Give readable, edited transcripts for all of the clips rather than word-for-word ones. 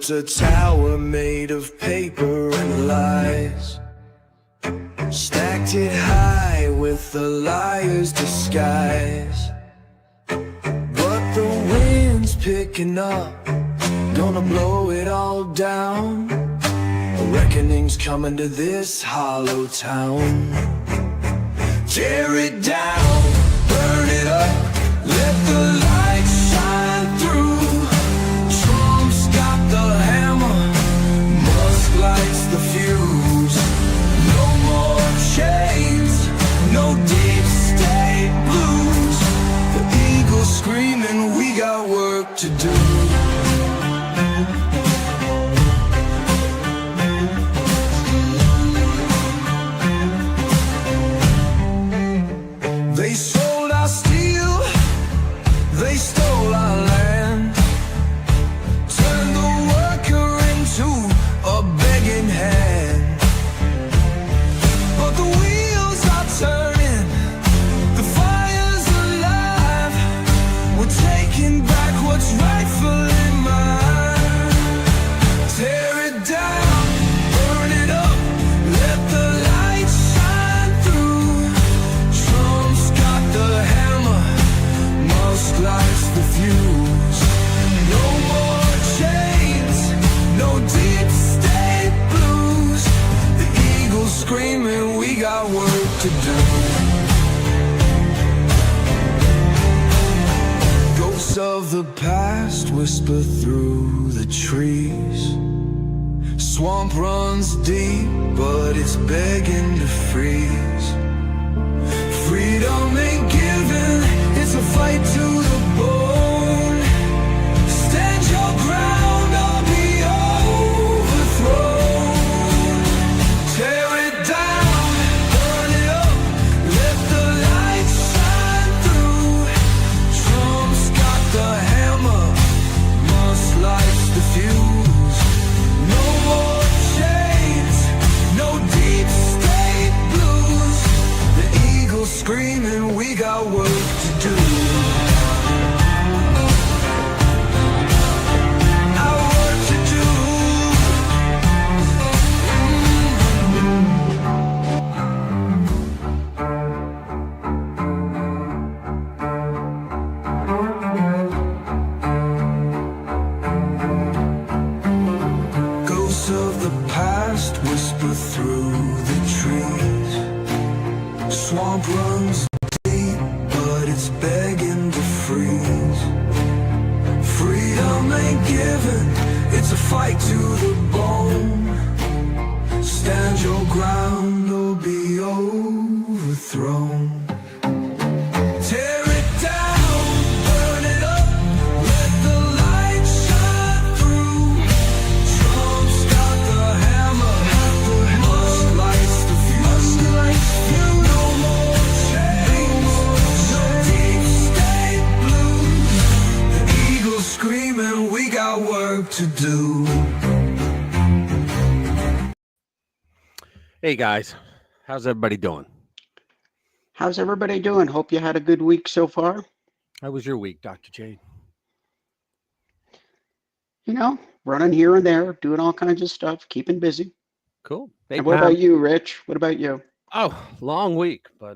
built a tower made of paper and lies, stacked it high with the liar's disguise. But the wind's picking up, gonna blow it all down. A reckoning's coming to this hollow town. Tear it down, burn it up, let the light shine through. Trump's got the hammer, Musk lights the fuse. No more chains, no deep state blues. The eagle's screaming, we got work to do. They sold our steel, they stole our land, turned the worker into a begging hand. But the wheels are turning, the fire's alive. We're taking back what's rightfully mine. Tear it down, burn it up, let the light shine through. Trump's got the hammer, Musk lights the fuse. No more chains, no deep state blues. The eagle's screaming, we got work to do. Ghosts of the past whisper through the trees. Swamp runs deep, but it's begging to freeze. Freedom ain't given, it's a fight to the bone. Stand your ground or be overthrown. Tear it down, burn it up, let the light shine through. Trump's got the hammer, Musk lights the fuse. No more chains, no deep state blues. The eagle's screaming, we got work to do. Our work to do. Ghosts of the past whisper through the trees. Swamp runs deep, but it's begging to freeze. Freedom ain't given, it's a fight to the bone. Stand your ground or be overthrown. Tear it down, burn it up, let the light shine through. Trump's got the hammer, Musk lights the fuse. No more chains, no deep state blues. The eagle's screaming, we got work to do. Hey guys, how's everybody doing? How's everybody doing? Hope you had a good week so far. How was your week, Dr. Jade? You know, running here and there, doing all kinds of stuff, keeping busy. Cool. Hey, And what Pam. about you, Rich? What about you? Oh, long week, but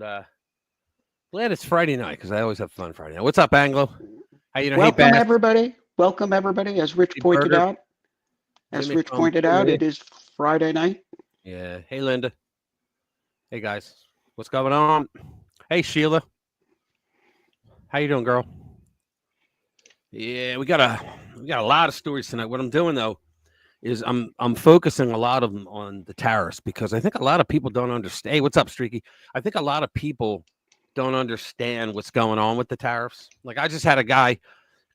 glad it's Friday night because I always have fun Friday night. What's up, Anglo? How you doing? Welcome, Hey, Bass. everybody. Welcome, everybody. As Rich Hey, pointed Burger. out, Jimmy from it Philly. is Friday night. Yeah. Hey, Linda. Hey, guys. What's going on? Hey, Sheila. How you doing, girl? Yeah, we got a lot of stories tonight. What I'm doing though is I'm focusing a lot of them on the tariffs because I think a lot of people don't understand. Hey, what's up, Streaky? I think a lot of people don't understand what's going on with the tariffs. Like I just had a guy,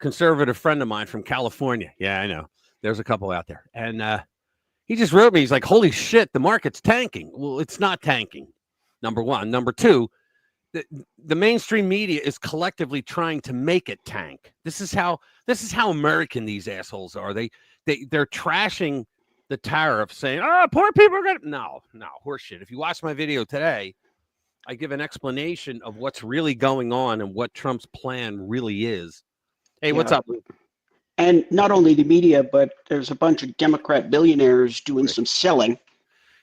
conservative friend of mine from California. Yeah, I know. There's a couple out there. And he just wrote me. He's like, holy shit, the market's tanking. Well, it's not tanking. Number one. Number two, the mainstream media is collectively trying to make it tank. This is how American these assholes are. They're trashing the tariff, saying, "Oh, poor people are gonna." No, horseshit. If you watch my video today, I give an explanation of what's really going on and what Trump's plan really is. Hey, what's up? And not only the media, but there's a bunch of Democrat billionaires doing some selling,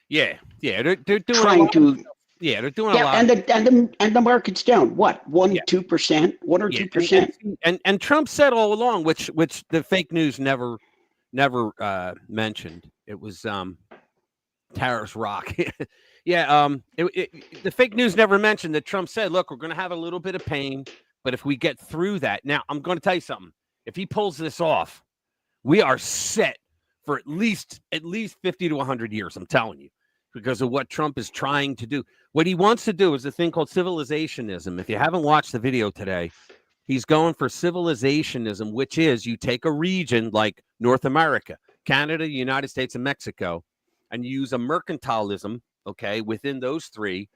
Yeah, they're doing a trying lot of to. stuff. Yeah, they're doing a Yeah, lot and of the market's down. What, yeah, 1-2%, 1 or 2%? and Trump said all along, which the fake news never mentioned. It was tariffs rock. Yeah, the fake news never mentioned that Trump said, "Look, we're going to have a little bit of pain, but if we get through that, now I'm going to tell you something. If he pulls this off, we are set for at least 50 to 100 years. I'm telling you, because of what Trump is trying to do. What he wants to do is a thing called civilizationism. If you haven't watched the video today, he's going for civilizationism, which is you take a region like North America, Canada, United States, and Mexico, and you use a mercantilism, okay, within those three.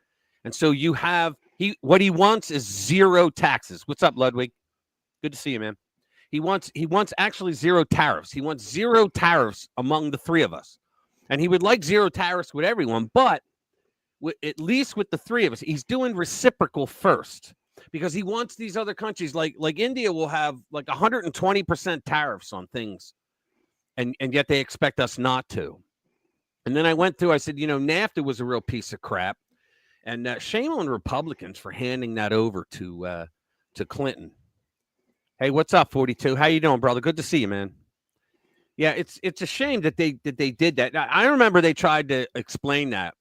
And so you have what he wants is zero taxes. What's up, Ludwig? Good to see you, man. He wants actually zero tariffs. He wants zero tariffs among the three of us. And he would like zero tariffs with everyone, but at least with the three of us, he's doing reciprocal first because he wants these other countries like India will have like 120% tariffs on things, and yet they expect us not to. And then I went through, I said, NAFTA was a real piece of crap, and shame on Republicans for handing that over to Clinton. Hey, what's up, 42? How you doing, brother? Good to see you, man. Yeah, it's a shame that they did that. I remember they tried to explain that.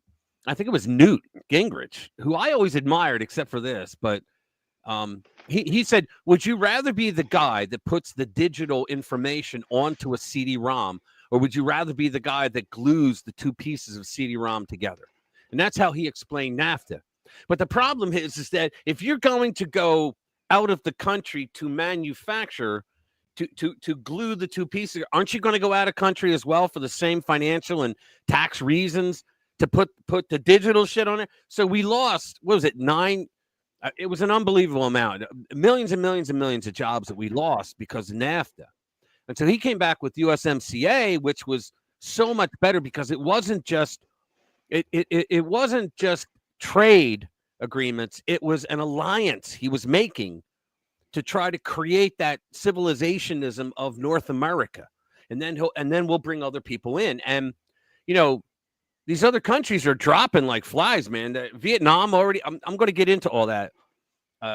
I think it was Newt Gingrich, who I always admired, except for this. But he said, "Would you rather be the guy that puts the digital information onto a CD-ROM, or would you rather be the guy that glues the two pieces of CD-ROM together?" And that's how he explained NAFTA. But the problem is that if you're going to go out of the country to manufacture, to glue the two pieces, aren't you going to go out of country as well for the same financial and tax reasons to put the digital shit on it? So we lost, what was it, it was an unbelievable amount, millions and millions and millions of jobs that we lost because of NAFTA. And so he came back with USMCA, which was so much better because it wasn't just it wasn't just trade agreements. It was an alliance he was making to try to create that civilizationism of North America. And then we'll bring other people in. And, these other countries are dropping like flies, man. Vietnam already, I'm going to get into all that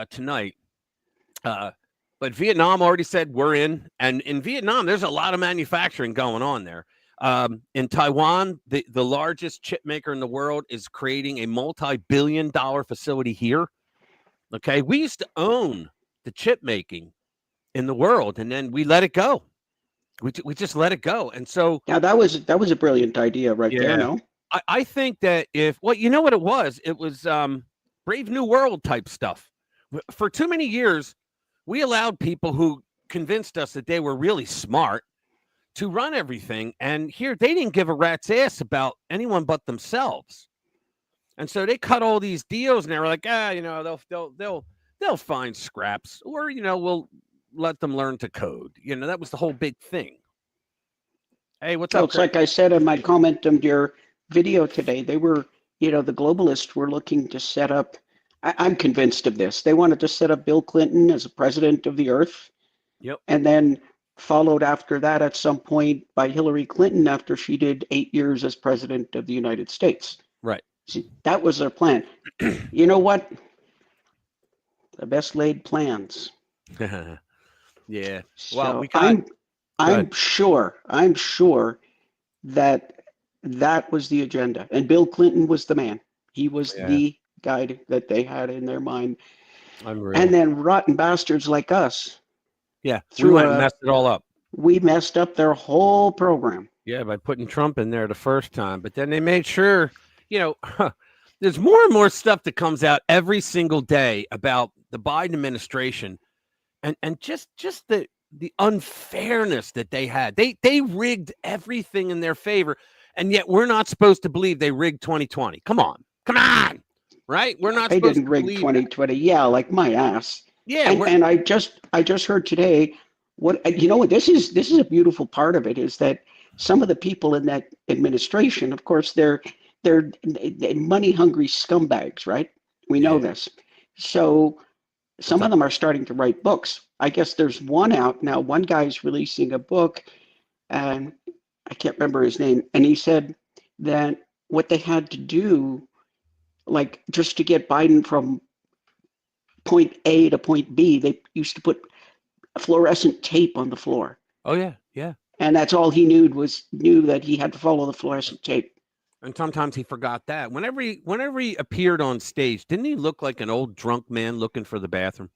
tonight. But Vietnam already said we're in. And in Vietnam, there's a lot of manufacturing going on there. In Taiwan, the largest chip maker in the world is creating a multi-billion-dollar facility here. Okay, we used to own the chip making in the world, and then we let it go. We just let it go. And so Yeah, that was a brilliant idea right there, no? I think that you know what it was Brave New World type stuff. For too many years, we allowed people who convinced us that they were really smart to run everything, and here they didn't give a rat's ass about anyone but themselves. And so they cut all these deals, and they were like, they'll find scraps, or we'll let them learn to code. That was the whole big thing. Hey, what's up? It's like I said in my comment on your video today, they were, the globalists were looking to set up, I'm convinced of this, they wanted to set up Bill Clinton as a president of the earth. Yep. And then followed after that at some point by Hillary Clinton after she did 8 years as president of the United States. Right. See, that was their plan. You know what? The best laid plans. Yeah. So well, I'm sure that was the agenda, and Bill Clinton was the man. He was the guy that they had in their mind. And then rotten bastards like us. Yeah, we went and messed it all up. We messed up their whole program. Yeah, by putting Trump in there the first time, but then they made sure, there's more and more stuff that comes out every single day about the Biden administration, and just the unfairness that they had. They rigged everything in their favor, and yet we're not supposed to believe they rigged 2020. Come on, right? We're not. They supposed didn't to rig believe 2020. That. Yeah, like my ass. Yeah, and I just heard today. What this is a beautiful part of it is that some of the people in that administration, of course, they're money hungry scumbags, right? We know this. So some of them are starting to write books. I guess there's one out now. One guy's releasing a book, and I can't remember his name. And he said that what they had to do, like just to get Biden from point A to point B, they used to put fluorescent tape on the floor. Oh yeah, yeah. And that's all he knew that he had to follow the fluorescent tape. And sometimes he forgot that. Whenever he appeared on stage, didn't he look like an old drunk man looking for the bathroom?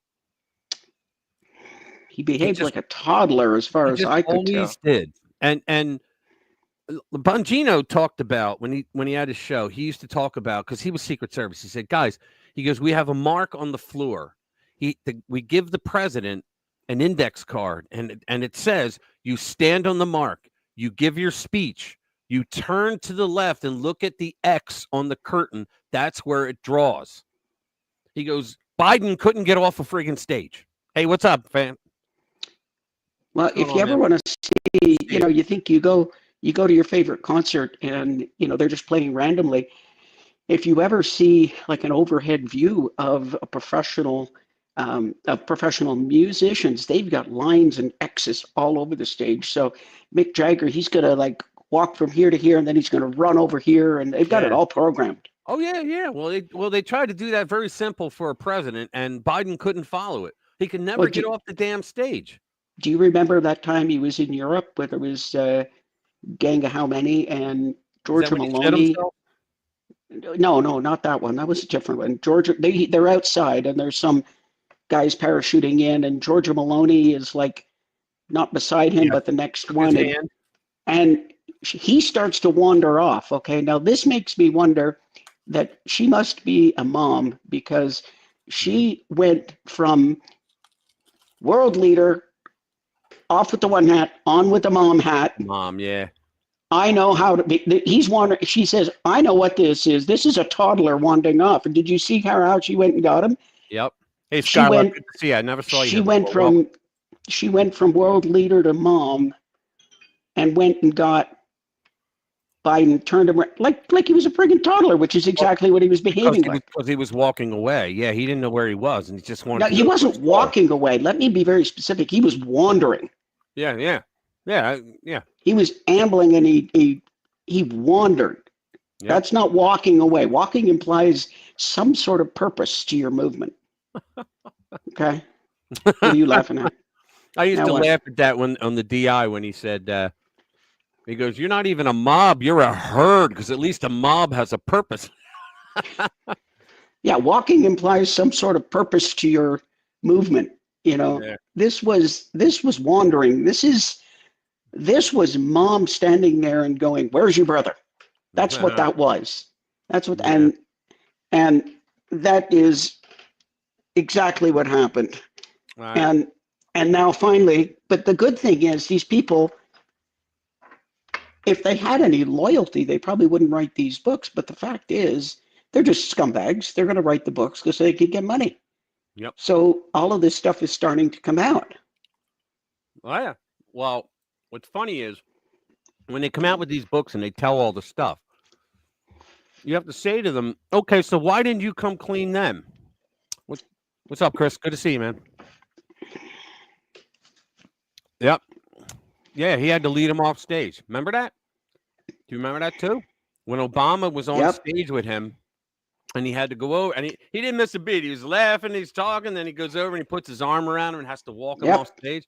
He behaved like a toddler, as far as I could tell. Always did. And Bongino talked about when he had his show. He used to talk about, because he was Secret Service. He said, guys, he goes, we have a mark on the floor. We give the president an index card, and it says you stand on the mark, you give your speech, you turn to the left and look at the X on the curtain. That's where it draws. He goes, Biden couldn't get off a friggin' stage. Hey, what's up, fam? Well, if you ever want to see, you think you go to your favorite concert and, they're just playing randomly. If you ever see like an overhead view of professional musicians, they've got lines and X's all over the stage. So Mick Jagger, he's going to like walk from here to here, and then he's going to run over here, and they've got it all programmed. Oh, yeah. Well, they tried to do that very simple for a president, and Biden couldn't follow it. He could never get off the damn stage. Do you remember that time he was in Europe where there was Gang of How Many and Georgia Maloney? No, not that one. That was a different one. Georgia, they're outside, and there's some guys parachuting in, and Georgia Maloney is like not beside him, but the next one. And he starts to wander off. Okay, now this makes me wonder that she must be a mom, because she went from world leader, off with the one hat, on with the mom hat. Mom, yeah. I know how to be. He's wandering. She says, I know what this is. This is a toddler wandering off. And did you see how she went and got him? Yep. Hey, Skylar, good to see you. I never saw you. She went from world leader to mom, and went and got Biden, turned him like he was a friggin' toddler, which is exactly what he was behaving like. Because he was walking away. Yeah, he didn't know where he was, and he just wanted. No, he wasn't walking away. Let me be very specific. He was wandering. Yeah. He was ambling, and he wandered. Yep. That's not walking away. Walking implies some sort of purpose to your movement. Okay, what are you laughing at? I used to laugh at that one on the DI when he said, he goes, "You're not even a mob, you're a herd, because at least a mob has a purpose." Yeah, walking implies some sort of purpose to your movement. This was wandering. This was mom standing there and going, "Where's your brother?" That's what that was. That's what, and that is exactly what happened. Right. And now finally, but the good thing is these people, if they had any loyalty, they probably wouldn't write these books. But the fact is, they're just scumbags. They're going to write the books because they can get money. Yep. So all of this stuff is starting to come out. Oh, yeah. Well, what's funny is when they come out with these books and they tell all the stuff, you have to say to them, okay, so why didn't you come clean then? What's up, Chris? Good to see you, man. Yep. Yeah, he had to lead him off stage. Remember that? Do you remember that too? When Obama was on stage with him and he had to go over, and he didn't miss a beat. He was laughing, he's talking, then he goes over and he puts his arm around him and has to walk him off stage.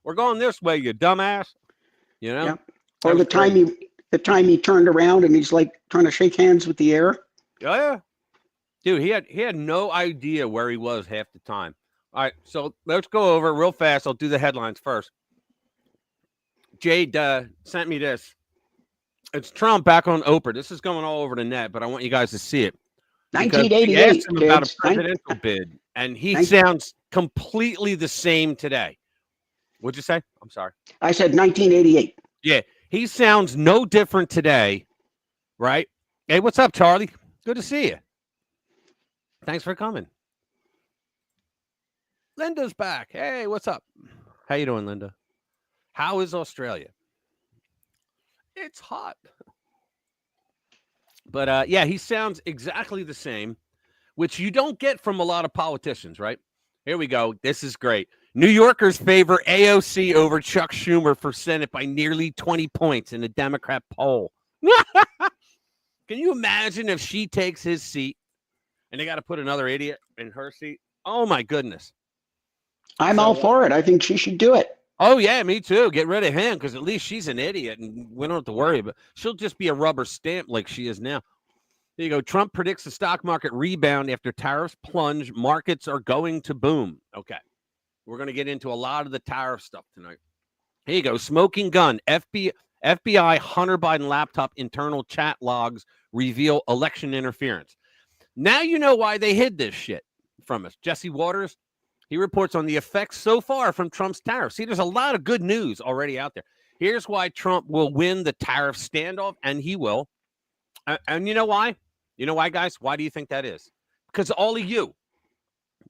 We're going this way, you dumbass. Yep. Or the time he turned around and he's like trying to shake hands with the air. Oh, yeah. Dude, he had no idea where he was half the time. All right, so let's go over real fast. I'll do the headlines first. Jade sent me this. It's Trump back on Oprah. This is going all over the net, but I want you guys to see it. 1988. He asked him about a presidential bid, and he sounds completely the same today. What'd you say? I'm sorry. I said 1988. Yeah, he sounds no different today, right? Hey, what's up, Charlie? Good to see you. Thanks for coming. Linda's back. Hey, what's up? How you doing, Linda? How is Australia? It's hot. But yeah, he sounds exactly the same, which you don't get from a lot of politicians, right? Here we go. This is great. New Yorkers favor AOC over Chuck Schumer for Senate by nearly 20 points in a Democrat poll. Can you imagine if she takes his seat and they got to put another idiot in her seat? Oh, my goodness. I'm all for it. I think she should do it. Oh, yeah, me too. Get rid of him because at least she's an idiot and we don't have to worry about. She'll just be a rubber stamp like she is now. There you go. Trump predicts the stock market rebound after tariffs plunge. Markets are going to boom. Okay. We're going to get into a lot of the tariff stuff tonight. Here you go. Smoking gun. FBI Hunter Biden laptop internal chat logs reveal election interference. Now you know why they hid this shit from us. Jesse Waters, he reports on the effects so far from Trump's tariffs. See, there's a lot of good news already out there. Here's why Trump will win the tariff standoff, and he will. And you know why? You know why, guys? Why do you think that is? Because all of you,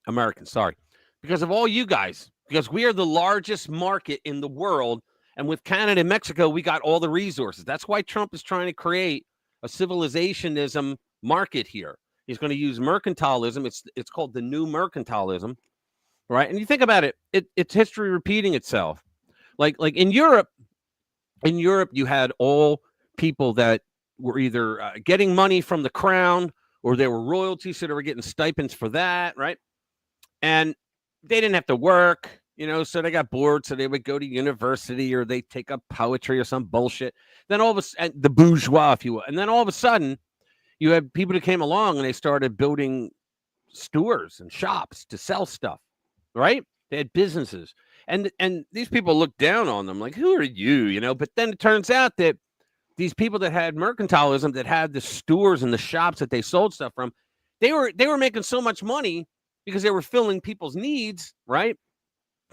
Americans, sorry. Because of all you guys. Because we are the largest market in the world. And with Canada and Mexico, we got all the resources. That's why Trump is trying to create a civilizationism market here. He's going to use mercantilism. It's called the new mercantilism, right? And you think about it, it's history repeating itself. Like in Europe, you had all people that were either getting money from the crown or they were royalty, so they were getting stipends for that, right? And they didn't have to work, so they got bored, so they would go to university or they take up poetry or some bullshit. Then all of a sudden, the bourgeois, if you will. And then all of a sudden, you had people that came along and they started building stores and shops to sell stuff, right? They had businesses. And these people looked down on them like, who are you, But then it turns out that these people that had mercantilism, that had the stores and the shops that they sold stuff from, they were making so much money because they were filling people's needs, right,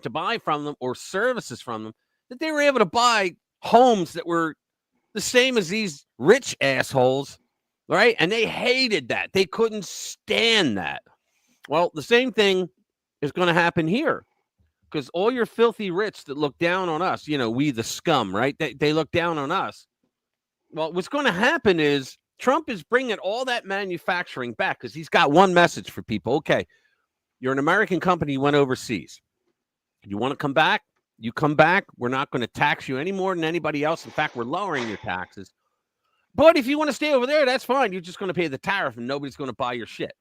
to buy from them or services from them, that they were able to buy homes that were the same as these rich assholes, right? And they hated that. They couldn't stand that. Well, the same thing is going to happen here because all your filthy rich that look down on us, we the scum, right? They look down on us. Well, what's going to happen is Trump is bringing all that manufacturing back because he's got one message for people. Okay, you're an American company. You went overseas. You want to come back? You come back. We're not going to tax you any more than anybody else. In fact, we're lowering your taxes. But if you want to stay over there, that's fine. You're just going to pay the tariff and nobody's going to buy your shit.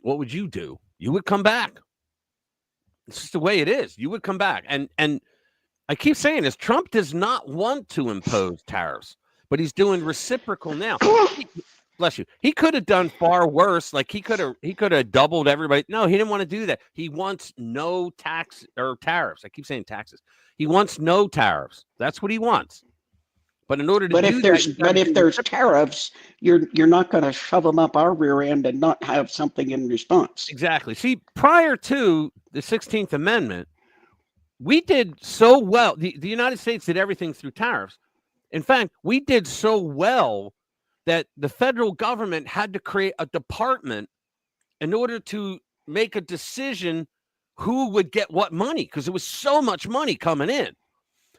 What would you do? You would come back. It's just the way it is. You would come back. And I keep saying this. Trump does not want to impose tariffs, but he's doing reciprocal now. Bless you. He could have done far worse. Like he could have doubled everybody. No, he didn't want to do that. He wants no tax or tariffs. I keep saying taxes. He wants no tariffs. That's what he wants. But in order to if there's tariffs, you're not going to shove them up our rear end and not have something in response. Exactly. See, prior to the 16th Amendment, we did so well. The United States did everything through tariffs. In fact, we did so well that the federal government had to create a department in order to make a decision who would get what money because there was so much money coming in.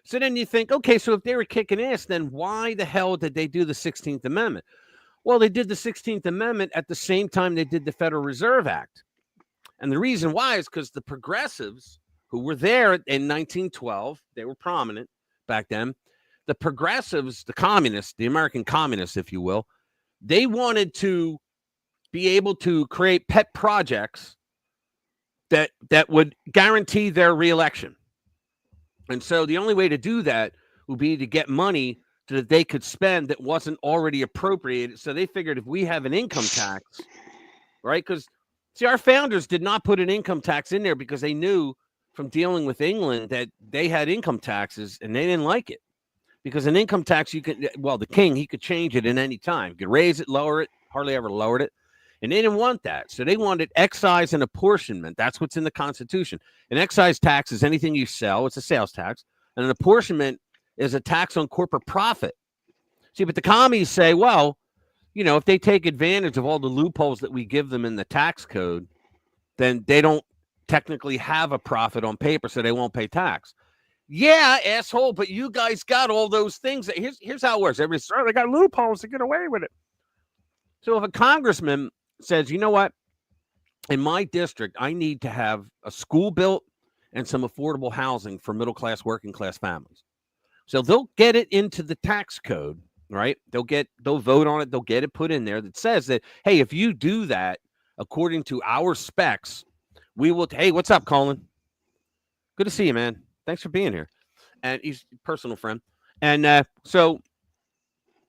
So then you think, okay, so if they were kicking ass, then why the hell did they do the 16th Amendment? Well, they did the 16th Amendment at the same time they did the Federal Reserve Act. And the reason why is because the progressives who were there in 1912, they were prominent back then. The progressives, the communists, the American communists, if you will, they wanted to be able to create pet projects that would guarantee their reelection. And so the only way to do that would be to get money so that they could spend that wasn't already appropriated. So they figured if we have an income tax, right? Because, see, our founders did not put an income tax in there because they knew from dealing with England that they had income taxes and they didn't like it. Because an income tax, the king, he could change it at any time. He could raise it, lower it, hardly ever lowered it. And they didn't want that. So they wanted excise and apportionment. That's what's in the Constitution. An excise tax is anything you sell. It's a sales tax. And an apportionment is a tax on corporate profit. See, but the commies say, well, if they take advantage of all the loopholes that we give them in the tax code, then they don't technically have a profit on paper, so they won't pay tax. Yeah, asshole, but you guys got all those things. Here's how it works. Everybody's, they got loopholes to get away with it. So if a congressman says, you know what, in my district, I need to have a school built and some affordable housing for middle class, working class families. So they'll get it into the tax code, right? They'll vote on it. They'll get it put in there that says that, hey, if you do that according to our specs, we will. Hey, what's up, Colin? Good to see you, man. Thanks for being here. And he's a personal friend. And so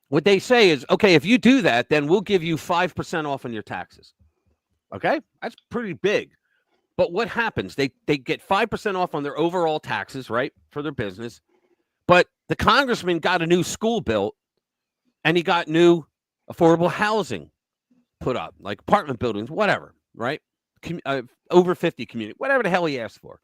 what they say is, okay, if you do that, then we'll give you 5% off on your taxes. Okay, that's pretty big. But what happens? They get 5% off on their overall taxes, right, for their business. But the congressman got a new school built, and he got new affordable housing put up, like apartment buildings, whatever, right? Over 50 community, whatever the hell he asked for.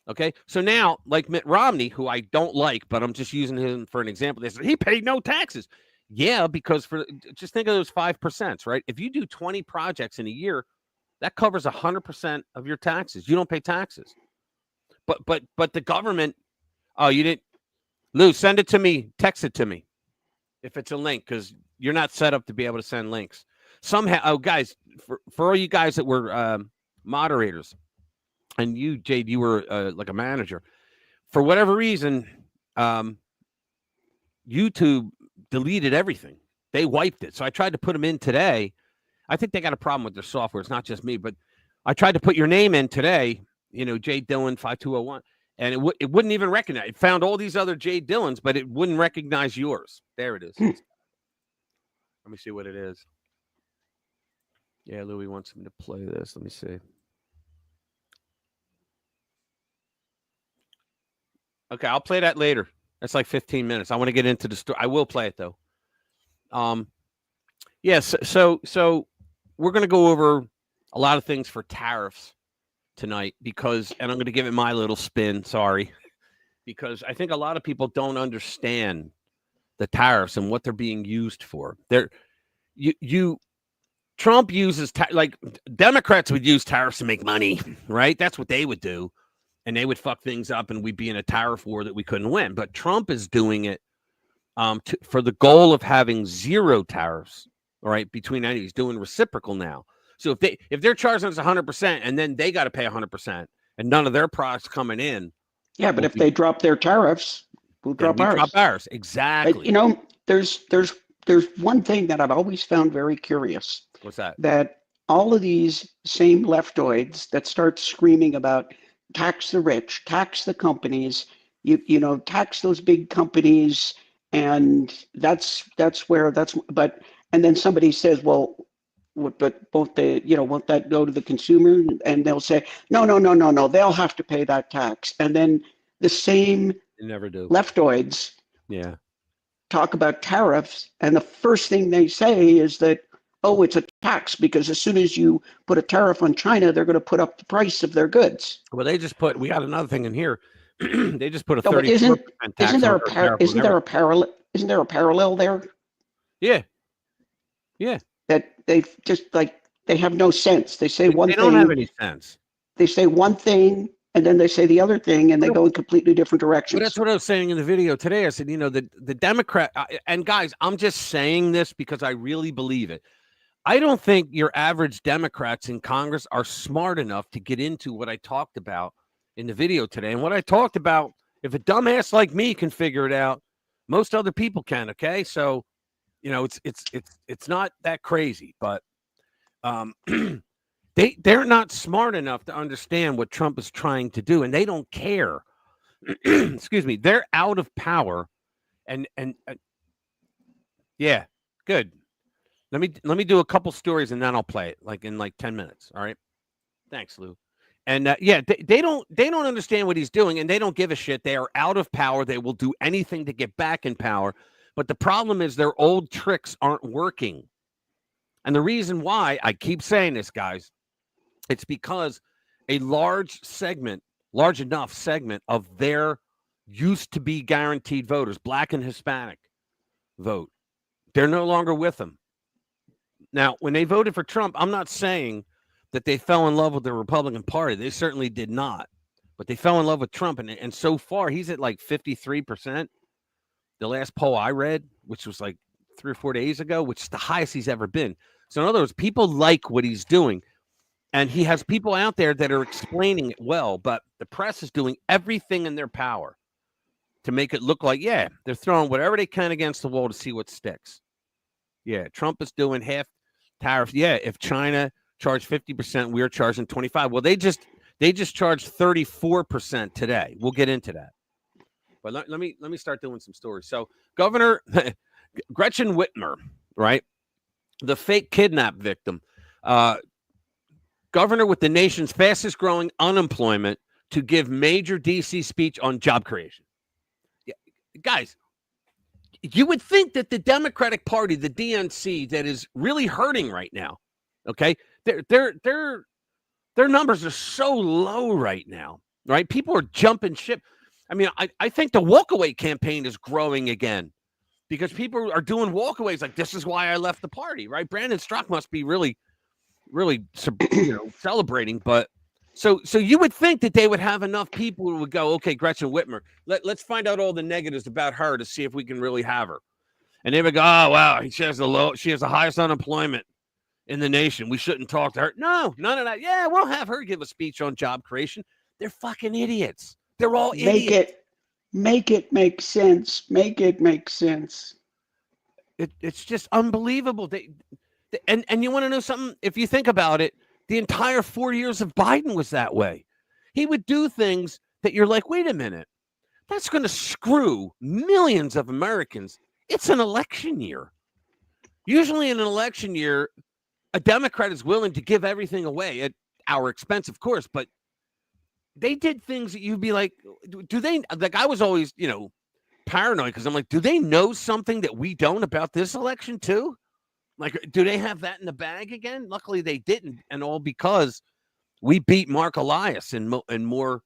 Okay, so now, like Mitt Romney, who I don't like, but I'm just using him for an example. They said he paid no taxes. Yeah, because just think of those 5%, right? If you do 20 projects in a year, that covers 100% of your taxes. You don't pay taxes. But the government, oh, you didn't. Lou, send it to me. Text it to me if it's a link, because you're not set up to be able to send links. Somehow, oh, guys, for all you guys that were moderators, and you, Jade, you were like a manager. For whatever reason, YouTube deleted everything. They wiped it. So I tried to put them in today. I think they got a problem with their software. It's not just me, but I tried to put your name in today, Jade Dillon 5201. And it wouldn't even recognize. It found all these other Jay Dillons, but it wouldn't recognize yours. There it is. Let me see what it is. Yeah, Louis wants me to play this. Let me see. Okay, I'll play that later. That's like 15 minutes. I want to get into the story. I will play it though. Yes. So we're going to go over a lot of things for tariffs tonight and I'm going to give it my little spin. Sorry, because I think a lot of people don't understand the tariffs and what they're being used for. Trump uses like Democrats would use tariffs to make money, right? That's what they would do, and they would fuck things up, and we'd be in a tariff war that we couldn't win. But Trump is doing it for the goal of having zero tariffs, all right, between entities. He's doing reciprocal now. So if they're charging us 100% and then they got to pay 100% and none of their products coming in. Yeah, but if they drop their tariffs, we'll drop ours. Drop ours. Exactly. There's one thing that I've always found very curious. What's that? That all of these same leftoids that start screaming about tax the rich, tax the companies, tax those big companies, and and then somebody says, well, but won't that go to the consumer? And they'll say, no, they'll have to pay that tax. And then the same never do leftoids talk about tariffs, and the first thing they say is that, oh, it's a tax because as soon as you put a tariff on China, they're going to put up the price of their goods. Well, we got another thing in here. They just put a 34% tax. Isn't there a parallel there? Yeah. That they have no sense. They say one thing. They don't have any sense. They say one thing and then they say the other thing, and they go in completely different directions. But that's what I was saying in the video today. I said, the Democrat, and guys, I'm just saying this because I really believe it. I don't think your average Democrats in Congress are smart enough to get into what I talked about in the video today. And what I talked about, if a dumbass like me can figure it out, most other people can. Okay, so it's not that crazy, but they're not smart enough to understand what Trump is trying to do, and they don't care. Excuse me, they're out of power, and yeah, good. Let me do a couple stories and then I'll play it in 10 minutes. All right. Thanks, Lou. And they don't understand what he's doing, and they don't give a shit. They are out of power. They will do anything to get back in power. But the problem is their old tricks aren't working. And the reason why I keep saying this, guys, it's because a large enough segment of their used to be guaranteed voters, Black and Hispanic vote, they're no longer with them. Now, when they voted for Trump, I'm not saying that they fell in love with the Republican Party. They certainly did not. But they fell in love with Trump. And so far, he's at 53%. The last poll I read, which was 3 or 4 days ago, which is the highest he's ever been. So in other words, people like what he's doing. And he has people out there that are explaining it well, but the press is doing everything in their power to make it look like, yeah, they're throwing whatever they can against the wall to see what sticks. Yeah, Trump is doing half tariff. Yeah, if China charged 50%, we're charging 25%. Well, they just charged 34% today. We'll get into that. But let me start doing some stories. So Governor Gretchen Whitmer, right? The fake kidnap victim, governor with the nation's fastest growing unemployment, to give major DC speech on job creation. Yeah, guys, you would think that the Democratic Party, the DNC, that is really hurting right now, okay? Their numbers are so low right now, right? People are jumping ship. I mean, I think the walkaway campaign is growing again because people are doing walkaways like, this is why I left the party, right? Brandon Strzok must be really celebrating. But so you would think that they would have enough people who would go, okay, Gretchen Whitmer, let's find out all the negatives about her to see if we can really have her. And they would go, oh, wow, she has the highest unemployment in the nation. We shouldn't talk to her. No, none of that. Yeah, we'll have her give a speech on job creation. They're fucking idiots. They're all idiots. Make it make sense. Make it make sense. It's just unbelievable. And you want to know something? If you think about it, the entire 4 years of Biden was that way. He would do things that you're like, wait a minute, that's going to screw millions of Americans. It's an election year. Usually in an election year, a Democrat is willing to give everything away at our expense, of course, but they did things that you'd be like, do they, like, I was always, paranoid because I'm like, do they know something that we don't about this election too? Like, do they have that in the bag again? Luckily they didn't, and all because we beat Mark Elias in more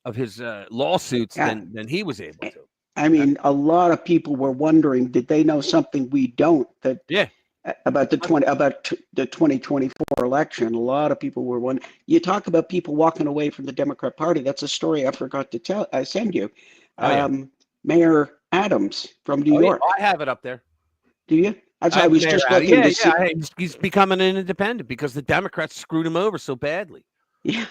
of his lawsuits than he was able to. I mean, a lot of people were wondering, did they know something we don't? About the 2024 election. A lot of people were wondering. You talk about people walking away from the Democrat Party. That's a story I forgot to send you. Mayor Adams from New York. I have it up there. Do you? I was just looking to see. He's becoming an independent because the Democrats screwed him over so badly. Yeah.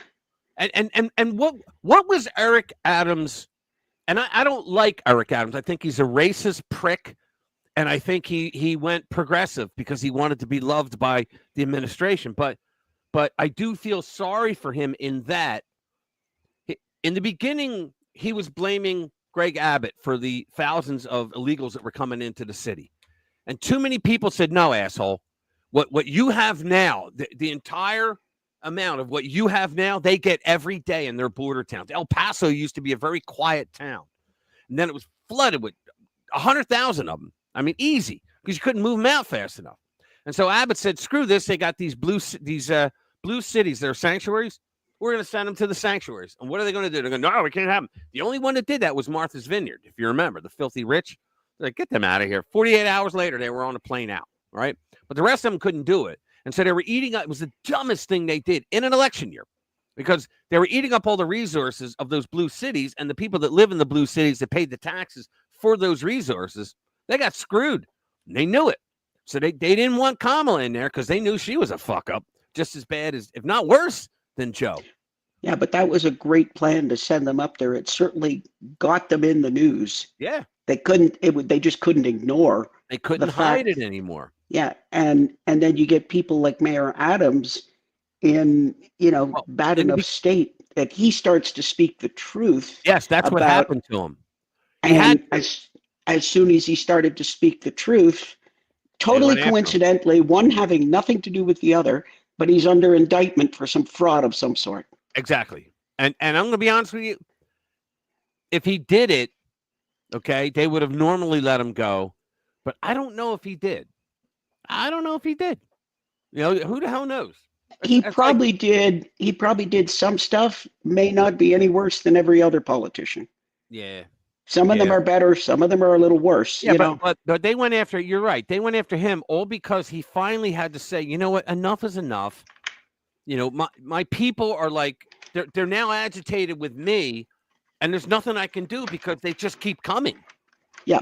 And what was Eric Adams? And I don't like Eric Adams. I think he's a racist prick. And I think he went progressive because he wanted to be loved by the administration. But I do feel sorry for him in that in the beginning, he was blaming Greg Abbott for the thousands of illegals that were coming into the city. And too many people said, no, asshole, what you have now, the entire amount of what you have now, they get every day in their border towns. El Paso used to be a very quiet town. And then it was flooded with 100,000 of them. I mean, easy, because you couldn't move them out fast enough. And so Abbott said, screw this. They got these blue cities. They're sanctuaries. We're going to send them to the sanctuaries. And what are they going to do? They're going, no, we can't have them. The only one that did that was Martha's Vineyard, if you remember, the filthy rich. They're like, get them out of here. 48 hours later, they were on a plane out, right? But the rest of them couldn't do it. And so they were eating up. It was the dumbest thing they did in an election year because they were eating up all the resources of those blue cities, and the people that live in the blue cities that paid the taxes for those resources, they got screwed. And they knew it. So they didn't want Kamala in there because they knew she was a fuck up just as bad as, if not worse, than Joe. Yeah, but that was a great plan to send them up there. It certainly got them in the news. Yeah. They just couldn't ignore. They couldn't hide it anymore. Yeah. And then you get people like Mayor Adams in, bad enough state that he starts to speak the truth. Yes, that's what happened to him. As soon as he started to speak the truth, totally coincidentally, one having nothing to do with the other, but he's under indictment for some fraud of some sort. Exactly. And I'm going to be honest with you. If he did it, okay, they would have normally let him go. But I don't know if he did. Who the hell knows? He probably did. He probably did some stuff. May not be any worse than every other politician. Yeah. Some of them are better. Some of them are a little worse. Yeah, but they went after, you're right. They went after him all because he finally had to say, you know what? Enough is enough. My people are like, they're now agitated with me, and there's nothing I can do because they just keep coming. Yeah.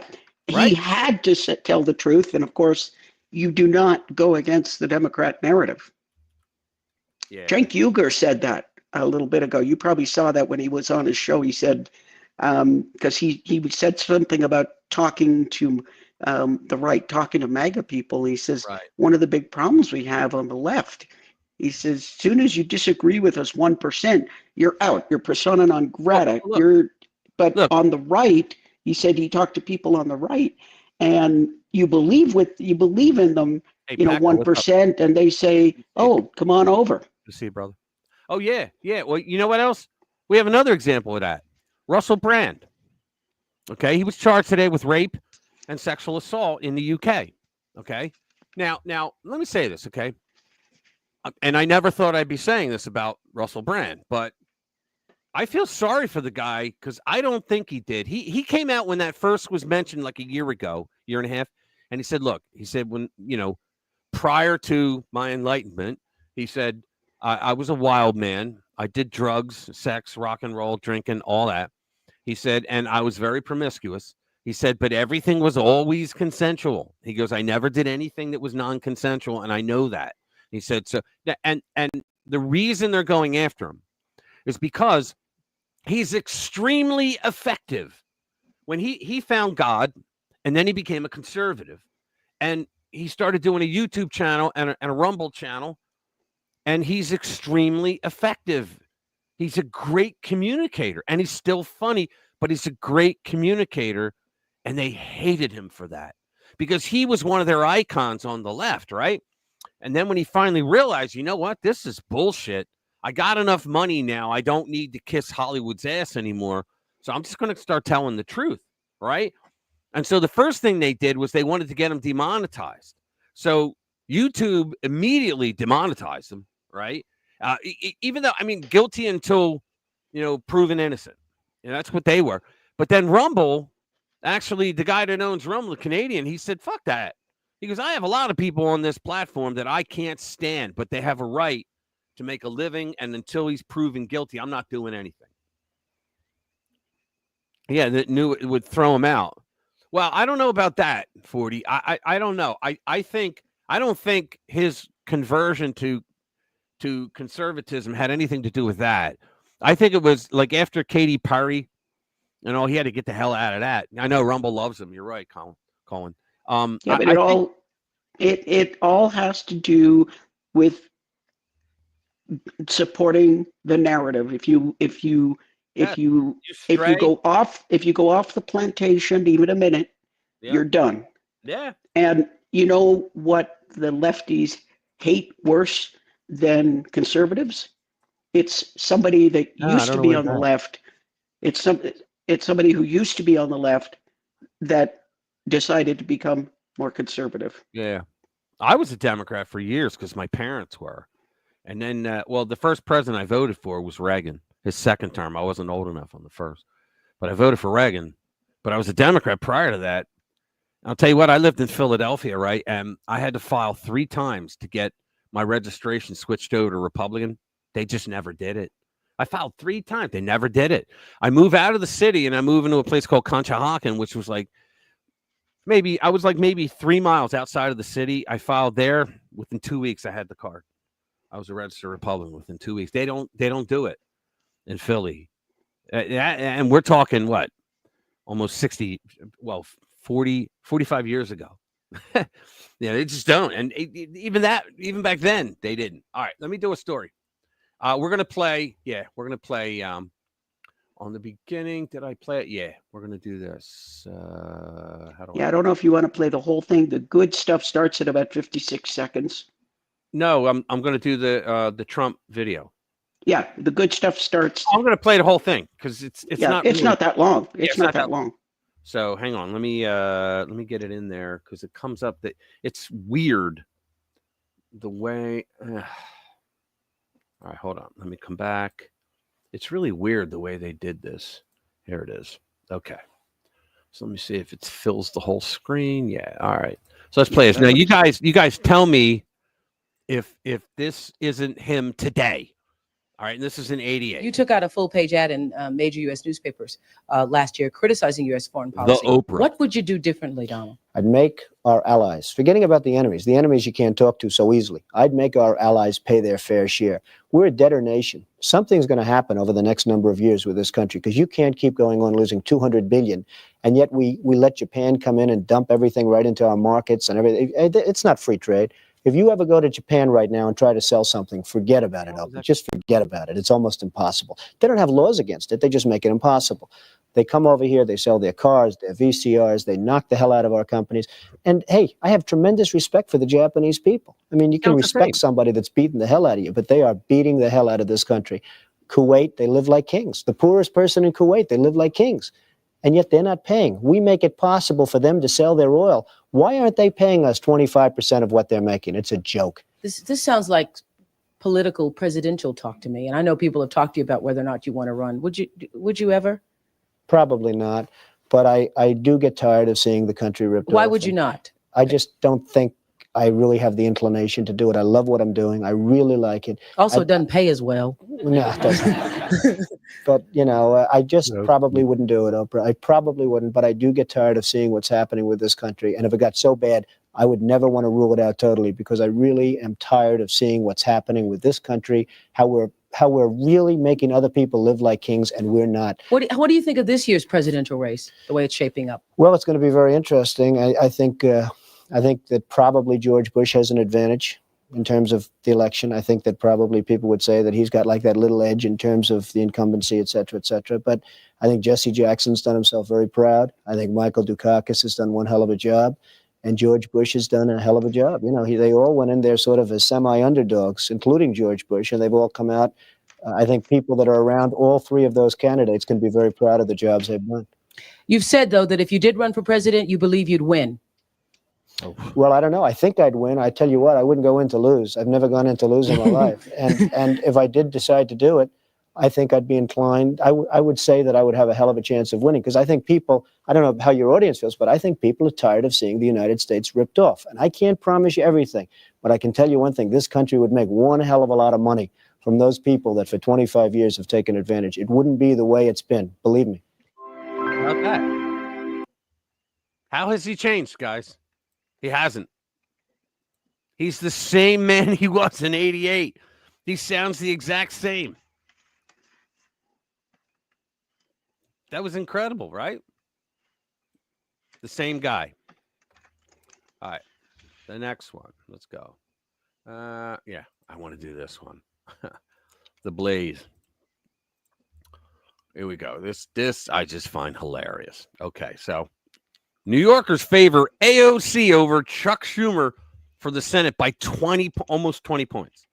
Right? He had to tell the truth. And of course, you do not go against the Democrat narrative. Yeah. Cenk Uygur said that a little bit ago. You probably saw that when he was on his show. He said, because he said something about talking to the right, talking to MAGA people. He says, Right. one of the big problems we have on the left, he says, as soon as you disagree with us 1%, you're out. You're persona non grata. But look. On the right, he said he talked to people on the right, and you believe in them, Hey, you know, Paco, what's up? 1%, and they say, "Oh, come on over." Good to see you, brother. Oh yeah, yeah. Well, you know what else? We have another example of that. Russell Brand. Okay, he was charged today with rape and sexual assault in the UK. Okay, now let me say this. Okay, and I never thought I'd be saying this about Russell Brand, but I feel sorry for the guy because I don't think he did. He came out when that first was mentioned like a year ago, year and a half, and he said, "Look," he said, when prior to my enlightenment, he said, I was a wild man. I did drugs, sex, rock and roll, drinking, all that. He said, and I was very promiscuous. He said, but everything was always consensual. He goes, I never did anything that was non-consensual, and I know that. He said, so, and the reason they're going after him is because he's extremely effective. When he found God, and then he became a conservative, and he started doing a YouTube channel and a Rumble channel, and he's extremely effective. He's a great communicator, and he's still funny, but he's a great communicator, and they hated him for that because he was one of their icons on the left, right? And then when he finally realized, you know what, this is bullshit. I got enough money now. I don't need to kiss Hollywood's ass anymore. So I'm just going to start telling the truth, right? And so the first thing they did was they wanted to get him demonetized. So YouTube immediately demonetized him, right? Even though, I mean, guilty until, proven innocent. That's what they were. But then Rumble, actually, the guy that owns Rumble, the Canadian, he said, fuck that. He goes, I have a lot of people on this platform that I can't stand, but they have a right to make a living. And until he's proven guilty, I'm not doing anything. Yeah, that knew it would throw him out. Well, I don't know about that, 40. I don't know. I don't think his conversion to conservatism had anything to do with that. I think it was like after Katy Perry, he had to get the hell out of that. I know Rumble loves him. You're right, Colin. Yeah, but it all has to do with supporting the narrative. If you go off the plantation even a minute, you're done. Yeah. And you know what the lefties hate worse than conservatives? It's somebody that used to be on the left. It's somebody who used to be on the left that decided to become more conservative. Yeah. I was a Democrat for years because my parents were. And then, the first president I voted for was Reagan, his second term. I wasn't old enough on the first, but I voted for Reagan. But I was a Democrat prior to that. I'll tell you what, I lived in Philadelphia, right? And I had to file 3 times to get my registration switched over to Republican. They just never did it. I filed 3 times. They never did it. I move out of the city and I move into a place called Conshohocken, which was maybe 3 miles outside of the city. I filed there. Within 2 weeks, I had the card. I was a registered Republican within 2 weeks. They don't do it in Philly. And we're talking what? Almost 45 years ago. Yeah, they just don't. And even back then, they didn't. All right, let me do a story. We're going to play. Yeah, we're going to play on the beginning. Did I play it? Yeah, we're going to do this. I don't know if you want to play the whole thing. The good stuff starts at about 56 seconds. No, I'm going to do the Trump video. Yeah, the good stuff starts. I'm going to play the whole thing because it's not that long. It's not that long. So hang on, let me get it in there because it comes up that it's weird the way. All right, hold on. Let me come back. It's really weird the way they did this. Here it is. Okay. So let me see if it fills the whole screen. Yeah. All right. So let's play this. Now you guys tell me if this isn't him today. All right, and this is in 88. You took out a full-page ad in major U.S. newspapers last year criticizing U.S. foreign policy. The Oprah. What would you do differently, Donald? I'd make our allies, forgetting about the enemies you can't talk to so easily, I'd make our allies pay their fair share. We're a debtor nation. Something's going to happen over the next number of years with this country, because you can't keep going on losing $200 billion, and yet we let Japan come in and dump everything right into our markets and everything. It's not free trade. If you ever go to Japan right now and try to sell something, forget about it. Just forget about it. It's almost impossible. They don't have laws against it. They just make it impossible. They come over here, they sell their cars, their VCRs, they knock the hell out of our companies. And hey, I have tremendous respect for the Japanese people. I mean, you can respect somebody that's beating the hell out of you, but they are beating the hell out of this country. Kuwait, they live like kings. The poorest person in Kuwait, they live like kings. And yet they're not paying. We make it possible for them to sell their oil. Why aren't they paying us 25% of what they're making? It's a joke. This sounds like political presidential talk to me. And I know people have talked to you about whether or not you want to run. Would you ever? Probably not. But I do get tired of seeing the country ripped off. Why would you not? I just don't think I really have the inclination to do it. I love what I'm doing. I really like it. Also, it doesn't pay as well. No, it doesn't. But, I just probably wouldn't do it, Oprah. I probably wouldn't, but I do get tired of seeing what's happening with this country. And if it got so bad, I would never want to rule it out totally, because I really am tired of seeing what's happening with this country, how we're really making other people live like kings, and we're not. What do you think of this year's presidential race, the way it's shaping up? Well, it's going to be very interesting. I think that probably George Bush has an advantage in terms of the election. I think that probably people would say that he's got like that little edge in terms of the incumbency, et cetera, et cetera. But I think Jesse Jackson's done himself very proud. I think Michael Dukakis has done one hell of a job. And George Bush has done a hell of a job. They all went in there sort of as semi-underdogs, including George Bush, and they've all come out. I think people that are around all three of those candidates can be very proud of the jobs they've done. You've said, though, that if you did run for president, you believe you'd win. Well, I don't know. I think I'd win. I tell you what, I wouldn't go in to lose. I've never gone in to lose in my life. And if I did decide to do it, I think I'd be inclined. I would say that I would have a hell of a chance of winning, because I think people, I don't know how your audience feels, but I think people are tired of seeing the United States ripped off. And I can't promise you everything, but I can tell you one thing. This country would make one hell of a lot of money from those people that for 25 years have taken advantage. It wouldn't be the way it's been. Believe me. How about that? How has he changed, guys? He hasn't. He's the same man he was in '88. He sounds the exact same. That was incredible, right? The same guy. All right. The next one. Let's go. Yeah, I want to do this one. The Blaze. Here we go. This I just find hilarious. Okay, so New Yorkers favor AOC over Chuck Schumer for the Senate by almost 20 points.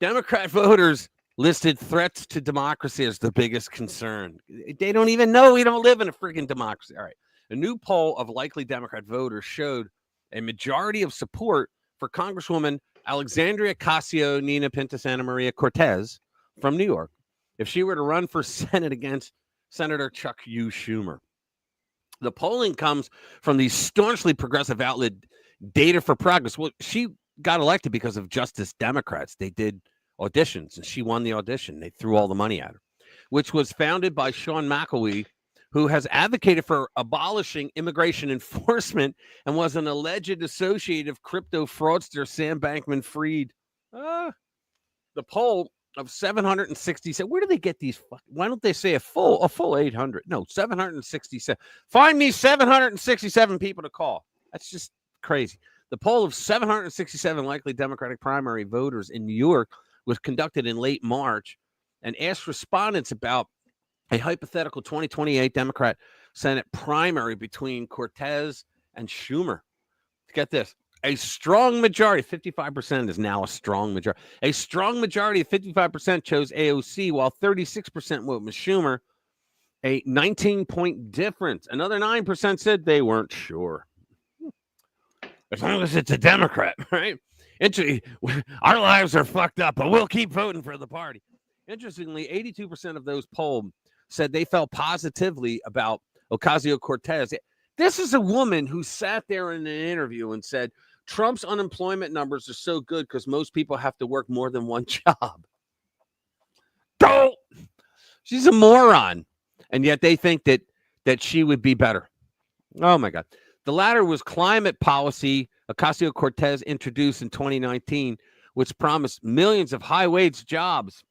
Democrat voters listed threats to democracy as the biggest concern. They don't even know we don't live in a freaking democracy. All right. A new poll of likely Democrat voters showed a majority of support for Congresswoman Alexandria Ocasio-Nina Pinta Santa Maria Cortez from New York if she were to run for Senate against Senator Chuck U. Schumer. The polling comes from the staunchly progressive outlet Data for Progress. Well, she got elected because of Justice Democrats. They did auditions, and she won the audition. They threw all the money at her, which was founded by Sean McElwee, who has advocated for abolishing immigration enforcement and was an alleged associate of crypto fraudster Sam Bankman-Fried. The poll of 767. Where do they get these? Why don't they say a full 800? No, 767. Find me 767 people to call. That's just crazy. The poll of 767 likely Democratic primary voters in New York was conducted in late March and asked respondents about a hypothetical 2028 Democrat Senate primary between Cortez and Schumer. Get this. A strong majority, 55% is now a strong majority. A strong majority of 55% chose AOC, while 36% went with Schumer. A 19-point difference. Another 9% said they weren't sure. As long as it's a Democrat, right? Our lives are fucked up, but we'll keep voting for the party. Interestingly, 82% of those polled said they felt positively about Ocasio-Cortez. This is a woman who sat there in an interview and said, Trump's unemployment numbers are so good because most people have to work more than one job. Don't. She's a moron. And yet they think that she would be better. Oh my God. The latter was climate policy Ocasio-Cortez introduced in 2019, which promised millions of high-wage jobs,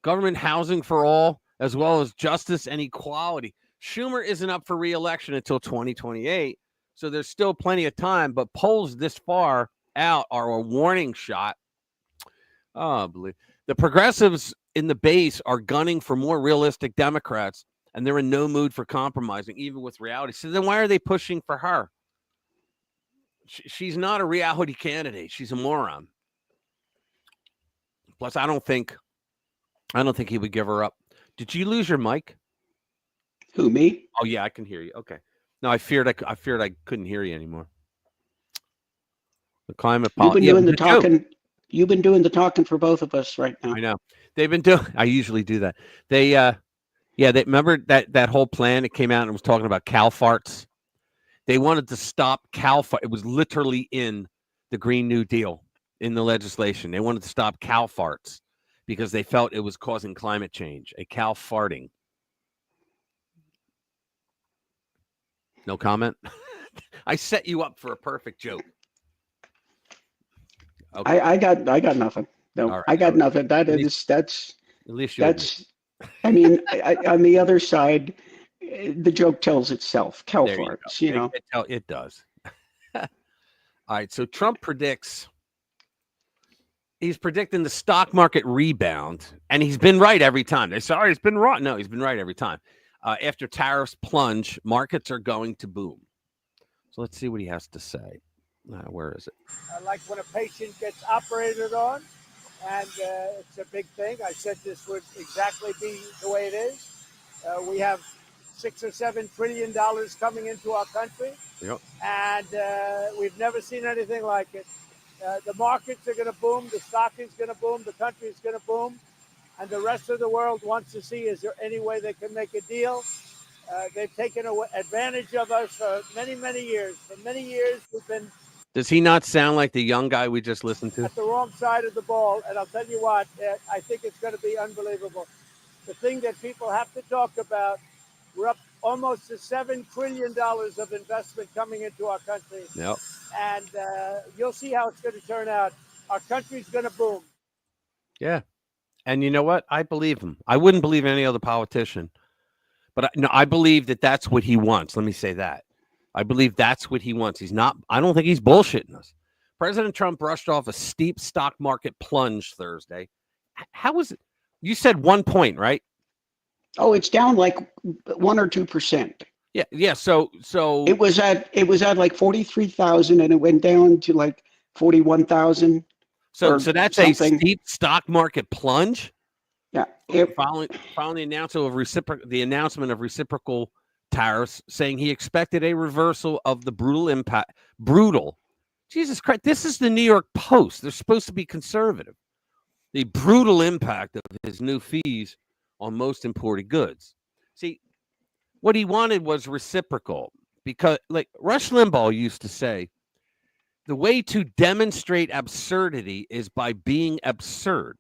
government housing for all, as well as justice and equality. Schumer isn't up for re-election until 2028, so there's still plenty of time, but polls this far out are a warning shot. Oh, believe the progressives in the base are gunning for more realistic Democrats, and they're in no mood for compromising, even with reality. So then why are they pushing for her? She's not a reality candidate. She's a moron. Plus, I don't think he would give her up. Did you lose your mic? Who, me? Oh yeah, I can hear you. Okay. No, I feared I couldn't hear you anymore. The climate policy. You've been doing the talking. You've been doing the talking for both of us right now. I know. They've been doing. I usually do that. They they remember that whole plan that came out and was talking about cow farts. They wanted to stop cow fart. It was literally in the Green New Deal, in the legislation. They wanted to stop cow farts because they felt it was causing climate change. A cow farting. No comment. I set you up for a perfect joke. Okay. I got nothing. No, right, I got nothing. That's at least that's. I mean, on the other side, the joke tells itself. Cow farts, you know. It does. All right. So Trump he's predicting the stock market rebound, and he's been right every time. They say, "Oh, he's been wrong." No, he's been right every time. After tariffs plunge, markets are going to boom. So let's see what he has to say. Where is it? Like when a patient gets operated on, and it's a big thing. I said this would exactly be the way it is. We have $6 or $7 trillion coming into our country, yep. And we've never seen anything like it. The markets are going to boom, the stock is going to boom, the country is going to boom, and the rest of the world wants to see, is there any way they can make a deal? They've taken advantage of us for many, many years. For many years, we've been... Does he not sound like the young guy we just listened to? At the wrong side of the ball, and I'll tell you what, I think it's going to be unbelievable. The thing that people have to talk about, we're up almost to $7 trillion of investment coming into our country. Yep. And you'll see how it's going to turn out. Our country's going to boom. Yeah. And you know what? I believe him. I wouldn't believe any other politician. But I believe that that's what he wants. Let me say that. I believe that's what he wants. I don't think he's bullshitting us. President Trump brushed off a steep stock market plunge Thursday. How was it? You said 1 point, right? Oh, it's down like 1 or 2%. Yeah. So it was at like 43,000, and it went down to like 41,000. So that's something. A steep stock market plunge. Yeah. Following the announcement of reciprocal tariffs, saying he expected a reversal of the brutal. Jesus Christ! This is the New York Post. They're supposed to be conservative. The brutal impact of his new fees on most imported goods. See, what he wanted was reciprocal, because, like Rush Limbaugh used to say, the way to demonstrate absurdity is by being absurd.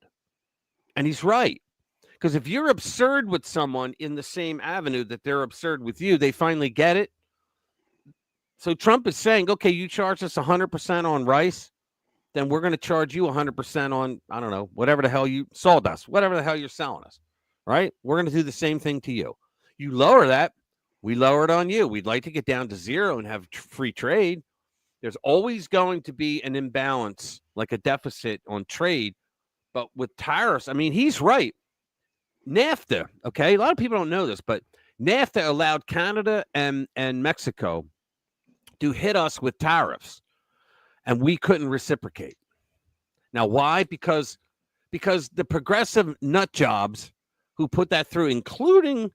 And he's right. Because if you're absurd with someone in the same avenue that they're absurd with you, they finally get it. So Trump is saying, okay, you charge us 100% on rice, then we're going to charge you 100% on, I don't know, whatever the hell sawdust, whatever the hell you're selling us, right? We're going to do the same thing to you. You lower that, we lower it on you. We'd like to get down to zero and have free trade. There's always going to be an imbalance, like a deficit on trade. But with tariffs, I mean, he's right. NAFTA, okay? A lot of people don't know this, but NAFTA allowed Canada and Mexico to hit us with tariffs, and we couldn't reciprocate. Now, why? Because the progressive nut jobs who put that through, including,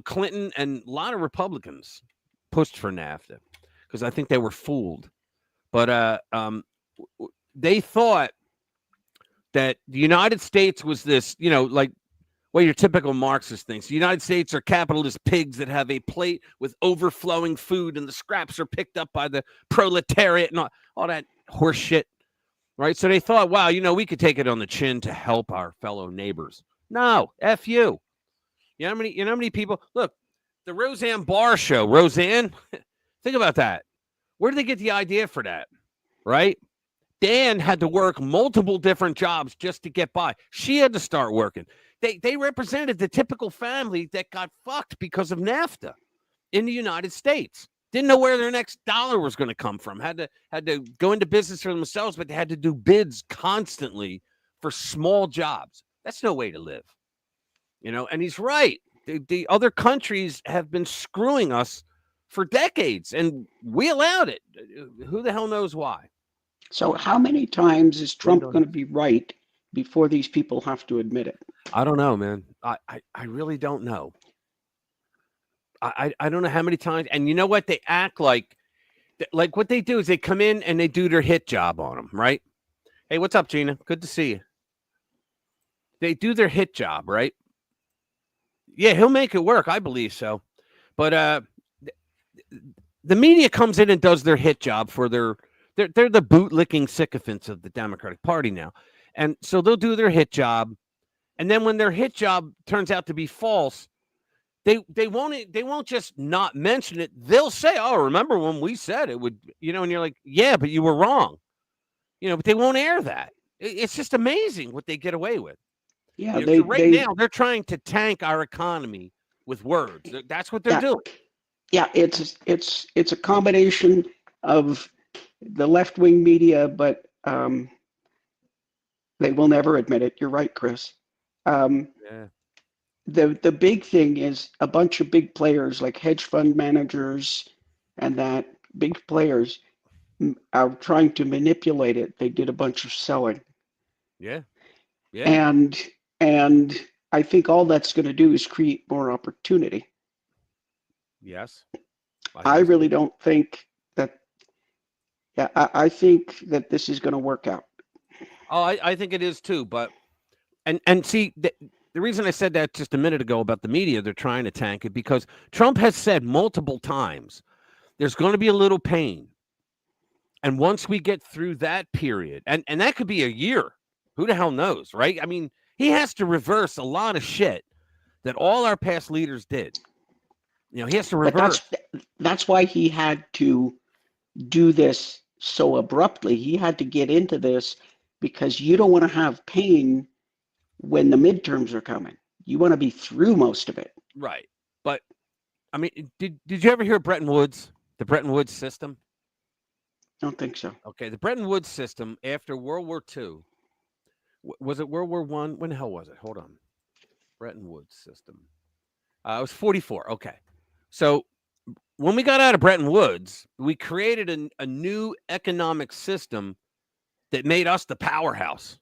Clinton and a lot of Republicans, pushed for NAFTA because I think they were fooled. But they thought that the United States was this, like, well, your typical Marxist thinks. The United States are capitalist pigs that have a plate with overflowing food, and the scraps are picked up by the proletariat and all that horse shit, right? So they thought, wow, we could take it on the chin to help our fellow neighbors. No, F you. You know how many people? Look, The Roseanne Barr show. Roseanne, think about that. Where did they get the idea for that? Right? Dan had to work multiple different jobs just to get by. She had to start working. They represented the typical family that got fucked because of NAFTA in the United States. Didn't know where their next dollar was going to come from. Had to go into business for themselves, but they had to do bids constantly for small jobs. That's no way to live. And he's right. The other countries have been screwing us for decades, and we allowed it. Who the hell knows why? So how many times is Trump going to be right before these people have to admit it? I don't know, man. I really don't know. I don't know how many times. And you know what? They act like what they do is they come in and they do their hit job on them, right? Hey, what's up, Gina? Good to see you. They do their hit job, right? Yeah, he'll make it work. I believe so. But the media comes in and does their hit job for they're the boot-licking sycophants of the Democratic Party now. And so they'll do their hit job. And then when their hit job turns out to be false, they won't just not mention it. They'll say, "Oh, remember when we said it would," and you're like, "Yeah, but you were wrong." But they won't air that. It's just amazing what they get away with. Yeah, now they're trying to tank our economy with words. That's what they're doing. Yeah, it's a combination of the left-wing media, but they will never admit it. You're right, Chris. Yeah. The big thing is a bunch of big players like hedge fund managers and that big players are trying to manipulate it. They did a bunch of selling. Yeah. And I think all that's going to do is create more opportunity. Yes. I really don't think that. Yeah, I think that this is going to work out. Oh, I think it is too. But and see, the reason I said that just a minute ago about the media, they're trying to tank it because Trump has said multiple times there's going to be a little pain. And once we get through that period, and that could be a year, who the hell knows, right? I mean, he has to reverse a lot of shit that all our past leaders did. He has to reverse. But that's why he had to do this so abruptly. He had to get into this because you don't want to have pain when the midterms are coming. You want to be through most of it. Right. But, I mean, did you ever hear Bretton Woods, the Bretton Woods system? I don't think so. Okay, the Bretton Woods system after World War II, was it World War I? When the hell was it? Hold on. Bretton Woods system. It was 44. Okay. So when we got out of Bretton Woods, we created a new economic system that made us the powerhouse.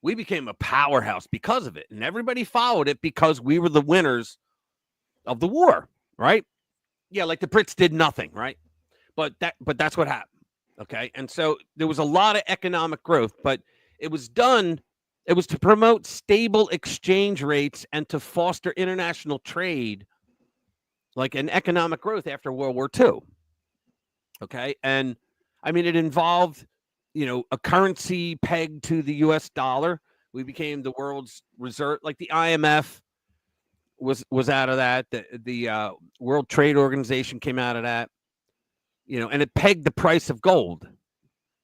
We became a powerhouse because of it, and everybody followed it because we were the winners of the war, right? Yeah, like the Brits did nothing, right? But that's what happened. Okay. And so there was a lot of economic growth, but it was to promote stable exchange rates and to foster international trade, like an economic growth after World War II. Okay. And I mean, it involved, a currency pegged to the US dollar. We became the world's reserve, like the IMF was out of that. The World Trade Organization came out of that. And it pegged the price of gold.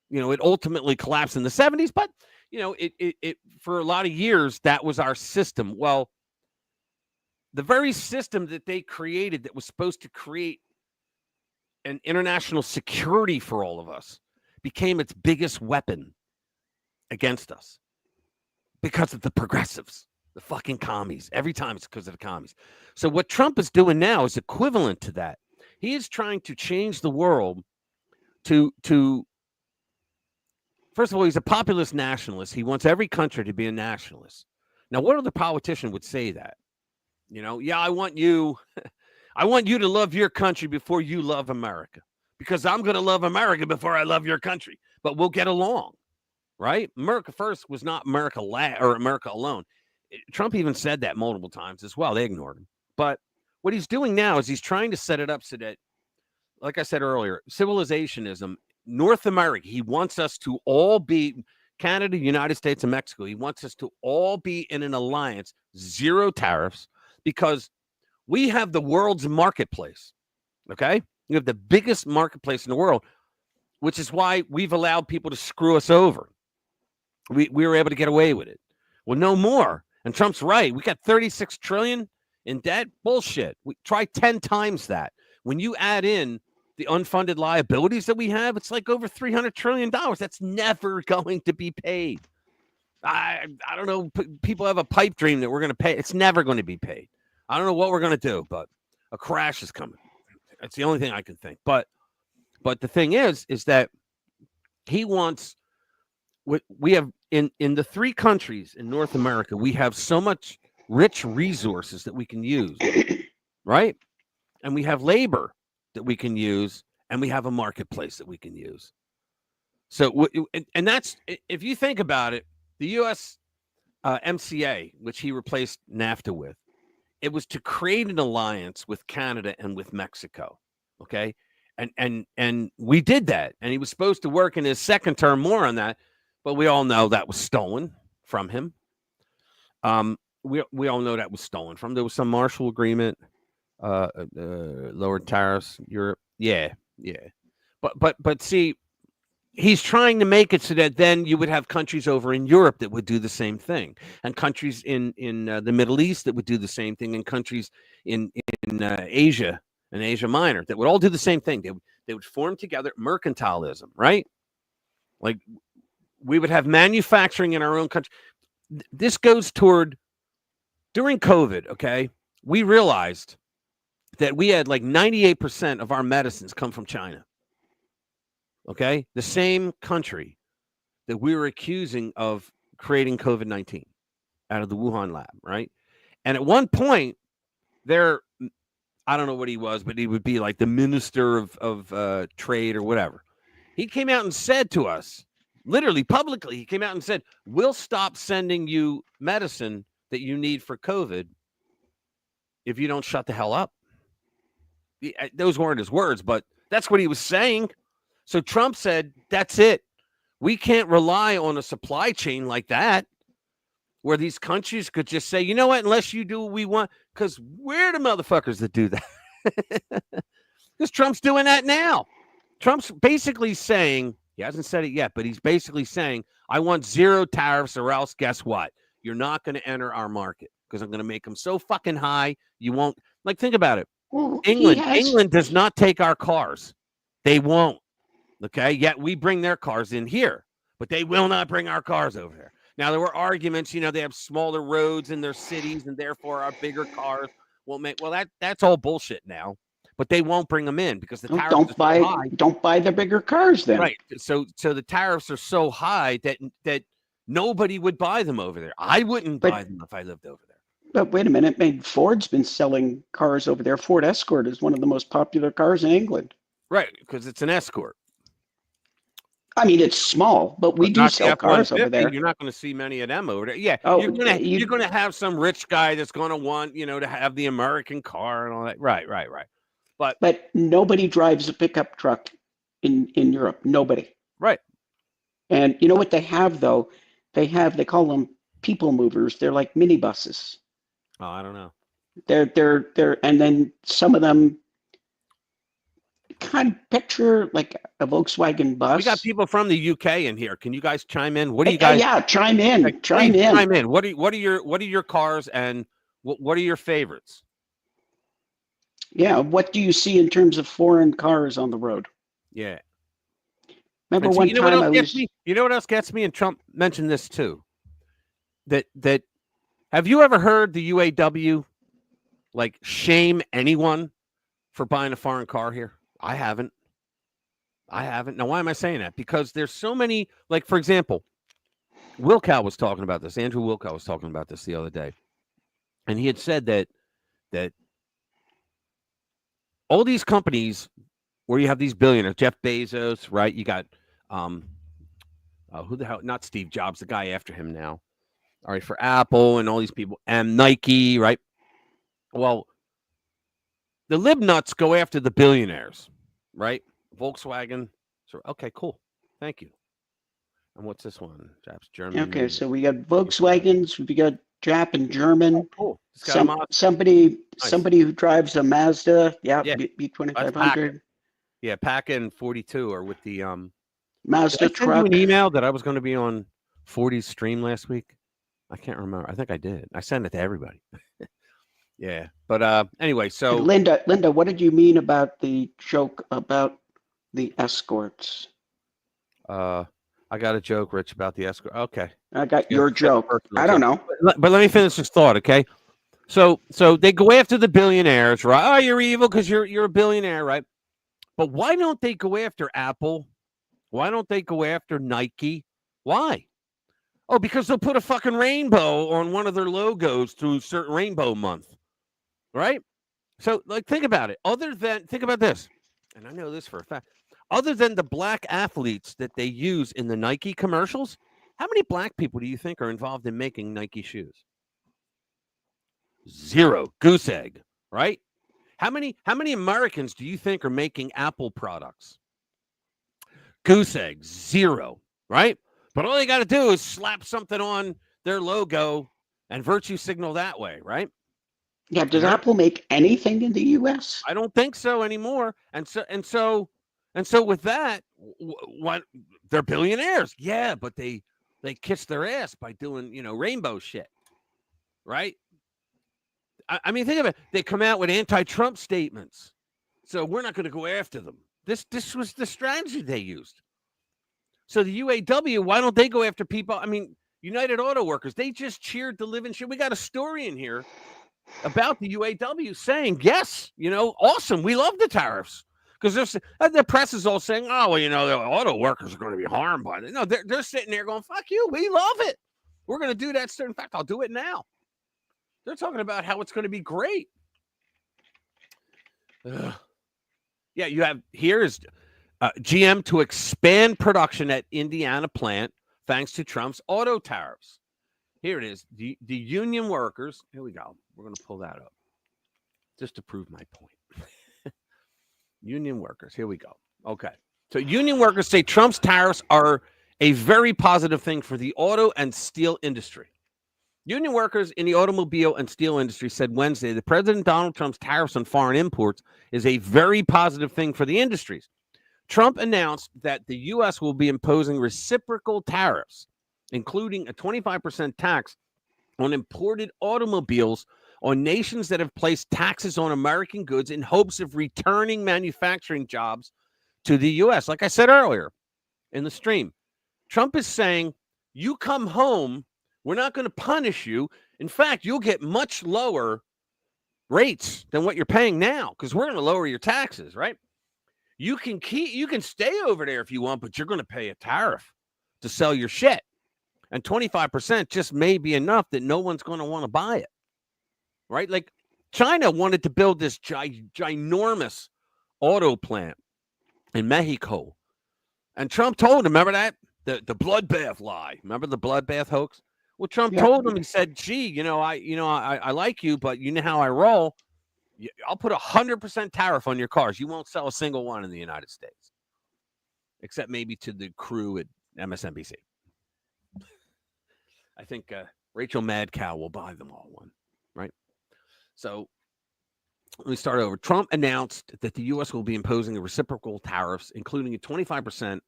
It ultimately collapsed in the 70s, but it for a lot of years that was our system. Well, the very system that they created that was supposed to create an international security for all of us became its biggest weapon against us because of the progressives, the fucking commies. Every time it's because of the commies. So what Trump is doing now is equivalent to that. He is trying to change the world to first of all, he's a populist nationalist. He wants every country to be a nationalist. Now, what other politician would say that? Yeah, I want you to love your country before you love America, because I'm going to love America before I love your country, but we'll get along, right? America first was not America or America alone. Trump even said that multiple times as well. They ignored him. But what he's doing now is he's trying to set it up so that, like I said earlier, civilizationism, North America, he wants us to all be Canada, United States, and Mexico. He wants us to all be in an alliance, zero tariffs, because We have the world's marketplace. Okay, we have the biggest marketplace in the world, which is why we've allowed people to screw us over. We were able to get away with it. Well, no more. And Trump's right. We got 36 trillion in debt. Bullshit. We try 10 times that. When you add in the unfunded liabilities that we have, it's like over $300 trillion. That's never going to be paid. I don't know. People have a pipe dream that we're going to pay. It's never going to be paid. I don't know what we're going to do, but a crash is coming. It's the only thing I can think. But the thing is that he wants what we have in the 3 countries in North America. We have so much rich resources that we can use, right? And we have labor that we can use, and we have a marketplace that we can use. So, and that's, if you think about it, the U.S. MCA, which he replaced NAFTA with, it was to create an alliance with Canada and with Mexico. Okay. And we did that. And he was supposed to work in his second term more on that, but we all know that was stolen from him. We all know that was stolen from. There was some Marshall Agreement, lowered tariffs, Europe. Yeah. But see, he's trying to make it so that then you would have countries over in Europe that would do the same thing, and countries in the Middle East that would do the same thing, and countries in Asia and Asia Minor that would all do the same thing. They would form together mercantilism, right? Like we would have manufacturing in our own country. This goes toward during COVID. Okay, we realized that we had like 98% of our medicines come from China. Okay, the same country that we were accusing of creating COVID-19 out of the Wuhan lab, right? And at one point, I don't know what he was, but he would be like the minister of trade or whatever. He came out and said to us, literally publicly, he came out and said, "We'll stop sending you medicine that you need for COVID if you don't shut the hell up." Those weren't his words, but that's what he was saying. So Trump said, that's it. We can't rely on a supply chain like that, where these countries could just say, you know what, unless you do what we want, because we're the motherfuckers that do that. Because Trump's doing that now. Trump's basically saying, he hasn't said it yet, but he's basically saying, I want 0 tariffs, or else guess what? You're not going to enter our market, because I'm going to make them so fucking high, you won't. Like, think about it. Well, England does not take our cars. They won't. Okay, yet we bring their cars in here, but they will not bring our cars over there. Now, there were arguments, they have smaller roads in their cities, and therefore our bigger cars won't make. Well, that's all bullshit now, but they won't bring them in because the tariffs are so high. Don't buy the bigger cars then. Right. So the tariffs are so high that nobody would buy them over there. I wouldn't buy them if I lived over there. But wait a minute, Ford's been selling cars over there. Ford Escort is one of the most popular cars in England. Right, because it's an Escort. I mean, it's small, but we do sell cars over there. You're not going to see many of them over there. Yeah, oh, you're going to have some rich guy that's going to want, to have the American car and all that. Right. But nobody drives a pickup truck in Europe. Nobody. Right. And you know what they have though? They call them people movers. They're like minibuses. Oh, I don't know. They're and then some of them kind of picture like a Volkswagen bus. We got people from the UK in here. Can you guys chime in? What do you guys? Yeah, chime in. Chime in. What are your cars, and what are your favorites? Yeah, what do you see in terms of foreign cars on the road? Yeah. Remember one time you know what else gets me? And Trump mentioned this too. That have you ever heard the UAW like shame anyone for buying a foreign car here? I haven't. Now, why am I saying that? Because there's so many, like, for example, Wilkow was talking about this. Andrew Wilkow was talking about this the other day. And he had said that all these companies where you have these billionaires, Jeff Bezos, right? You got, who the hell, not Steve Jobs, the guy after him now. All right, for Apple and all these people, and Nike, right? Well, the libnuts go after the billionaires, right? Volkswagen. So, okay, cool. Thank you. And what's this one? Japs, Germany. Okay, so we got Volkswagens, we got Jap and German. Cool. It's got a mod. Somebody Nice. who drives a Mazda. Yeah, Yeah. B2500. Yeah, Paca and 42 are with the Mazda Did I send truck. you an email that I was going to be on 40's stream last week? I can't remember. I think I did. I sent it to everybody. Yeah. But anyway, so Linda, what did you mean about the joke about the escorts? I got a joke, Rich, about the escort. Okay. I got your joke. I don't know. But let me finish this thought, okay? So they go after the billionaires, right? Oh, you're evil because you're a billionaire, right? But why don't they go after Apple? Why don't they go after Nike? Why? Oh, because they'll put a fucking rainbow on one of their logos through certain rainbow month, right? So, like, think about it. Think about this, and I know this for a fact. Other than the black athletes that they use in the Nike commercials, how many black people do you think are involved in making Nike shoes? Zero. Goose egg, right? How many Americans do you think are making Apple products? Goose egg, zero, right? But all they got to do is slap something on their logo and virtue signal that way, right? Yeah, does Apple make anything in the U.S.? I don't think so anymore. And so with that, what they're billionaires, yeah, but they kiss their ass by doing rainbow shit, right? I mean, think of it. They come out with anti-Trump statements, so we're not going to go after them. This was the strategy they used. So the UAW, why don't they go after people? I mean, United Auto Workers, they just cheered the living shit. We got a story in here about the UAW saying, yes, awesome. We love the tariffs. Because the press is all saying, oh, well, the auto workers are going to be harmed by it. No, they're sitting there going, fuck you. We love it. We're going to do that. In fact, I'll do it now. They're talking about how it's going to be great. Ugh. Yeah, here's GM to expand production at Indiana plant thanks to Trump's auto tariffs. Here it is. The union workers. Here we go. We're going to pull that up just to prove my point. Union workers. Here we go. Okay. So union workers say Trump's tariffs are a very positive thing for the auto and steel industry. Union workers in the automobile and steel industry said Wednesday that President Donald Trump's tariffs on foreign imports is a very positive thing for the industries. Trump announced that the U.S. will be imposing reciprocal tariffs, including a 25% tax on imported automobiles on nations that have placed taxes on American goods in hopes of returning manufacturing jobs to the U.S. Like I said earlier in the stream, Trump is saying, you come home, we're not going to punish you. In fact, you'll get much lower rates than what you're paying now because we're going to lower your taxes, right? You can stay over there if you want, but you're going to pay a tariff to sell your shit. And 25% just may be enough that no one's going to want to buy it, right? Like China wanted to build this ginormous auto plant in Mexico. And Trump told him, remember that? The bloodbath lie. Remember the bloodbath hoax? Well, Trump told him, he said, gee, I like you, but you know how I roll. I'll put 100% tariff on your cars. You won't sell a single one in the United States, except maybe to the crew at MSNBC. I think Rachel Madcow will buy them all one, right? So let me start over. Trump announced that the U.S. will be imposing reciprocal tariffs, including a 25%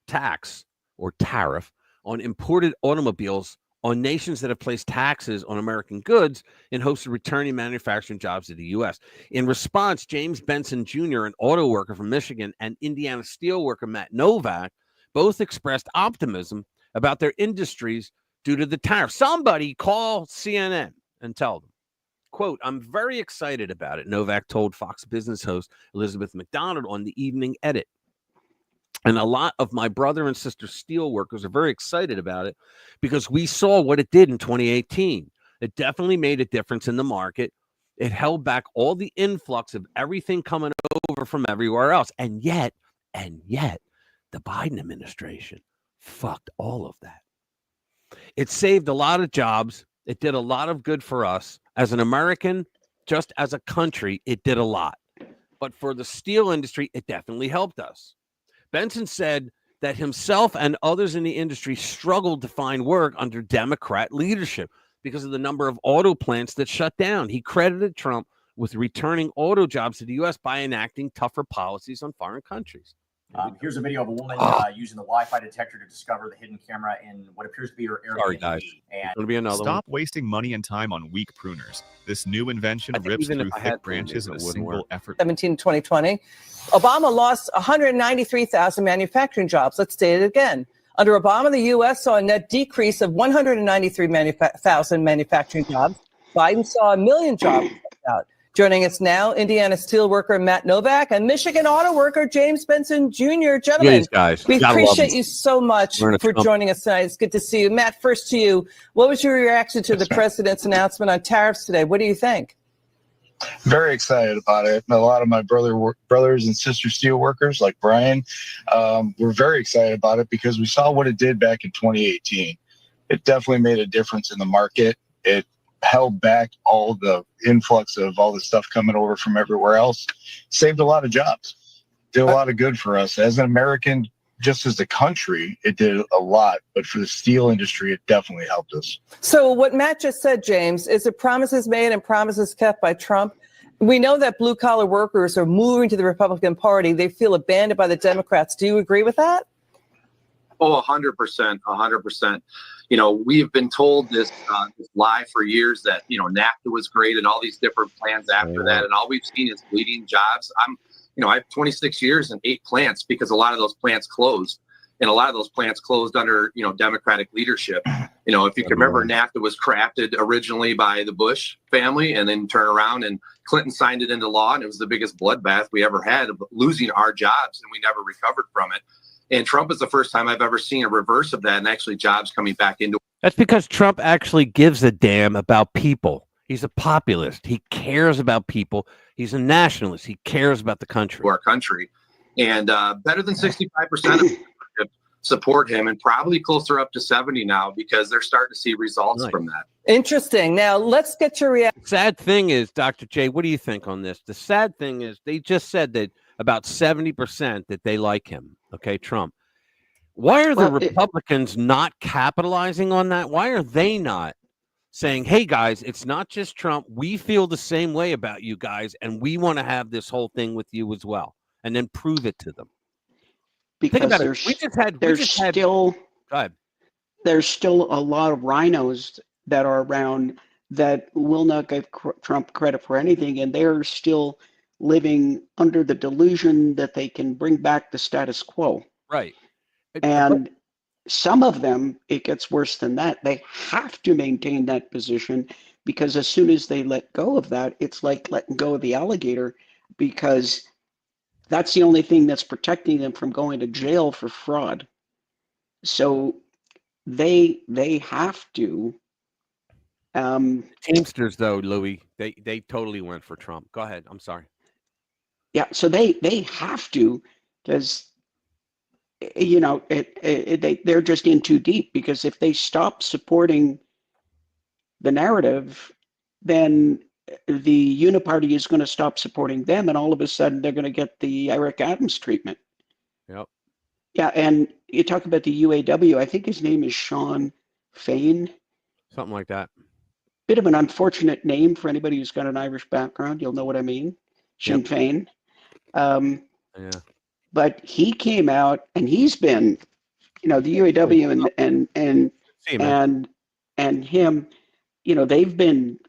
tax or tariff on imported automobiles on nations that have placed taxes on American goods in hopes of returning manufacturing jobs to the U.S. In response, James Benson Jr., an auto worker from Michigan, and Indiana steel worker Matt Novak both expressed optimism about their industries due to the tariff. Somebody call CNN and tell them, quote, I'm very excited about it, Novak told Fox Business host Elizabeth McDonald on the Evening Edit. And a lot of my brother and sister steel workers are very excited about it because we saw what it did in 2018. It definitely made a difference in the market. It held back all the influx of everything coming over from everywhere else. And yet, the Biden administration fucked all of that. It saved a lot of jobs. It did a lot of good for us. As an American, just as a country, it did a lot. But for the steel industry, it definitely helped us. Benson said that himself and others in the industry struggled to find work under Democrat leadership. because of the number of auto plants that shut down. He credited Trump with returning auto jobs to the U.S. by enacting tougher policies on foreign countries. Here's a video of a woman using the Wi-Fi detector to discover the hidden camera in what appears to be her Airbnb. Sorry, guys. And It'll be another Stop wasting money and time on weak pruners. This new invention rips through thick branches in a single effort. 2020, Obama lost 193,000 manufacturing jobs. Let's state it again. Under Obama, the U.S. saw a net decrease of 193,000 manufacturing jobs. Biden saw 1 million jobs out. Joining us now, Indiana steelworker Matt Novak and Michigan auto worker James Benson Jr. Gentlemen, guys. we appreciate you so much for joining us tonight. It's good to see you. Matt, first to you. What was your reaction to the president's announcement on tariffs today? What do you think? Very excited about it. A lot of my brothers and sisters steelworkers, like Brian, were very excited about it because we saw what it did back in 2018. It definitely made a difference in the market. It held back all the influx of all the stuff coming over from everywhere else, saved a lot of jobs, did a lot of good for us. As an American, just as a country, it did a lot, but for the steel industry, it definitely helped us. So what Matt just said, James, is it promises made and promises kept by Trump? We know that blue collar workers are moving to the Republican Party. They feel abandoned by the Democrats. Do you agree with that? Oh, 100%, 100%. You know, we've been told this lie for years that, you know, NAFTA was great and all these different plans after that. And all we've seen is bleeding jobs. I have 26 years and 8 plants because a lot of those plants closed. And a lot of those plants closed under, you know, Democratic leadership. You know, if you can remember, NAFTA was crafted originally by the Bush family and then turn around and Clinton signed it into law. And it was the biggest bloodbath we ever had of losing our jobs, and we never recovered from it. And Trump is the first time I've ever seen a reverse of that and actually jobs coming back into. That's because Trump actually gives a damn about people. He's a populist. He cares about people. He's a nationalist. He cares about the country. Our country. And better than 65% of support him, and probably closer up to 70 now because they're starting to see results from that. Interesting. Now, let's get your reaction. Sad thing is, Dr. J, what do you think on this? The sad thing is they just said that about 70% that they like him. Okay, Trump. Why are the Republicans not capitalizing on that? Why are they not saying, hey, guys, it's not just Trump. We feel the same way about you guys, and we want to have this whole thing with you as well, and then prove it to them? Because there's still a lot of rhinos that are around that will not give Trump credit for anything, and they're still living under the delusion that they can bring back the status quo. Right. And some of them, it gets worse than that. They have to maintain that position because as soon as they let go of that, it's like letting go of the alligator, because that's the only thing that's protecting them from going to jail for fraud. So they have to. Teamsters, though, Louis, they totally went for Trump. Go ahead. I'm sorry. Yeah, so they have to, because you know they're just in too deep. Because if they stop supporting the narrative, then the Uniparty is going to stop supporting them, and all of a sudden they're going to get the Eric Adams treatment. Yep. Yeah, and you talk about the UAW. I think his name is Sean Fain. Something like that. Bit of an unfortunate name for anybody who's got an Irish background. You'll know what I mean. Sinn Féin. But he came out, and he's been, you know, the UAW and him, you know, they've been,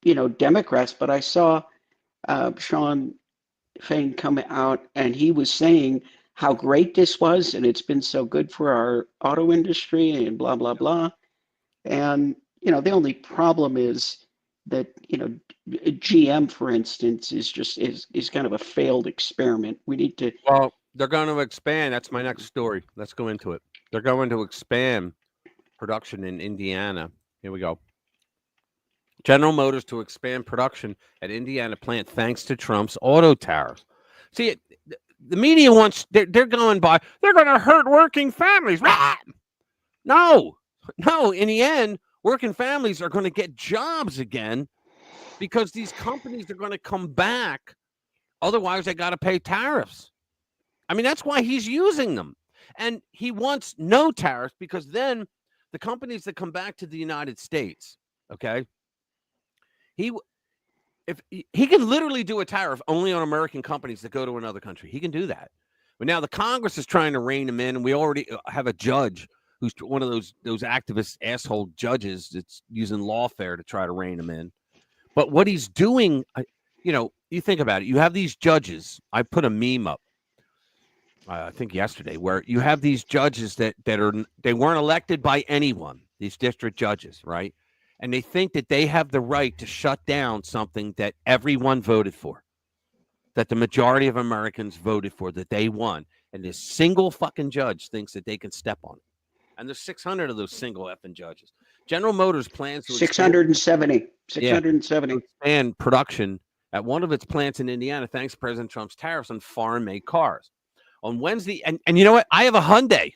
you know, Democrats. But I saw Sean Fain come out, and he was saying how great this was, and it's been so good for our auto industry, and blah blah blah. And you know, the only problem is that, you know, GM, for instance, is kind of a failed experiment. We need to. Well, they're going to expand. That's my next story. Let's go into it. They're going to expand production in Indiana. Here we go. General Motors to expand production at Indiana plant thanks to Trump's auto tariffs. See, the media wants, they're going by, they're going to hurt working families. No. In the end, working families are going to get jobs again because these companies are going to come back. Otherwise, they got to pay tariffs. I mean, that's why he's using them. And he wants no tariffs because then the companies that come back to the United States, Okay. If he can literally do a tariff only on American companies that go to another country. He can do that. But now the Congress is trying to rein him in, and we already have a judge who's one of those activist asshole judges that's using lawfare to try to rein him in. But what he's doing, you think about it. You have these judges. I put a meme up, I think yesterday, where you have these judges that they weren't elected by anyone. These district judges, right? And they think that they have the right to shut down something that everyone voted for, that the majority of Americans voted for, that they won. And this single fucking judge thinks that they can step on it. And there's 600 of those single effing judges. General Motors plans to 670 expand production at one of its plants in Indiana, thanks to President Trump's tariffs on foreign-made cars. On Wednesday, and you know what? I have a Hyundai.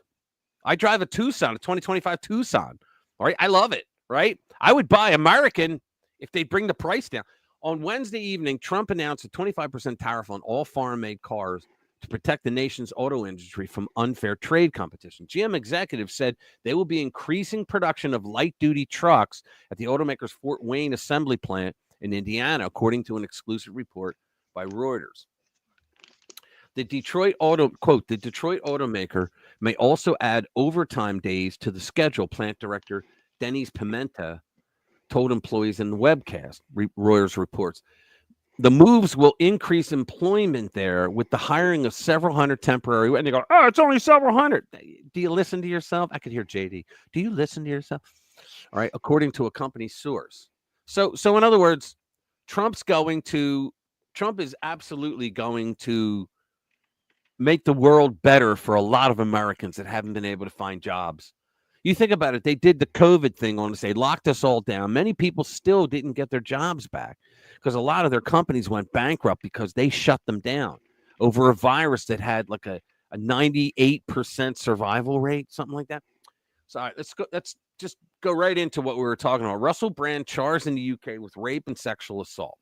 I drive a Tucson, a 2025 Tucson. All right, I love it, right? I would buy American if they bring the price down. On Wednesday evening, Trump announced a 25% tariff on all foreign-made cars to protect the nation's auto industry from unfair trade competition. GM executives said they will be increasing production of light-duty trucks at the automaker's Fort Wayne assembly plant in Indiana, according to an exclusive report by Reuters. The Detroit automaker may also add overtime days to the schedule, plant director Denise Pimenta told employees in the webcast, Reuters reports. The moves will increase employment there with the hiring of several hundred temporary. And they go, oh, it's only several hundred. Do you listen to yourself? I could hear JD. Do you listen to yourself? All right, according to a company source. So in other words, Trump is absolutely going to make the world better for a lot of Americans that haven't been able to find jobs. You think about it, they did the COVID thing on us. They locked us all down. Many people still didn't get their jobs back because a lot of their companies went bankrupt because they shut them down over a virus that had like a 98% survival rate, something like that. So all right, let's just go right into what we were talking about. Russell Brand charged in the UK with rape and sexual assault.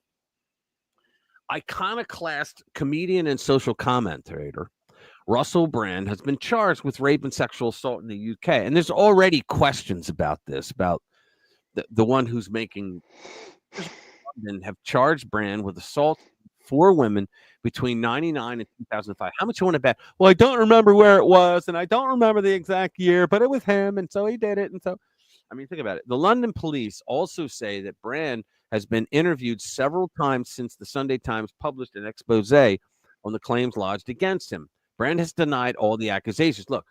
Iconoclast comedian and social commentator Russell Brand has been charged with rape and sexual assault in the UK. And there's already questions about this, about the one who's making and have charged Brand with assault 4 women between 1999 and 2005. How much you want to bet? Well, I don't remember where it was, and I don't remember the exact year, but it was him, and so he did it. And so, I mean, think about it. The London police also say that Brand has been interviewed several times since the Sunday Times published an expose on the claims lodged against him. Brand has denied all the accusations. Look,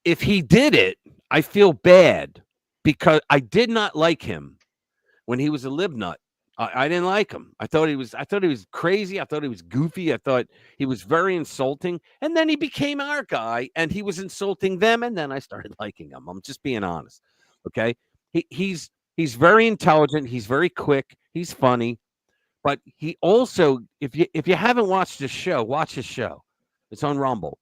if he did it, I feel bad because I did not like him when he was a libnut. I didn't like him. I thought he was crazy. I thought he was goofy. I thought he was very insulting. And then he became our guy and he was insulting them. And then I started liking him. I'm just being honest. Okay. He's very intelligent. He's very quick. He's funny. But he also, if you haven't watched his show, watch his show. It's on Rumble.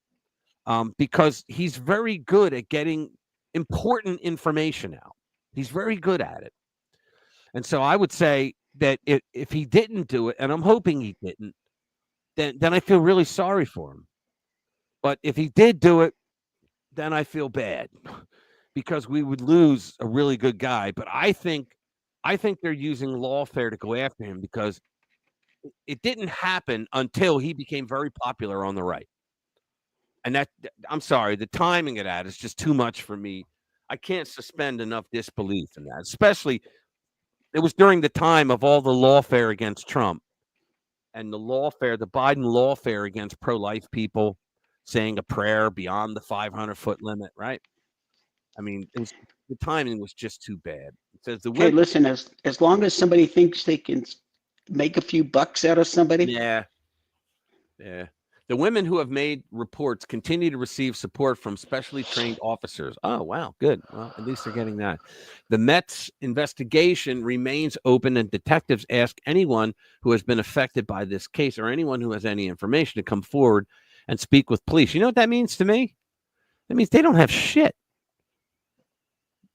Because he's very good at getting important information out. He's very good at it. And so I would say that if he didn't do it, and I'm hoping he didn't, then I feel really sorry for him. But if he did do it, then I feel bad because we would lose a really good guy. But I think they're using lawfare to go after him because it didn't happen until he became very popular on the right. And that, I'm sorry, the timing of that is just too much for me. I can't suspend enough disbelief in that, especially it was during the time of all the lawfare against Trump and the Biden lawfare against pro-life people saying a prayer beyond the 500-foot limit, right? I mean, the timing was just too bad. It says hey, listen, as long as somebody thinks they can make a few bucks out of somebody. Yeah. The women who have made reports continue to receive support from specially trained officers. Oh, wow. Good. Well, at least they're getting that. The Met's investigation remains open, and detectives ask anyone who has been affected by this case or anyone who has any information to come forward and speak with police. You know what that means to me? That means they don't have shit.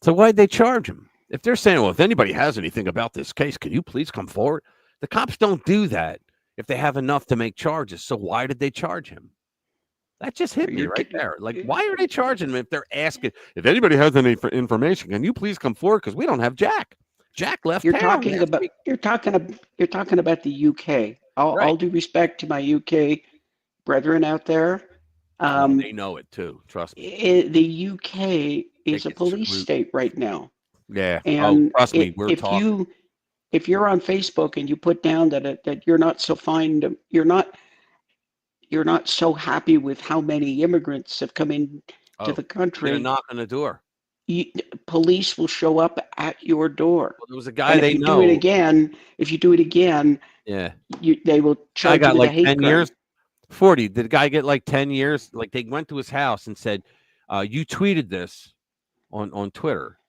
So why'd they charge him? If they're saying, well, if anybody has anything about this case, can you please come forward? The cops don't do that if they have enough to make charges. So why did they charge him? That just hit me right there. Like, why are they charging them if they're asking? If anybody has any information, can you please come forward? Because we don't have Jack. Jack left You're town. talking about the UK. All due respect to my UK brethren out there. They know it too. Trust me. The UK is a police state right now. Yeah. And trust me, we're talking. If you're on Facebook and you put down that you're not so fine, you're not so happy with how many immigrants have come in to the country. They're knock on the door. Police will show up at your door. Well, there was a guy if you do it again, yeah, they will charge you with a hate 10 crime. years. 40. Did the guy get like 10 years? Like they went to his house and said, "You tweeted this on Twitter,"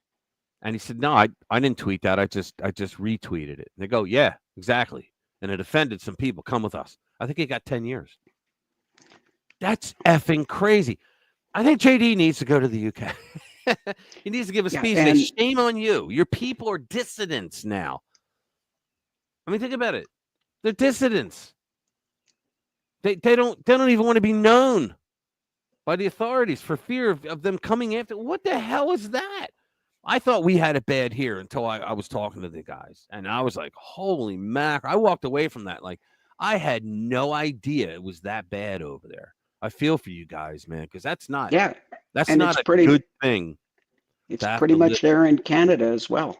and he said, "No, I didn't tweet that. I just retweeted it." And they go, "Yeah, exactly," and it offended some people. Come with us. I think he got 10 years. That's effing crazy. I think JD needs to go to the UK. He needs to give a speech. And shame on you. Your people are dissidents now. I mean, think about it. They're dissidents. They don't even want to be known by the authorities for fear of them coming after. What the hell is that? I thought we had it bad here until I was talking to the guys, and I was like, "Holy mac!" I walked away from that like I had no idea it was that bad over there. I feel for you guys, man, because that's not not a good thing. It's pretty much there in Canada as well.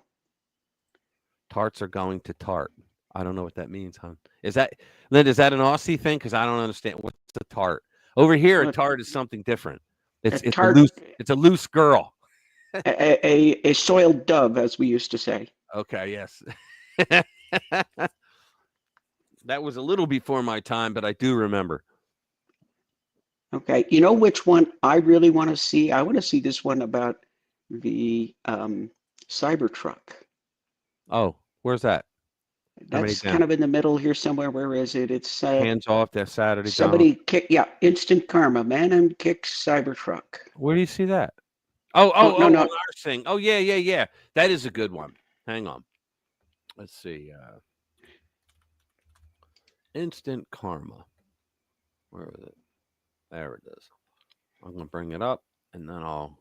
Tarts are going to tart. I don't know what that means, hon. Is that Lynn? Is that an Aussie thing? Because I don't understand. What's a tart? Over here, a tart is something different. It's a loose girl. A soiled dove, as we used to say. Okay, yes. That was a little before my time, but I do remember. Okay, you know which one I really want to see? I want to see this one about the Cybertruck. Oh, where's that? That's kind of in the middle here somewhere. Where is it? It's hands off that Saturday. Somebody kick, instant karma. Man and kicks Cybertruck. Where do you see that? No. Our thing. Oh, yeah. That is a good one. Hang on. Let's see. Instant karma. Where was it? There it is. I'm going to bring it up, and then I'll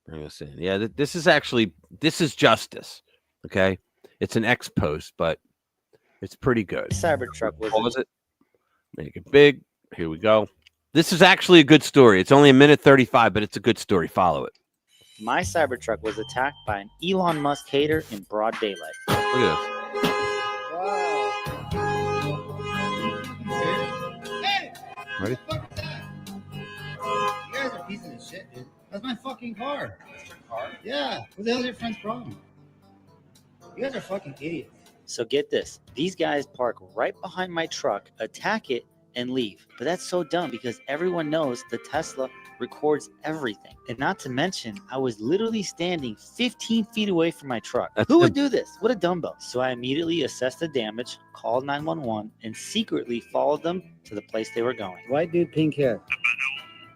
bring us in. Yeah, this is justice. Okay? It's an X post, but it's pretty good. Cybertruck was Pause it. Make it big. Here we go. This is actually a good story. It's only 1:35, but it's a good story. Follow it. My Cybertruck was attacked by an Elon Musk hater in broad daylight. Look at this. Ready? You guys are pieces of shit, dude. That's my fucking car. That's your car? Yeah. What the hell's your friend's problem? You guys are fucking idiots. So get this. These guys park right behind my truck, attack it, and leave. But that's so dumb because everyone knows the Tesla records everything. And not to mention, I was literally standing 15 feet away from my truck. Who would do this? What a dumbbell. So I immediately assessed the damage, called 911, and secretly followed them to the place they were going. White dude, pink hair.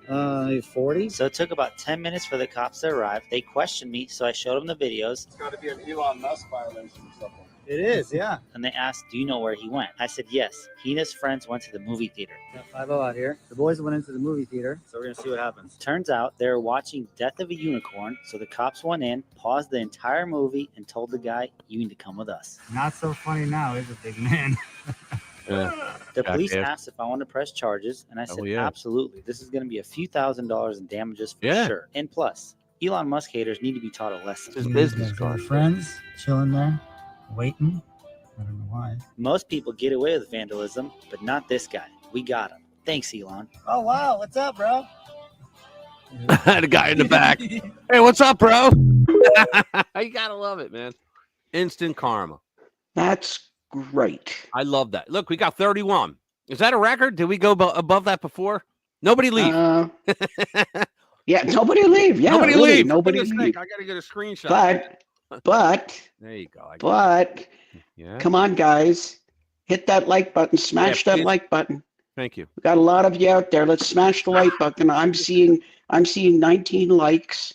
40? So it took about 10 minutes for the cops to arrive. They questioned me, so I showed them the videos. It's got to be an Elon Musk violation or something. It is, yeah. And they asked, do you know where he went? I said, yes. He and his friends went to the movie theater. Got 5-0 out here. The boys went into the movie theater, so we're going to see what happens. Turns out they were watching Death of a Unicorn, so the cops went in, paused the entire movie, and told the guy, you need to come with us. Not so funny now, is it, big man? The police asked if I want to press charges, and I said, absolutely. This is going to be a few $1,000s in damages for sure. And plus, Elon Musk haters need to be taught a lesson. It's his business card. Friends chilling there, waiting. I don't know why. Most people get away with vandalism, but not this guy. We got him. Thanks, Elon. Oh, wow. What's up, bro? The guy in the back. Hey, what's up, bro? You gotta love it, man. Instant karma. That's great. I love that. Look, we got 31. Is that a record? Did we go above that before? Nobody leave. Yeah, nobody leave. Yeah, nobody really, leave. Nobody leave. I gotta get a screenshot. But there you go. Come on, guys, hit that like button. Smash that like button. Thank you. We got a lot of you out there. Let's smash the like button. I'm seeing 19 likes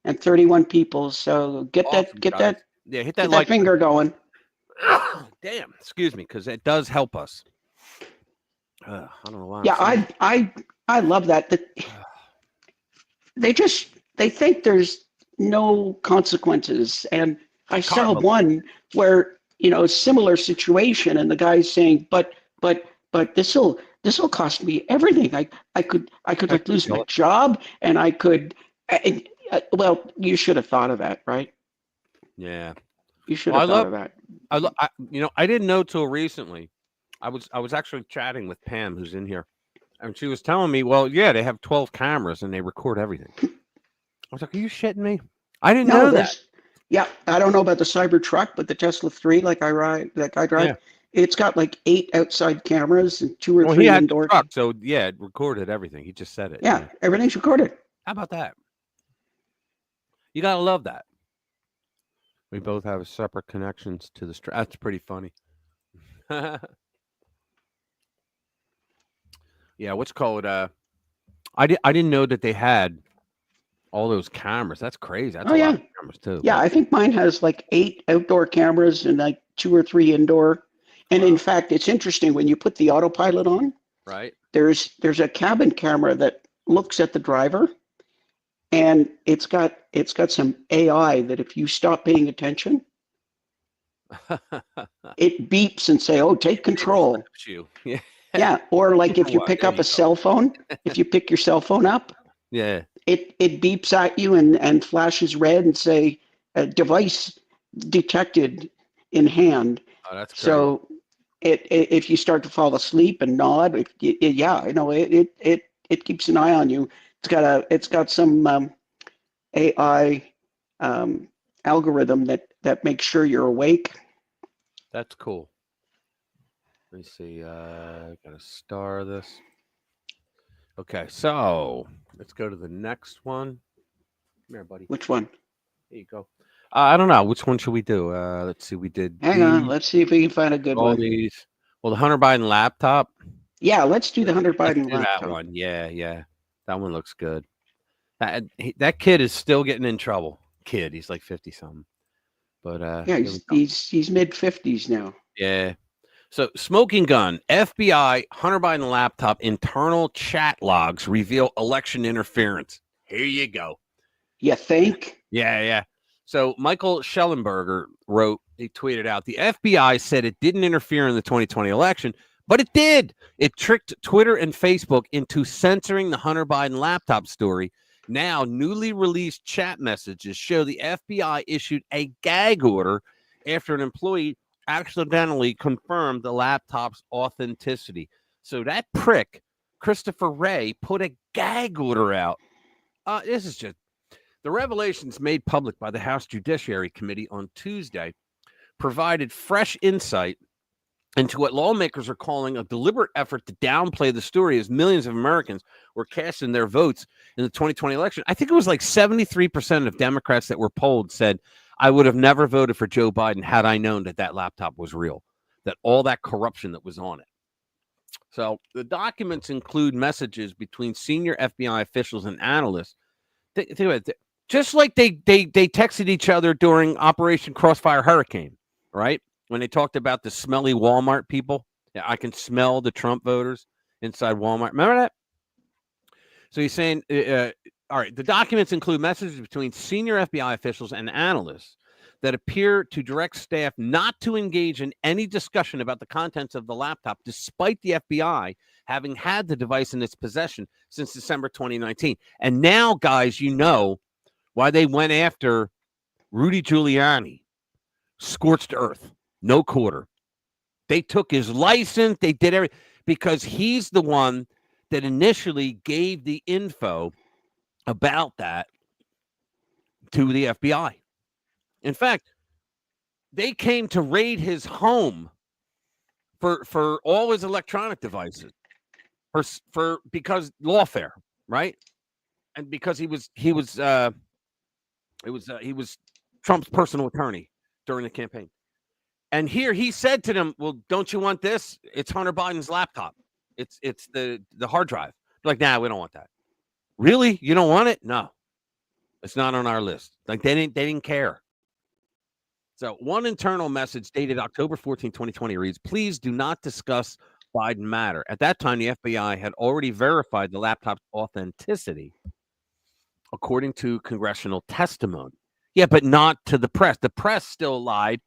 and 31 people. So get that hit that like finger going. Damn, excuse me, because it does help us. I don't know why. Yeah, I love that. They think there's no consequences. And I saw one where, similar situation, and the guy's saying, but this'll cost me everything. I could like lose my job, and I could, well, you should have thought of that, right? Yeah. You should have thought of that. I didn't know till recently. I was actually chatting with Pam, who's in here, and she was telling me, well, yeah, they have 12 cameras and they record everything. I was like, are you shitting me? I didn't know that. Yeah, I don't know about the Cybertruck, but the Tesla 3, like I drive, it's got like 8 outside cameras and 2 or 3 indoor. Truck, so yeah, it recorded everything. He just said it. Yeah, everything's recorded. How about that? You gotta love that. We both have separate connections to the street. That's pretty funny. Yeah, what's called? I didn't know that they had all those cameras. That's crazy. That's a lot of cameras too. Yeah, I think mine has like 8 outdoor cameras and like 2 or 3 indoor. And in fact, it's interesting when you put the autopilot on. Right. There's a cabin camera that looks at the driver, and it's got some AI that if you stop paying attention, it beeps and say, "Oh, take control." Yeah. Yeah, or like if you pick up a cell phone, if you pick your cell phone up, yeah, it beeps at you and flashes red and say, "Device detected in hand." Oh, that's crazy. So if you start to fall asleep and nod, it keeps an eye on you. It's got some AI algorithm that makes sure you're awake. That's cool. Let me see. Gotta star this. Okay, so let's go to the next one. Come here, buddy. Which one? There you go. I don't know. Which one should we do? Let's see. We did. Hang on. Let's see if we can find a good one. These. Well, the Hunter Biden laptop. Yeah, let's do the Hunter Biden laptop. That one. Yeah. That one looks good. That kid is still getting in trouble. He's like 50 something. But yeah, he's mid 50s now. Yeah. So, smoking gun, FBI, Hunter Biden laptop, internal chat logs reveal election interference. Here you go. You think? Yeah. So, Michael Schellenberger he tweeted out, the FBI said it didn't interfere in the 2020 election, but it did. It tricked Twitter and Facebook into censoring the Hunter Biden laptop story. Now, newly released chat messages show the FBI issued a gag order after an employee accidentally confirmed the laptop's authenticity. So that prick, Christopher Wray, put a gag order out. This is just the revelations made public by the House Judiciary Committee on Tuesday provided fresh insight into what lawmakers are calling a deliberate effort to downplay the story as millions of Americans were casting their votes in the 2020 election. I think it was like 73% of Democrats that were polled said, I would have never voted for Joe Biden had I known that laptop was real, that all that corruption that was on it. So the documents include messages between senior FBI officials and analysts. Think about it. Just like they texted each other during Operation Crossfire Hurricane, right? When they talked about the smelly Walmart people. Yeah, I can smell the Trump voters inside Walmart. Remember that? So he's saying, all right, the documents include messages between senior FBI officials and analysts that appear to direct staff not to engage in any discussion about the contents of the laptop, despite the FBI having had the device in its possession since December 2019. And now, guys, you know why they went after Rudy Giuliani. Scorched earth, no quarter. They took his license. They did everything because he's the one that initially gave the info about that to the FBI. In fact, they came to raid his home for all his electronic devices because lawfare, right? And because he was Trump's personal attorney during the campaign. And here he said to them, well, don't you want this? It's Hunter Biden's laptop. It's the hard drive. They're like, nah, we don't want that. Really? You don't want it? No. It's not on our list. Like they didn't care. So one internal message dated October 14, 2020 reads, please do not discuss Biden matter. At that time, the FBI had already verified the laptop's authenticity, according to congressional testimony. Yeah, but not to the press. The press still lied.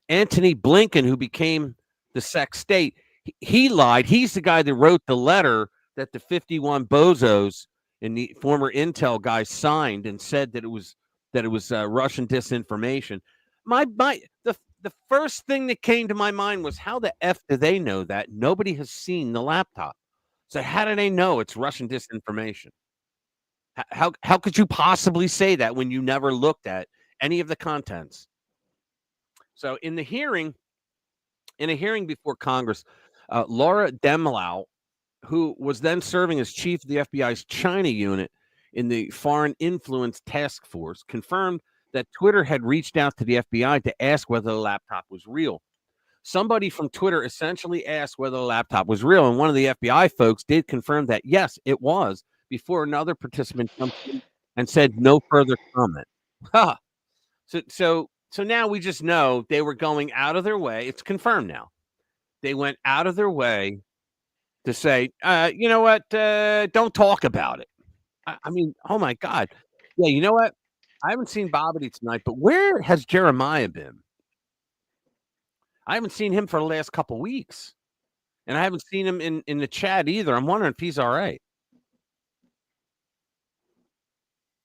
Antony Blinken, who became the sex state, he lied. He's the guy that wrote the letter that the 51 bozos and the former intel guys signed and said that it was Russian disinformation. The first thing that came to my mind was, how the F do they know that? Nobody has seen the laptop. So how do they know it's Russian disinformation? How could you possibly say that when you never looked at any of the contents? So in a hearing before Congress, Laura Demlau, who was then serving as chief of the FBI's China unit in the Foreign Influence Task Force, confirmed that Twitter had reached out to the FBI to ask whether the laptop was real. Somebody from Twitter essentially asked whether the laptop was real, and one of the FBI folks did confirm that, yes, it was, before another participant jumped in and said no further comment. So now we just know they were going out of their way. It's confirmed now. They went out of their way to say, you know what, don't talk about it. I mean, oh my God. Yeah, you know what? I haven't seen Bobbity tonight, but where has Jeremiah been? I haven't seen him for the last couple weeks. And I haven't seen him in the chat either. I'm wondering if he's all right.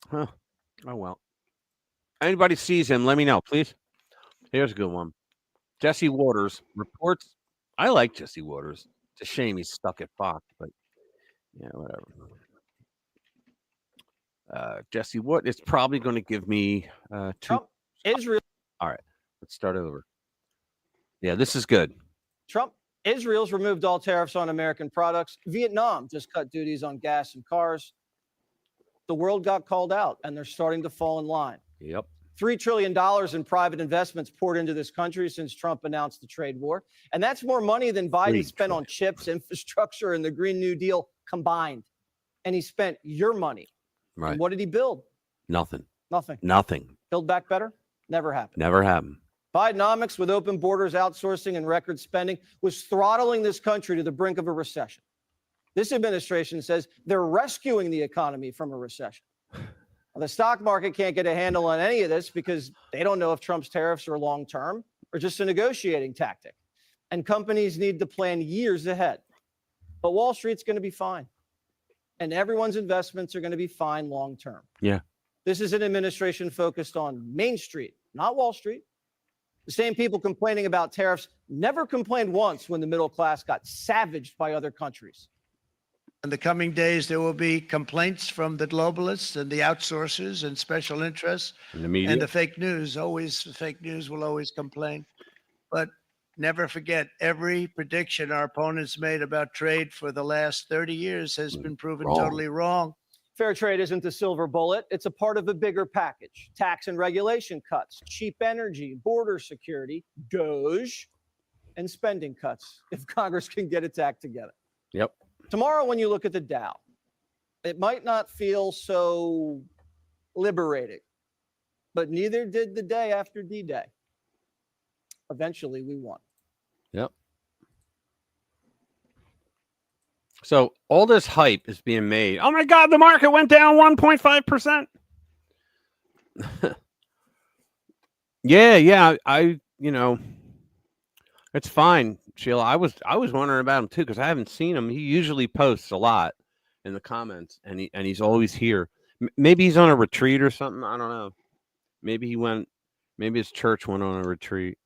Huh. Oh, well. Anybody sees him, let me know, please. Here's a good one. Jesse Waters reports. I like Jesse Waters. It's a shame he's stuck at Fox, but yeah, whatever. Jesse, what? It's probably going to give me Trump, Israel. All right, let's start over. Yeah, this is good. Trump, Israel's removed all tariffs on American products. Vietnam just cut duties on gas and cars. The world got called out, and they're starting to fall in line. Yep. $3 trillion in private investments poured into this country since Trump announced the trade war. And that's more money than Biden spent on chips, infrastructure, and the Green New Deal combined. And he spent your money. Right. And what did he build? Nothing. Nothing. Build back better? Never happened. Never happened. Bidenomics, with open borders, outsourcing, and record spending, was throttling this country to the brink of a recession. This administration says they're rescuing the economy from a recession. The stock market can't get a handle on any of this because they don't know if Trump's tariffs are long-term or just a negotiating tactic. And companies need to plan years ahead. But Wall Street's going to be fine. And everyone's investments are going to be fine long-term. Yeah. This is an administration focused on Main Street, not Wall Street. The same people complaining about tariffs never complained once when the middle class got savaged by other countries. In the coming days, there will be complaints from the globalists and the outsourcers and special interests and the media and the fake news. Always, the fake news will always complain. But never forget, every prediction our opponents made about trade for the last 30 years has been proven totally wrong. Fair trade isn't the silver bullet. It's a part of a bigger package. Tax and regulation cuts, cheap energy, border security, DOGE, and spending cuts if Congress can get its act together. Yep. Tomorrow, when you look at the Dow, it might not feel so liberating, but neither did the day after D-Day. Eventually, we won. Yep. So all this hype is being made. Oh my God, the market went down 1.5%. Yeah. I it's fine, Sheila. I was wondering about him too because I haven't seen him. He usually posts a lot in the comments, and he's always here. Maybe he's on a retreat or something. I don't know. Maybe his church went on a retreat.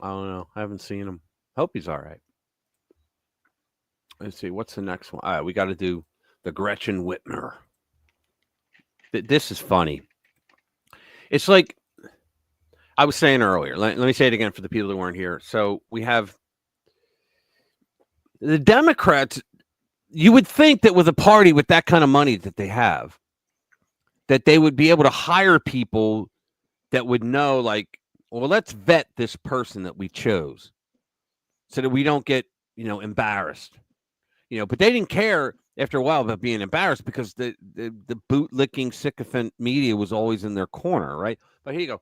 I don't know. I haven't seen him. Hope he's all right. Let's see. What's the next one? All right, we got to do the Gretchen Whitmer. This is funny. It's like I was saying earlier. Let me say it again for the people that weren't here. So we have the Democrats. You would think that with a party with that kind of money that they have, that they would be able to hire people that would know, like, well, let's vet this person that we chose so that we don't get, embarrassed. But they didn't care after a while about being embarrassed because the bootlicking sycophant media was always in their corner, right? But here you go.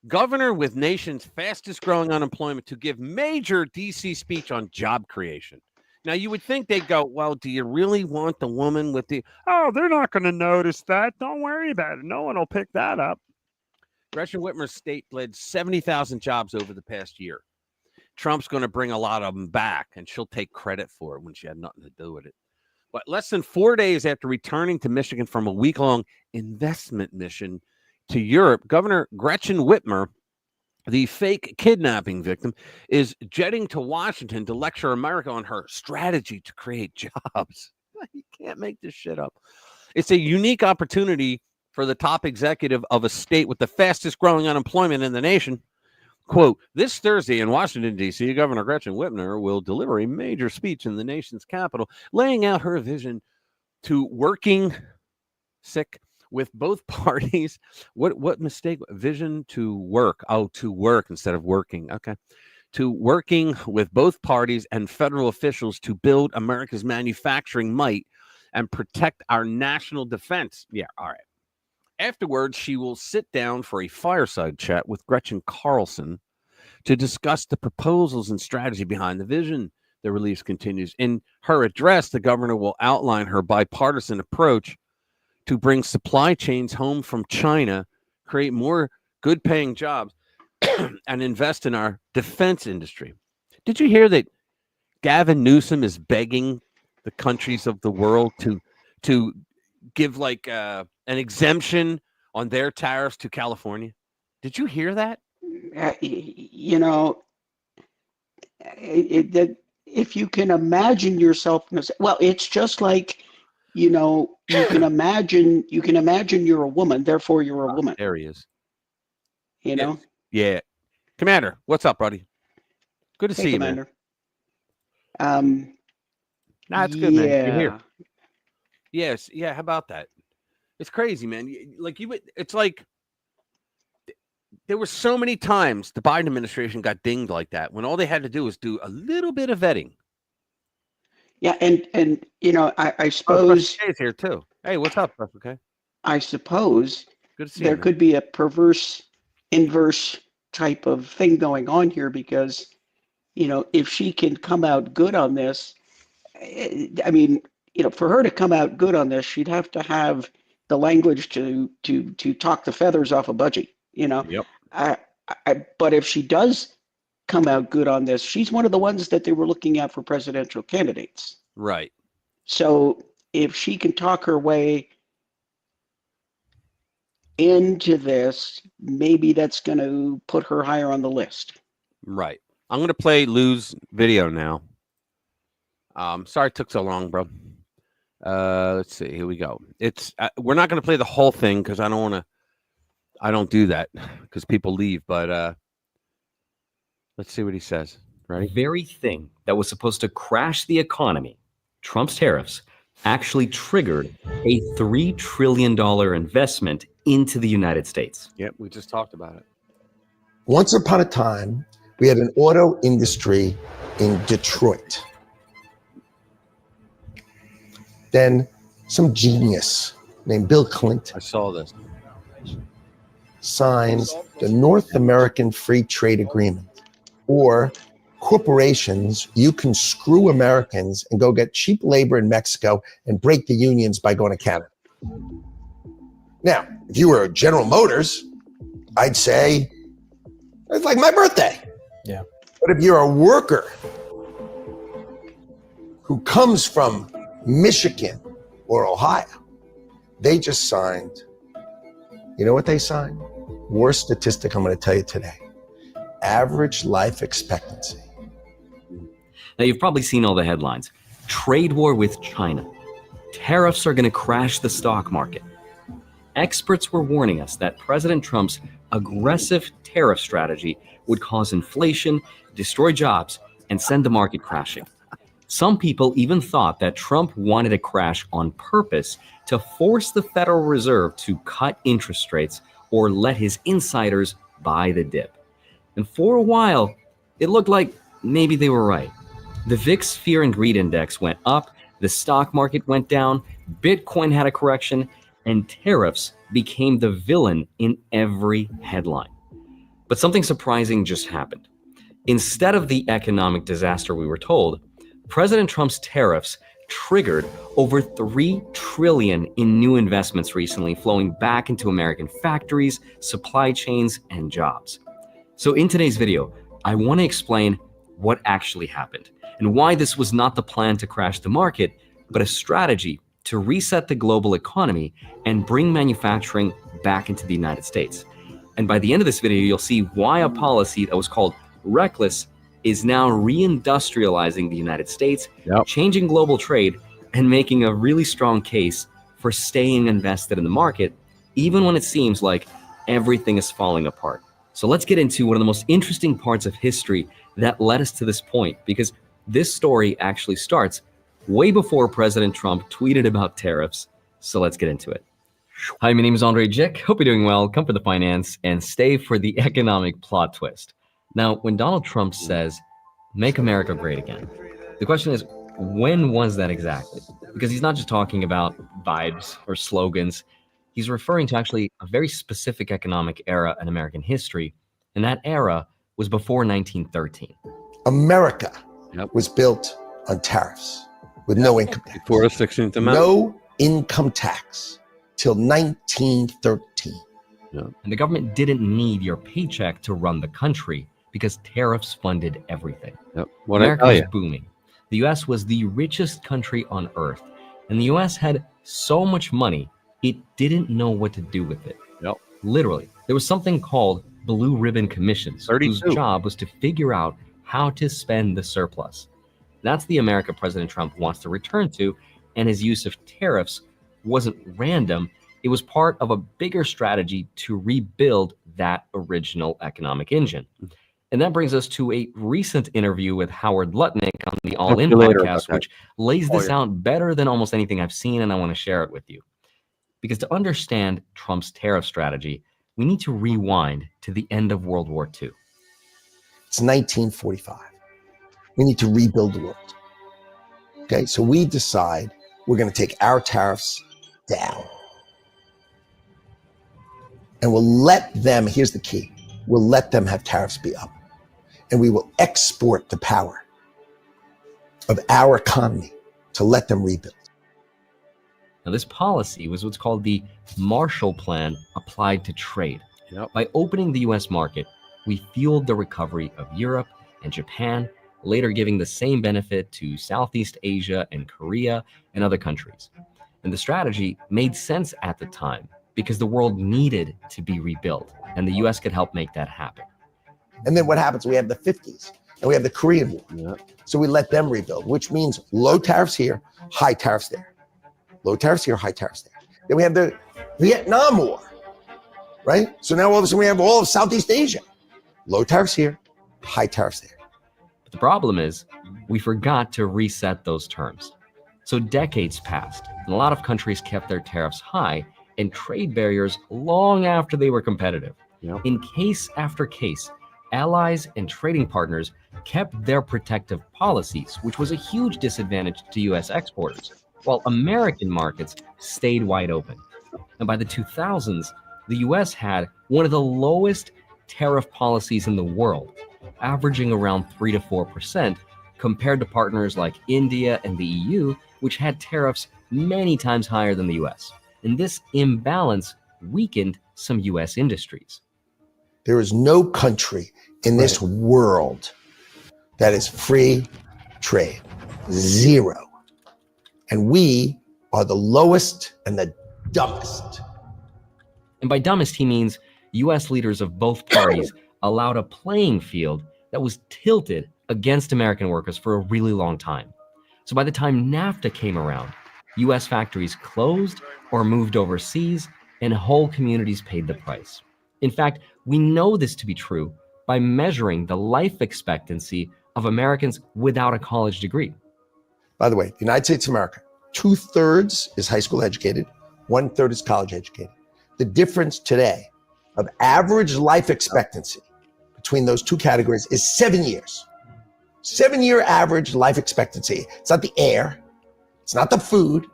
Governor with nation's fastest growing unemployment to give major DC speech on job creation. Now, you would think they'd go, well, do you really want the woman with the, oh, they're not going to notice that. Don't worry about it. No one will pick that up. Gretchen Whitmer's state bled 70,000 jobs over the past year. Trump's going to bring a lot of them back, and she'll take credit for it when she had nothing to do with it. But less than 4 days after returning to Michigan from a week-long investment mission to Europe, Governor Gretchen Whitmer, the fake kidnapping victim, is jetting to Washington to lecture America on her strategy to create jobs. You can't make this shit up. It's a unique opportunity for the top executive of a state with the fastest growing unemployment in the nation. Quote, this Thursday in Washington, D.C., Governor Gretchen Whitmer will deliver a major speech in the nation's capital, laying out her vision to working with both parties. What mistake? Vision to work. Oh, to work instead of working. Okay. To working with both parties and federal officials to build America's manufacturing might and protect our national defense. Yeah, all right. Afterwards, she will sit down for a fireside chat with Gretchen Carlson to discuss the proposals and strategy behind the vision. The release continues. In her address, the governor will outline her bipartisan approach to bring supply chains home from China, create more good-paying jobs, and invest in our defense industry. Did you hear that Gavin Newsom is begging the countries of the world to give like an exemption on their tariffs to California? Did you hear that? You know, if you can imagine yourself, well, it's just like, you know, you can imagine you're a woman, therefore you're a woman. There he is. You know? Yeah. Commander, what's up, buddy? Good to see you, Commander. man. It's good, man. You're here. Yes. Yeah. How about that? It's crazy, man. Like it's like there were so many times the Biden administration got dinged like that when all they had to do was do a little bit of vetting. Yeah, and you know, I suppose Jay's here too. Hey, what's up, okay? I suppose Good to see there you, could be a perverse, inverse type of thing going on here because, you know, if she can come out good on this, I mean, you know, for her to come out good on this, she'd have to have the language to talk the feathers off a budgie, you know. Yep. But if she does come out good on this, she's one of the ones that they were looking at for presidential candidates. Right. So if she can talk her way into this, maybe that's going to put her higher on the list. Right. I'm going to play Lou's video now. Sorry it took so long, bro. Let's see. Here we go. It's we're not going to play the whole thing because I don't do that because people leave. But let's see what he says. Ready? The very thing that was supposed to crash the economy, Trump's tariffs, actually triggered a $3 trillion investment into the United States. Yep, we just talked about it. Once upon a time, we had an auto industry in Detroit. Then some genius named Bill Clinton. I saw this. Signs the North American Free Trade Agreement, or corporations, you can screw Americans and go get cheap labor in Mexico and break the unions by going to Canada. Now, if you were General Motors, I'd say it's like my birthday. Yeah. But if you're a worker who comes from Michigan or Ohio, they just signed, you know what they signed? Worst statistic I'm going to tell you today. Average life expectancy. Now, you've probably seen all the headlines. Trade war with China. Tariffs are going to crash the stock market. Experts were warning us that President Trump's aggressive tariff strategy would cause inflation, destroy jobs, and send the market crashing. Some people even thought that Trump wanted a crash on purpose to force the Federal Reserve to cut interest rates or let his insiders buy the dip. And for a while, it looked like maybe they were right. The VIX Fear and Greed Index went up, the stock market went down, Bitcoin had a correction, and tariffs became the villain in every headline. But something surprising just happened. Instead of the economic disaster we were told, President Trump's tariffs triggered over $3 trillion in new investments recently, flowing back into American factories, supply chains, and jobs. So in today's video, I want to explain what actually happened and why this was not the plan to crash the market, but a strategy to reset the global economy and bring manufacturing back into the United States. And by the end of this video, you'll see why a policy that was called reckless is now reindustrializing the United States, changing global trade, and making a really strong case for staying invested in the market, even when it seems like everything is falling apart. So let's get into one of the most interesting parts of history that led us to this point, because this story actually starts way before President Trump tweeted about tariffs. So let's get into it. Hi, my name is Andre Jick. Hope you're doing well. Come for the finance and stay for the economic plot twist. Now, when Donald Trump says, "Make America great again," the question is, when was that exactly? Because he's not just talking about vibes or slogans. He's referring to actually a very specific economic era in American history, and that era was before 1913. America was built on tariffs with no income tax. Before the 16th Amendment. No income tax till 1913. And the government didn't need your paycheck to run the country because tariffs funded everything. What I America tell was you. booming. The US was the richest country on earth, and the US had so much money, it didn't know what to do with it. Literally, there was something called blue ribbon commissions, whose job was to figure out how to spend the surplus. That's the America President Trump wants to return to, and his use of tariffs wasn't random. It was part of a bigger strategy to rebuild that original economic engine. And that brings us to a recent interview with Howard Lutnick on the All In podcast, which lays this out better than almost anything I've seen, and I want to share it with you. Because to understand Trump's tariff strategy, we need to rewind to the end of World War II. It's 1945. We need to rebuild the world. Okay, so we decide we're going to take our tariffs down. And we'll let them, here's the key, we'll let them have tariffs be up. And we will export the power of our economy to let them rebuild. Now, this policy was what's called the Marshall Plan applied to trade. By opening the US market, we fueled the recovery of Europe and Japan, later giving the same benefit to Southeast Asia and Korea and other countries. And the strategy made sense at the time because the world needed to be rebuilt, and the US could help make that happen. And then what happens? We have the 50s and we have the Korean War. So we let them rebuild, which means low tariffs here, high tariffs there. Low tariffs here, high tariffs there. Then we have the Vietnam War, right? So now all of a sudden we have all of Southeast Asia. Low tariffs here, high tariffs there. But the problem is we forgot to reset those terms. So decades passed, and a lot of countries kept their tariffs high and trade barriers long after they were competitive. In case after case, allies and trading partners kept their protective policies, which was a huge disadvantage to US exporters, while American markets stayed wide open. And by the 2000s, the US had one of the lowest tariff policies in the world, averaging around 3 to 4%, compared to partners like India and the EU, which had tariffs many times higher than the US. And this imbalance weakened some US industries. There is no country in this world that is free trade. Zero. And we are the lowest and the dumbest. And by dumbest, he means US leaders of both parties allowed a playing field that was tilted against American workers for a really long time. So by the time NAFTA came around, US factories closed or moved overseas, and whole communities paid the price. In fact, we know this to be true by measuring the life expectancy of Americans without a college degree. By the way, the United States of America, 2/3 is high school educated, 1/3 is college educated. The difference today of average life expectancy between those two categories is 7 years. 7-year average life expectancy. It's not the air, it's not the food,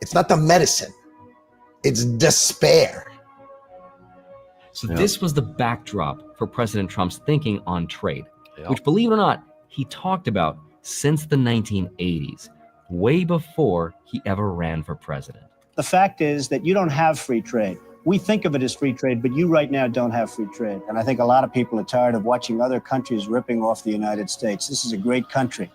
it's not the medicine, it's despair. So this was the backdrop for President Trump's thinking on trade, which, believe it or not, he talked about since the 1980s, way before he ever ran for president. The fact is that you don't have free trade. We think of it as free trade, but you right now don't have free trade. And I think a lot of people are tired of watching other countries ripping off the United States. This is a great country.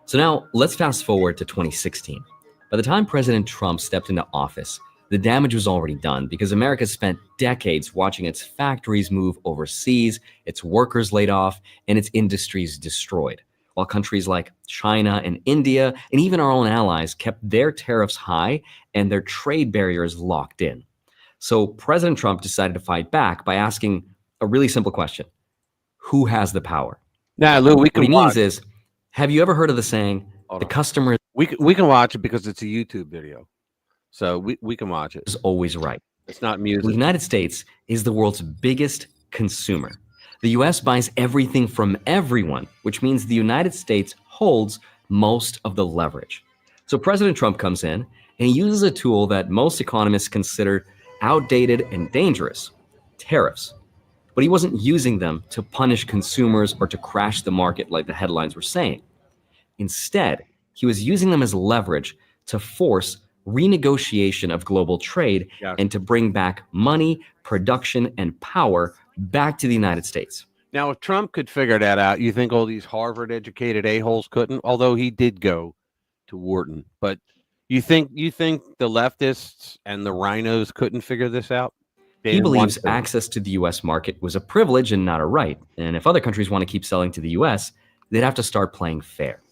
So now let's fast forward to 2016. By the time President Trump stepped into office, the damage was already done because America spent decades watching its factories move overseas, its workers laid off, and its industries destroyed, while countries like China and India, and even our own allies, kept their tariffs high and their trade barriers locked in. So President Trump decided to fight back by asking a really simple question: who has the power? Now, Lou, what he means is, have you ever heard of the saying, the customer we can watch it because it's a YouTube video. So we can watch it. is always right? It's not music. The United States is the world's biggest consumer. The US buys everything from everyone, which means the United States holds most of the leverage. So President Trump comes in and he uses a tool that most economists consider outdated and dangerous: tariffs. But he wasn't using them to punish consumers or to crash the market like the headlines were saying. Instead, he was using them as leverage to force renegotiation of global trade and to bring back money, production, and power back to the United States. Now, if Trump could figure that out, you think all these Harvard-educated a-holes couldn't? Although he did go to Wharton, but you think the leftists and the rhinos couldn't figure this out? He believes access to the U.S. market was a privilege and not a right. And if other countries want to keep selling to the U.S., they'd have to start playing fair.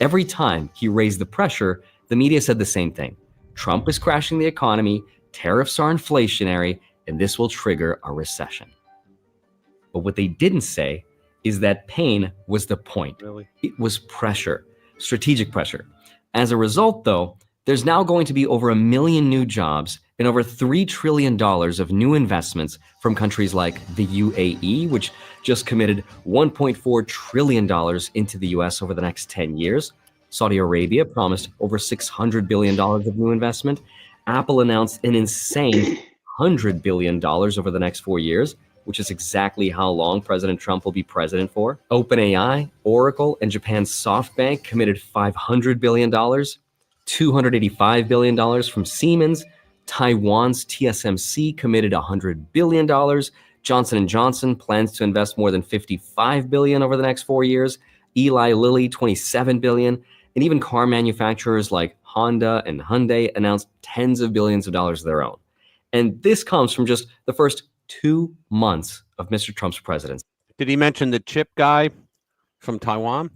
Every time he raised the pressure, the media said the same thing: Trump is crashing the economy, tariffs are inflationary, and this will trigger a recession. But what they didn't say is that pain was the point. Really? It was pressure, strategic pressure. As a result, though, there's now going to be over 1 million new jobs and over $3 trillion of new investments from countries like the UAE, which just committed $1.4 trillion into the US over the next 10 years. Saudi Arabia promised over $600 billion of new investment. Apple announced an insane $100 billion over the next 4 years, which is exactly how long President Trump will be president for. OpenAI, Oracle, and Japan's SoftBank committed $500 billion, $285 billion from Siemens. Taiwan's TSMC committed $100 billion. Johnson & Johnson plans to invest more than $55 billion over the next 4 years. Eli Lilly, $27 billion. And even car manufacturers like Honda and Hyundai announced tens of billions of dollars of their own. And this comes from just the first 2 months of Mr. Trump's presidency. Did he mention the chip guy from Taiwan?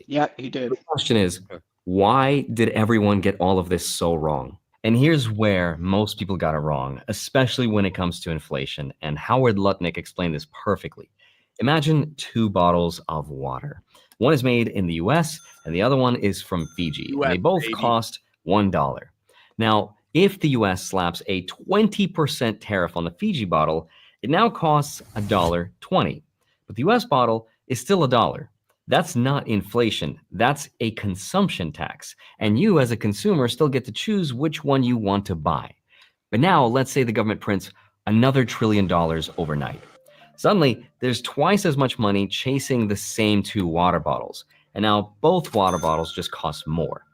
Yeah, he did. The question is, why did everyone get all of this so wrong? And here's where most people got it wrong, especially when it comes to inflation. And Howard Lutnick explained this perfectly. Imagine 2 bottles of water. One is made in the US and the other one is from Fiji. And they both cost $1. Now, if the US slaps a 20% tariff on the Fiji bottle, it now costs $1.20. But the US bottle is still $1. That's not inflation. That's a consumption tax. And you as a consumer still get to choose which one you want to buy. But now let's say the government prints another $1 trillion overnight. Suddenly, there's twice as much money chasing the same 2 water bottles. And now both water bottles just cost more.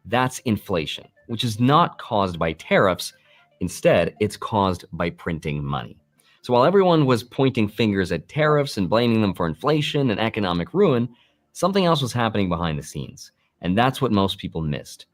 That's inflation, which is not caused by tariffs. Instead, it's caused by printing money. So while everyone was pointing fingers at tariffs and blaming them for inflation and economic ruin, something else was happening behind the scenes. And that's what most people missed.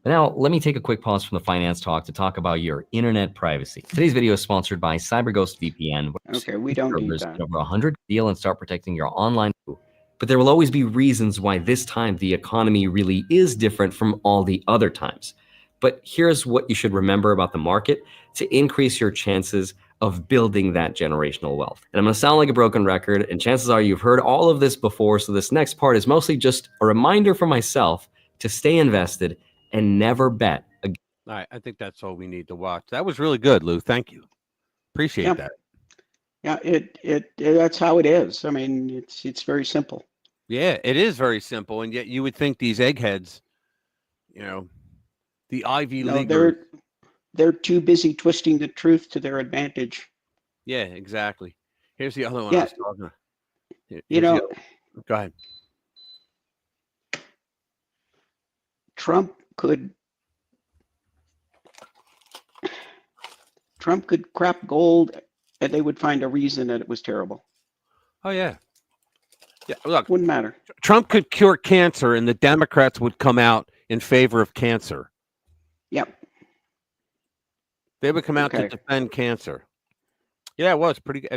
But now, let me take a quick pause from the finance talk to talk about your internet privacy. Today's video is sponsored by CyberGhost VPN. Okay, we don't need that. Over 100 deal and start protecting your online. But there will always be reasons why this time the economy really is different from all the other times. But here's what you should remember about the market to increase your chances of building that generational wealth. And I'm going to sound like a broken record, and chances are you've heard all of this before, so this next part is mostly just a reminder for myself to stay invested and never bet again. All right, I think that's all we need to watch. That was really good, Lou. Thank you. Appreciate that. Yeah, it that's how it is. I mean, it's very simple. Yeah, it is very simple, and yet you would think these eggheads, the Ivy League. They're too busy twisting the truth to their advantage. Yeah, exactly. Here's the other one I Yeah. was talking about. You Here's know, the other. Go ahead. Trump could crap gold and they would find a reason that it was terrible. Oh yeah. Yeah, look, Wouldn't matter. Trump could cure cancer and the Democrats would come out in favor of cancer. Yep. They would come out to Okay. defend cancer. Yeah, it was pretty good.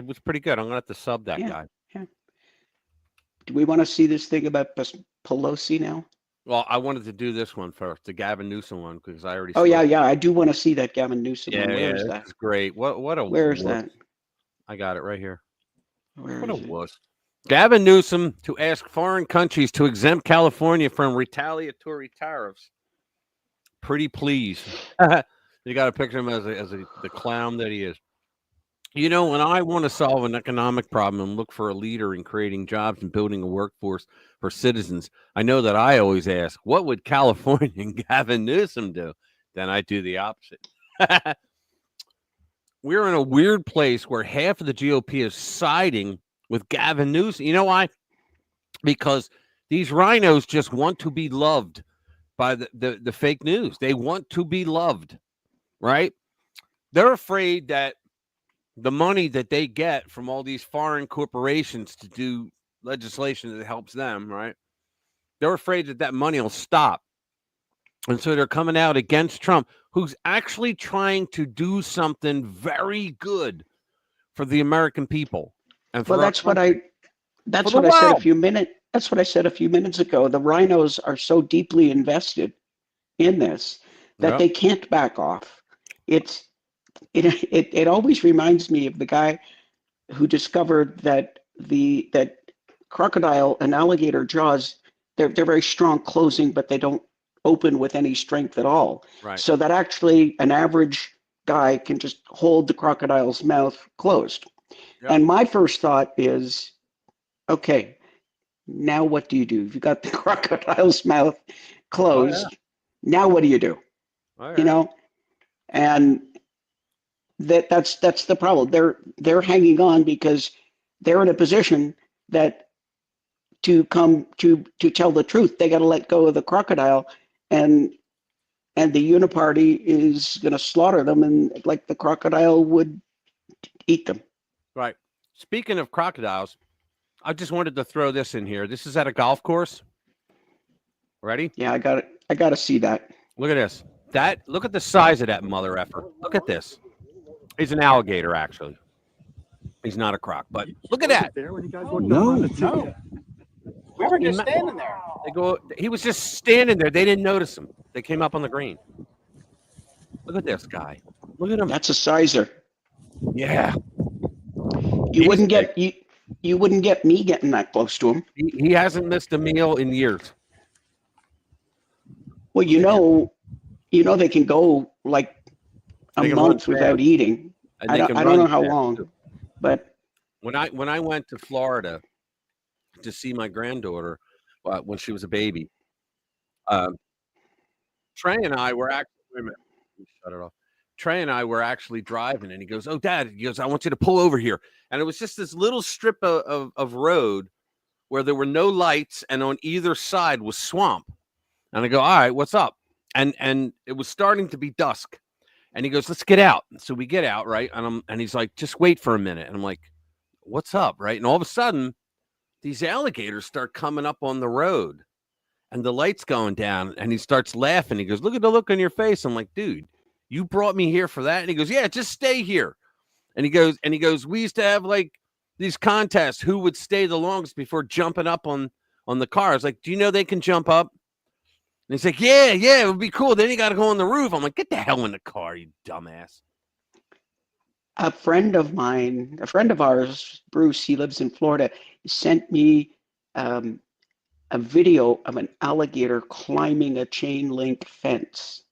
I'm gonna have to sub that guy. Yeah. Do we want to see this thing about Pelosi now? Well, I wanted to do this one first, the Gavin Newsom one, because I already Oh spoke. yeah. I do want to see that Gavin Newsom one. Yeah, Where yeah, is this that? is great. What a Where is wuss. that? I got it right here. Where What a is it? wuss. Gavin Newsom to ask foreign countries to exempt California from retaliatory tariffs. Pretty please. You got to picture him as the clown that he is. You know, when I want to solve an economic problem and look for a leader in creating jobs and building a workforce for citizens, I know that I always ask, what would California and Gavin Newsom do? Then I do the opposite. We're in a weird place where half of the GOP is siding with Gavin Newsom. You know why? Because these rhinos just want to be loved by the fake news. They want to be loved, right? They're afraid that the money that they get from all these foreign corporations to do legislation that helps them, right? They're afraid that that money will stop. And so they're coming out against Trump, who's actually trying to do something very good for the American people. And for Well, that's what I said a few minutes. That's what I said a few minutes ago. The rhinos are so deeply invested in this that they can't back off. It always reminds me of the guy who discovered that that crocodile and alligator jaws, they're very strong closing, but they don't open with any strength at all. Right. So that actually an average guy can just hold the crocodile's mouth closed. Yep. And my first thought is, okay, now what do you do? If you got the crocodile's mouth closed, now what do you do? You know, and that's the problem. They're hanging on because they're in a position that to tell the truth, they got to let go of the crocodile, and the uniparty is going to slaughter them, and like the crocodile would eat them. Right. Speaking of crocodiles, I just wanted to throw this in here. This is at a golf course. Ready? Yeah, I got to see that. Look at this. Look at the size of that mother effer. Look at this. He's an alligator, actually. He's not a croc, but look at that. No. We were just standing there. He was just standing there. They didn't notice him. They came up on the green. Look at this guy. Look at him. That's a sizer. Yeah. You wouldn't get me getting that close to him. He hasn't missed a meal in years. Well, you know they can go like a month without eating. I don't know how long, but when I went to Florida to see my granddaughter when she was a baby, Trey and I were actually wait a minute, shut it off. Trey and I were actually driving, and he goes, "Oh, Dad," he goes, "I want you to pull over here." And it was just this little strip of road where there were no lights, and on either side was swamp. And I go, "All right, what's up?" And it was starting to be dusk. And he goes, "Let's get out." And so we get out, right? And he's like, "Just wait for a minute." And I'm like, "What's up?" Right? And all of a sudden, these alligators start coming up on the road, and the light's going down. And he starts laughing. He goes, "Look at the look on your face." I'm like, "Dude, you brought me here for that?" And he goes, "Yeah, just stay here." And he goes, "We used to have like these contests who would stay the longest before jumping up on the car." I was like, "Do you know they can jump up?" And he's like, yeah, it would be cool. Then you got to go on the roof. I'm like, get the hell in the car, you dumbass. A friend of ours, Bruce, he lives in Florida, sent me a video of an alligator climbing a chain link fence.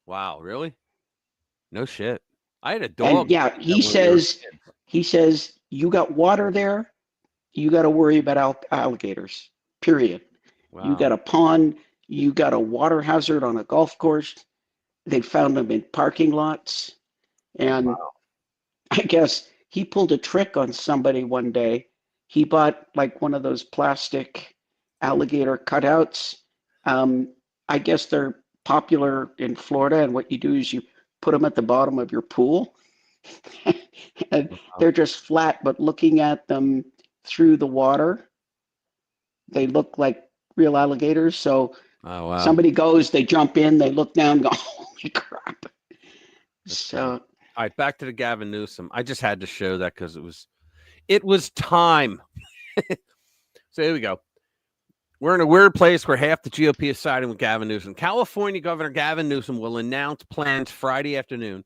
Wow, really? No shit. I had a dog. And yeah, he says, you got water there, you got to worry about alligators, period. Wow. You got a pond, you got a water hazard on a golf course. They found them in parking lots. And I guess he pulled a trick on somebody one day. He bought like one of those plastic alligator cutouts. I guess they're popular in Florida, and what you do is you put them at the bottom of your pool. And they're just flat, but looking at them through the water, they look like real alligators. So Oh, wow. somebody goes, they jump in, they look down, go, holy crap. So, all right, back to the Gavin Newsom. I just had to show that because it was time. So here we go. We're in a weird place where half the GOP is siding with Gavin Newsom. California Governor Gavin Newsom will announce plans Friday afternoon,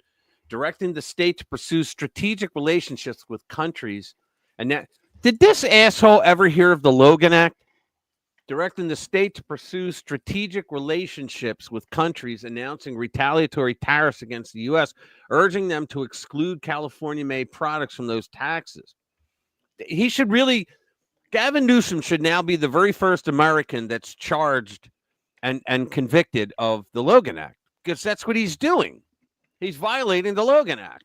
directing the state to pursue strategic relationships with countries. And that, did this asshole ever hear of the Logan Act? Directing the state to pursue strategic relationships with countries, announcing retaliatory tariffs against the U.S., urging them to exclude California-made products from those taxes. He should really... Gavin Newsom should now be the very first American that's charged and convicted of the Logan Act, because that's what he's doing. He's violating the Logan Act.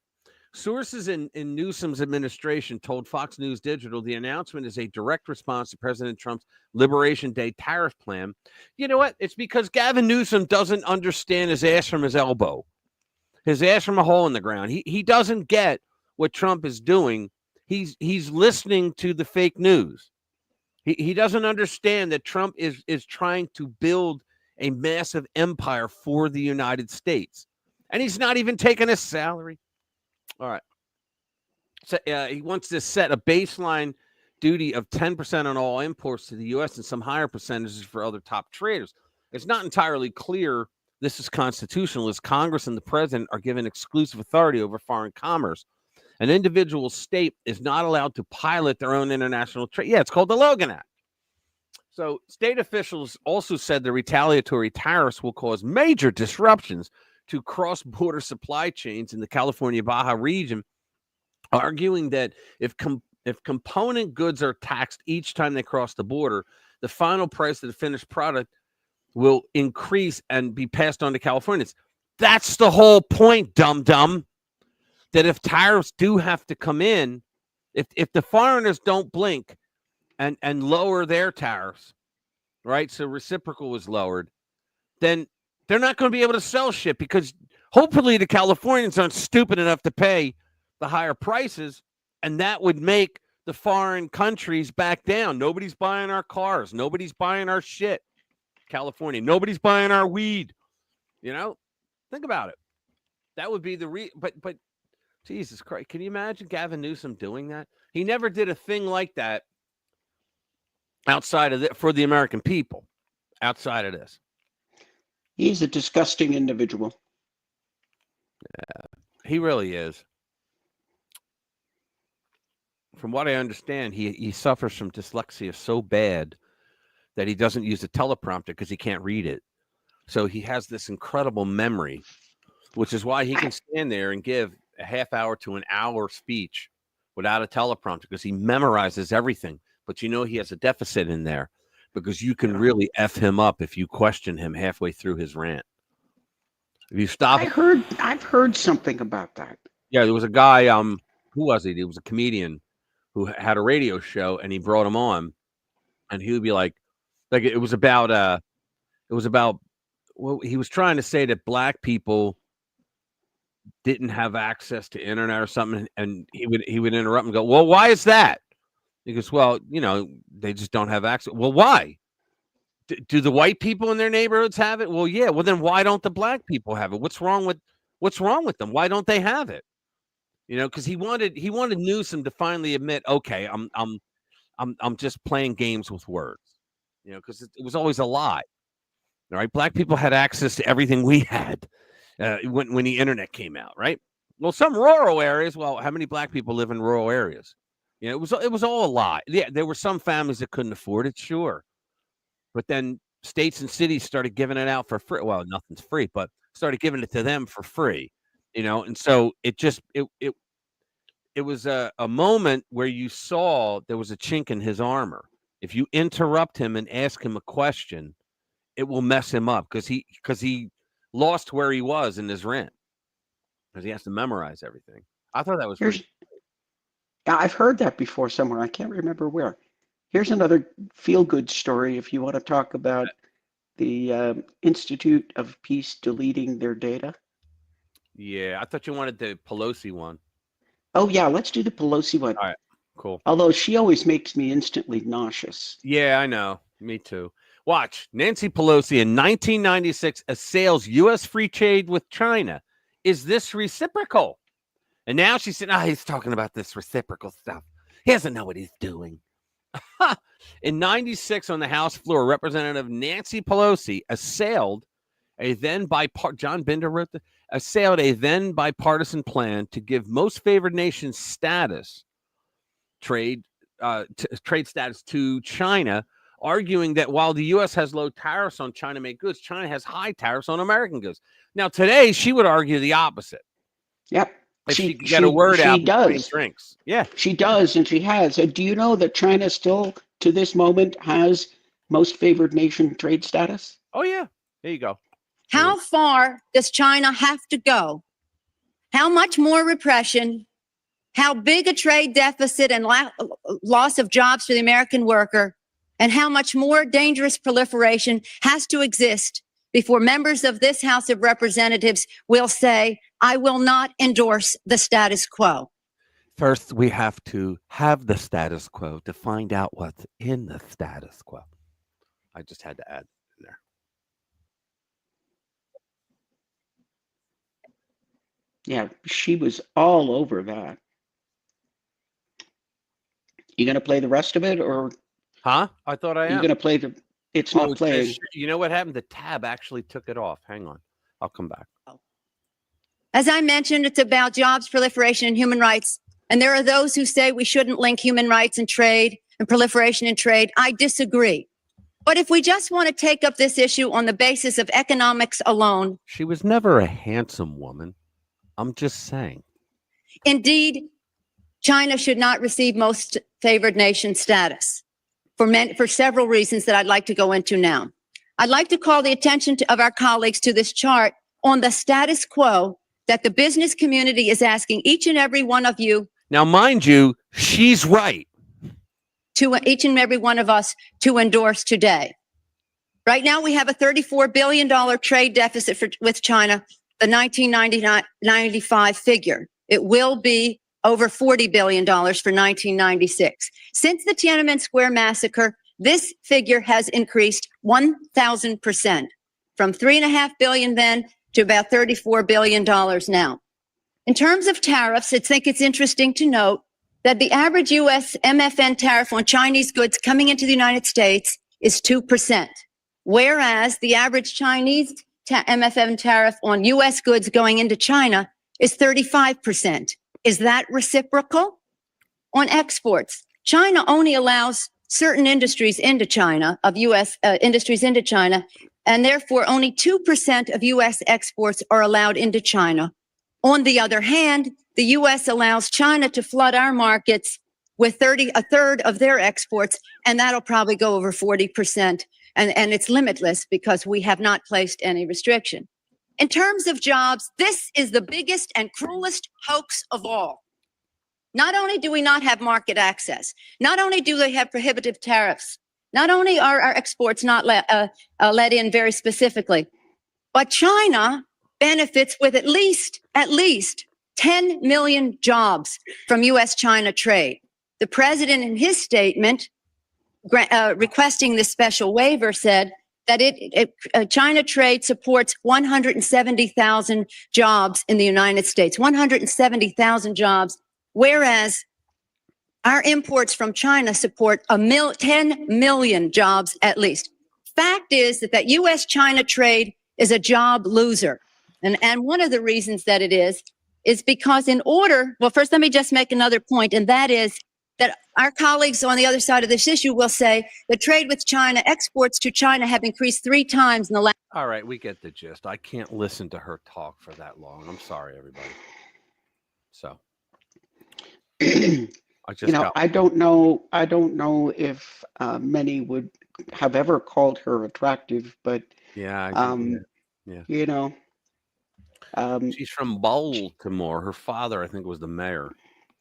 Sources in Newsom's administration told Fox News Digital the announcement is a direct response to President Trump's Liberation Day tariff plan. You know what? It's because Gavin Newsom doesn't understand his ass from his elbow, his ass from a hole in the ground. He doesn't get what Trump is doing. He's listening to the fake news. He doesn't understand that Trump is trying to build a massive empire for the United States. And he's not even taking a salary. All right. So he wants to set a baseline duty of 10% on all imports to the U.S. and some higher percentages for other top traders. It's not entirely clear this is constitutional, as Congress and the president are given exclusive authority over foreign commerce. An individual state is not allowed to pilot their own international trade. Yeah, it's called the Logan Act. So state officials also said the retaliatory tariffs will cause major disruptions to cross-border supply chains in the California Baja region, arguing that if component goods are taxed each time they cross the border, the final price of the finished product will increase and be passed on to Californians. That's the whole point, dum-dum. That if tariffs do have to come in, if the foreigners don't blink and lower their tariffs, right? So reciprocal was lowered, then they're not going to be able to sell shit, because hopefully the Californians aren't stupid enough to pay the higher prices, and that would make the foreign countries back down. Nobody's buying our cars. Nobody's buying our shit. California. Nobody's buying our weed. You know, think about it. That would be the but Jesus Christ, can you imagine Gavin Newsom doing that? He never did a thing like that outside of for the American people, outside of this. He's a disgusting individual. Yeah, he really is. From what I understand, he suffers from dyslexia so bad that he doesn't use a teleprompter because he can't read it. So he has this incredible memory, which is why he can stand there and give a half hour to an hour speech without a teleprompter, because he memorizes everything. But you know he has a deficit in there, because you can really F him up if you question him halfway through his rant. If you stop, I've heard something about that. Yeah, there was a guy, who was he? He was a comedian who had a radio show, and he brought him on, and he would be like it was about well, he was trying to say that black people didn't have access to internet or something, and he would interrupt and go, well, why is that? He goes, well, you know, they just don't have access. Well, why? Do the white people in their neighborhoods have it? Well, yeah. Well, then why don't the black people have it? What's wrong with them? Why don't they have it? You know, because he wanted Newsom to finally admit, okay, I'm just playing games with words. You know, because it was always a lie. All right, black people had access to everything we had when the internet came out, right? Well, some rural areas. Well, how many black people live in rural areas? You know, it was all a lie. Yeah, there were some families that couldn't afford it, sure, but then states and cities started giving it out for free. Well, nothing's free, but started giving it to them for free. You know, and so it was a moment where you saw there was a chink in his armor. If you interrupt him and ask him a question, it will mess him up, because he lost where he was in his rant, because he has to memorize everything. I thought that was Here's, I've heard that before somewhere. I can't remember where. Here's another feel-good story if you want to talk about the Institute of Peace deleting their data. Yeah, I thought you wanted the Pelosi one. Oh, yeah, let's do the Pelosi one. All right, cool. Although she always makes me instantly nauseous. Yeah, I know. Me too. Watch. Nancy Pelosi in 1996 assails U.S. free trade with China. Is this reciprocal? And now she's saying, he's talking about this reciprocal stuff. He doesn't know what he's doing. In 96 on the House floor, Representative Nancy Pelosi assailed a then John Binder wrote the assailed a then bipartisan plan to give most favored nation status trade status to China, arguing that while the U.S. has low tariffs on China-made goods, China has high tariffs on American goods. Now, today, she would argue the opposite. Yep. If she could get a word out between drinks. Yeah. She does, and she has. Do you know that China still, to this moment, has most favored nation trade status? Oh, yeah. There you go. How far does China have to go? How much more repression? How big a trade deficit and loss of jobs for the American worker? And how much more dangerous proliferation has to exist before members of this House of Representatives will say, I will not endorse the status quo? First, we have to have the status quo to find out what's in the status quo. I just had to add in there. Yeah, she was all over that. You going to play the rest of it, or? Huh? I thought I am. You going to play the? It's not playing. You know what happened? The tab actually took it off. Hang on, I'll come back. As I mentioned, it's about jobs, proliferation, and human rights. And there are those who say we shouldn't link human rights and trade and proliferation and trade. I disagree. But if we just want to take up this issue on the basis of economics alone. She was never a handsome woman. I'm just saying. Indeed, China should not receive most favored nation status for several reasons that I'd like to go into now. I'd like to call the attention of our colleagues to this chart on the status quo that the business community is asking each and every one of you. Now, mind you, she's right. To each and every one of us to endorse today. Right now, we have a $34 billion trade deficit with China, the 1995 figure. It will be over $40 billion for 1996. Since the Tiananmen Square massacre, this figure has increased 1,000%, from $3.5 billion then to about $34 billion now. In terms of tariffs, I think it's interesting to note that the average U.S. MFN tariff on Chinese goods coming into the United States is 2%, whereas the average Chinese MFN tariff on U.S. goods going into China is 35%. Is that reciprocal? On exports, China only allows certain industries into China, of U.S. Industries into China, and therefore only 2% of U.S. exports are allowed into China. On the other hand, the U.S. allows China to flood our markets with a third of their exports, and that'll probably go over 40%. And it's limitless because we have not placed any restriction. In terms of jobs, this is the biggest and cruelest hoax of all. Not only do we not have market access, not only do they have prohibitive tariffs, not only are our exports not let in very specifically, but China benefits with at least 10 million jobs from U.S.-China trade. The president in his statement requesting this special waiver said that China trade supports 170,000 jobs in the United States, 170,000 jobs, whereas our imports from China support 10 million jobs at least. Fact is that U.S.-China trade is a job loser. And one of the reasons that it is because well, first let me just make another point, and that is that our colleagues on the other side of this issue will say the trade with China, exports to China have increased 3 times in the last. All right, we get the gist. I can't listen to her talk for that long. I'm sorry, everybody. So, I don't know if many would have ever called her attractive, but yeah. She's from Baltimore. Her father, I think, was the mayor.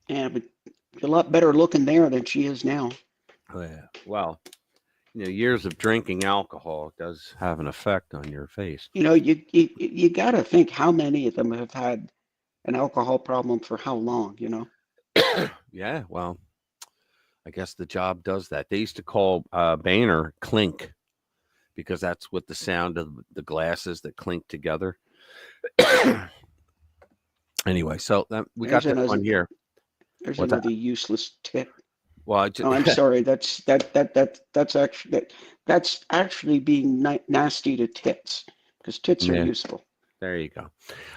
Yeah, but a lot better looking there than she is now. Oh, yeah. Well, years of drinking alcohol does have an effect on your face. You got to think how many of them have had an alcohol problem for how long, Yeah, well, I guess the job does that. They used to call Boehner clink because that's what the sound of the glasses that clink together. Anyway, so we got this one here. There's What's another that? useless tit. Well, I'm sorry. That's actually being nasty to tits because tits are Yeah. useful. There you go.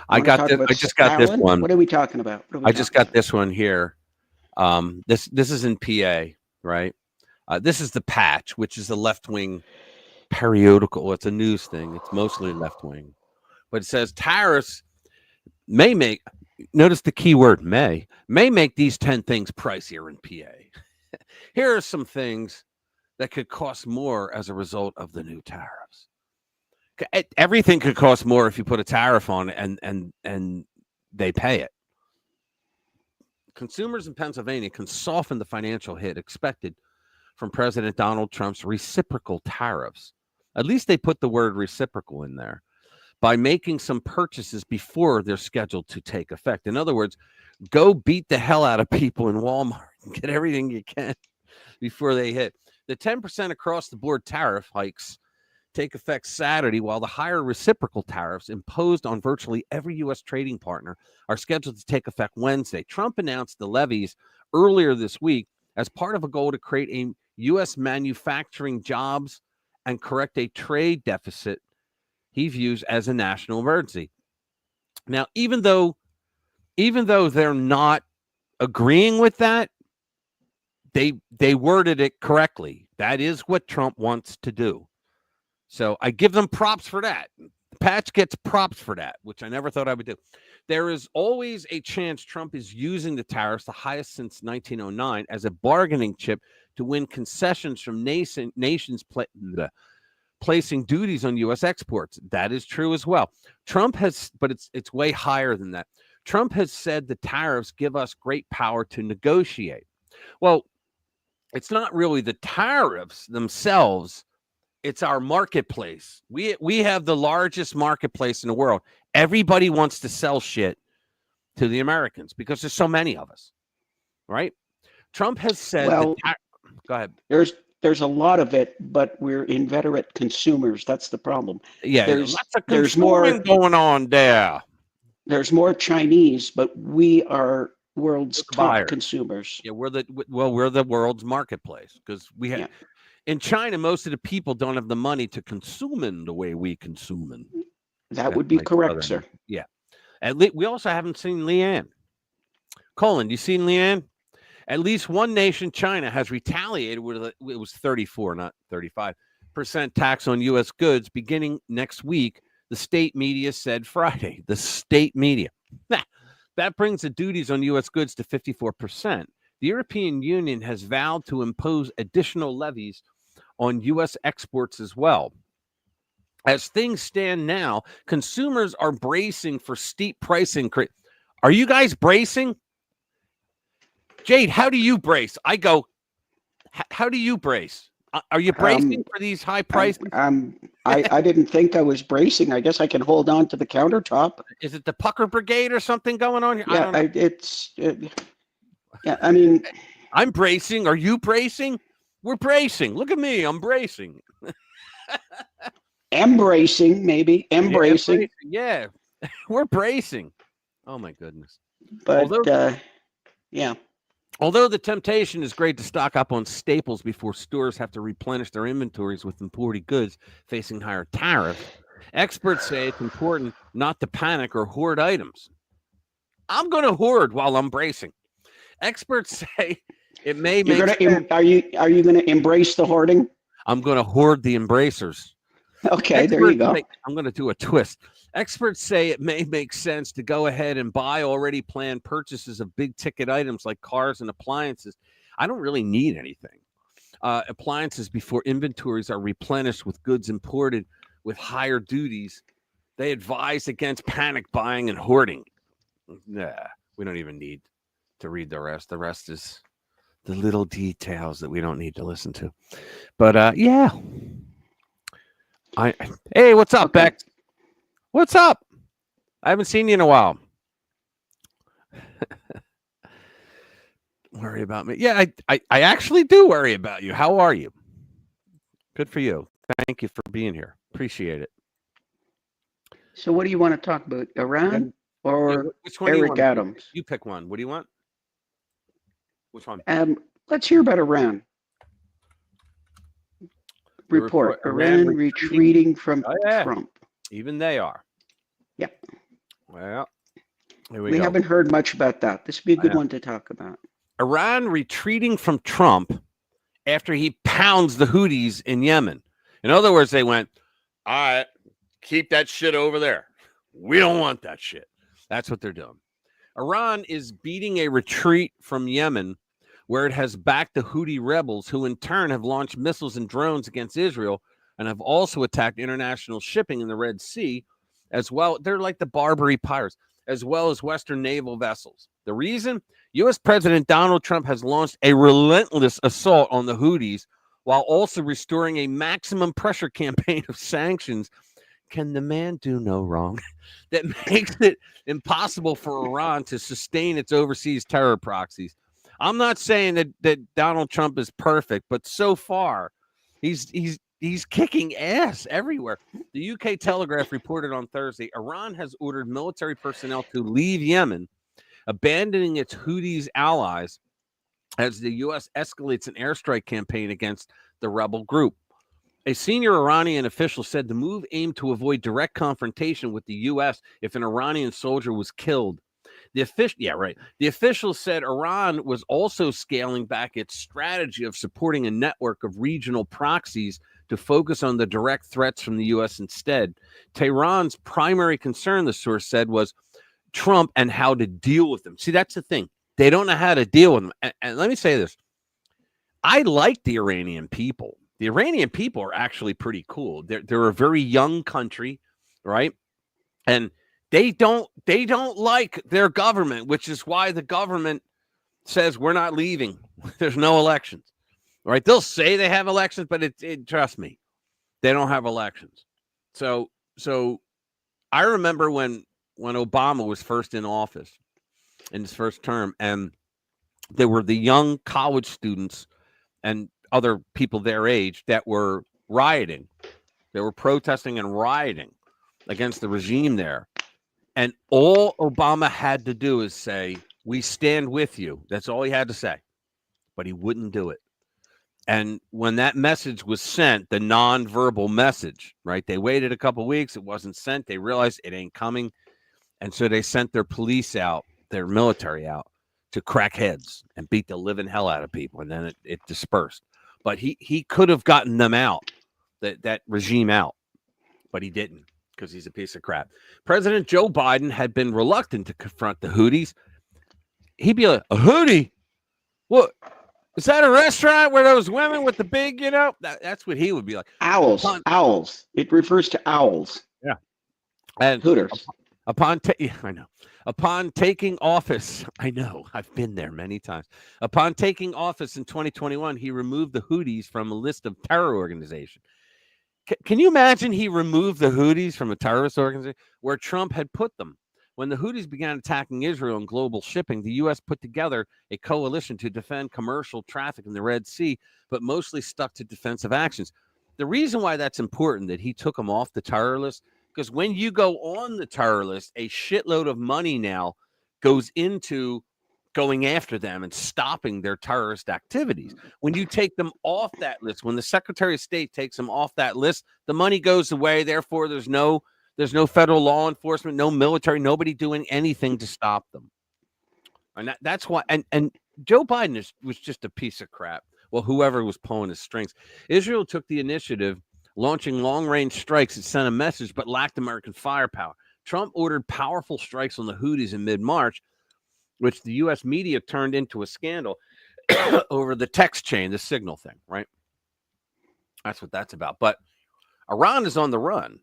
I got this. I just got this one. What are we talking about? I just got this one here. This is in PA, right? This is the Patch, which is a left-wing periodical. It's a news thing. It's mostly left-wing, but it says tariffs may make. Notice the key word may make these 10 things pricier in PA. Here are some things that could cost more as a result of the new tariffs. Everything could cost more if you put a tariff on it and they pay it. Consumers in Pennsylvania can soften the financial hit expected from President Donald Trump's reciprocal tariffs. At least they put the word reciprocal in there by making some purchases before they're scheduled to take effect. In other words, go beat the hell out of people in Walmart and get everything you can before they hit. The 10% across the board tariff hikes take effect Saturday, while the higher reciprocal tariffs imposed on virtually every U.S. trading partner are scheduled to take effect Wednesday. Trump announced the levies earlier this week as part of a goal to create a U.S. manufacturing jobs and correct a trade deficit he views as a national emergency. Now, even though they're not agreeing with that, they worded it correctly. That is what Trump wants to do. So I give them props for that. Patch gets props for that, which I never thought I would do. There is always a chance Trump is using the tariffs, the highest since 1909, as a bargaining chip to win concessions from nations placing duties on U.S. exports. That is true as well. Trump has, but it's way higher than that. Trump has said the tariffs give us great power to negotiate. Well, it's not really the tariffs themselves. It's our marketplace. We have the largest marketplace in the world. Everybody wants to sell shit to the Americans because there's so many of us, right? Trump has said. Well, go ahead. There's a lot of it, but we're inveterate consumers. That's the problem. Yeah, there's lots of consuming going on there. There's more Chinese, but we are world's top buyers. Consumers. Yeah, we're the world's marketplace because we have. Yeah. In China, most of the people don't have the money to consume in the way we consume in. That would be correct, sir. Yeah. We also haven't seen Leanne. Colin, you seen Leanne? At least one nation, China, has retaliated with it was 34, not 35% tax on U.S. goods beginning next week. The state media said Friday. The state media. That brings the duties on U.S. goods to 54%. The European Union has vowed to impose additional levies on U.S. exports as well. As things stand now, consumers are bracing for steep price increase. Are you guys bracing? Jade, how do you brace? I go, how do you brace? Are you bracing for these high prices? I didn't think I was bracing. I guess I can hold on to the countertop. Is it the Pucker Brigade or something going on here? Yeah, yeah, I mean, I'm bracing. Are you bracing? We're bracing. Look at me. I'm bracing. Embracing, maybe. Embracing. Yeah. We're bracing. Oh, my goodness. But, yeah. Although the temptation is great to stock up on staples before stores have to replenish their inventories with imported goods facing higher tariffs, experts say it's important not to panic or hoard items. I'm going to hoard while I'm bracing. Experts say it may make sense. Are you going to embrace the hoarding? I'm going to hoard the embracers. Okay, there you go. I'm going to do a twist. Experts say it may make sense to go ahead and buy already planned purchases of big ticket items like cars and appliances. I don't really need anything. Appliances before inventories are replenished with goods imported with higher duties They advised against panic buying and hoarding. Nah, we don't even need to read the rest. The rest is the little details that we don't need to listen to. But yeah. Hey, what's up, Beck? What's up? I haven't seen you in a while. Worry about me. Yeah, I actually do worry about you. How are you? Good for you. Thank you for being here. Appreciate it. So what do you want to talk about? Iran or which one Eric do you want? Adams? You pick one. What do you want? Which one? Let's hear about Iran. Report. Iran retreating from Trump. Even they are. Yep. Well, here we go. haven't heard much about that. This would be a good one to talk about. Iran retreating from Trump after he pounds the Houthis in Yemen. In other words, they went, all right, keep that shit over there. We don't want that shit. That's what they're doing. Iran is beating a retreat from Yemen where it has backed the Houthi rebels, who in turn have launched missiles and drones against Israel and have also attacked international shipping in the Red Sea as well. They're like the Barbary pirates, as well as Western naval vessels. The reason? U.S. President Donald Trump has launched a relentless assault on the Houthis while also restoring a maximum pressure campaign of sanctions. Can the man do no wrong? That makes it impossible for Iran to sustain its overseas terror proxies. I'm not saying that Donald Trump is perfect, but so far he's kicking ass everywhere. The UK Telegraph reported on Thursday, Iran has ordered military personnel to leave Yemen, abandoning its Houthis allies as the U.S. escalates an airstrike campaign against the rebel group. A senior Iranian official said the move aimed to avoid direct confrontation with the U.S. if an Iranian soldier was killed. The official said Iran was also scaling back its strategy of supporting a network of regional proxies to focus on the direct threats from the U.S. instead. Tehran's primary concern, the source said, was Trump and how to deal with them. See, that's the thing. They don't know how to deal with them. And let me say this. I like the Iranian people. The Iranian people are actually pretty cool. They're a very young country, right? And they don't like their government, which is why the government says we're not leaving. There's no elections, right? They'll say they have elections, but trust me, they don't have elections. So I remember when Obama was first in office in his first term, and there were the young college students and other people their age that were rioting. They were protesting and rioting against the regime there. And all Obama had to do is say, we stand with you. That's all he had to say. But he wouldn't do it. And when that message was sent, the nonverbal message, right? They waited a couple of weeks. It wasn't sent. They realized it ain't coming. And so they sent their police out, their military out to crack heads and beat the living hell out of people. And then it dispersed. But he could have gotten them out, that regime out. But he didn't, because he's a piece of crap. President Joe Biden had been reluctant to confront the Houthis. He'd be like, a Houthi? What? Is that a restaurant where those women with the big, that's what he would be like. Owls. Owls. It refers to owls. Yeah. And Hooters. I know. Upon taking office, I know, I've been there many times. Upon taking office in 2021, he removed the Houthis from a list of terror organizations. Can you imagine he removed the Houthis from a terrorist organization where Trump had put them? When the Houthis began attacking Israel and global shipping, the U.S. put together a coalition to defend commercial traffic in the Red Sea, but mostly stuck to defensive actions. The reason why that's important that he took them off the terror list, because when you go on the terror list, a shitload of money now goes into going after them and stopping their terrorist activities. When you take them off that list, when the Secretary of State takes them off that list, the money goes away. Therefore, there's no federal law enforcement, no military, nobody doing anything to stop them. And that's why. And Joe Biden was just a piece of crap. Well, whoever was pulling his strings. Israel took the initiative, launching long-range strikes that sent a message but lacked American firepower. Trump ordered powerful strikes on the Houthis in mid-March, which the U.S. media turned into a scandal over the text chain, the signal thing, right? That's what that's about. But Iran is on the run.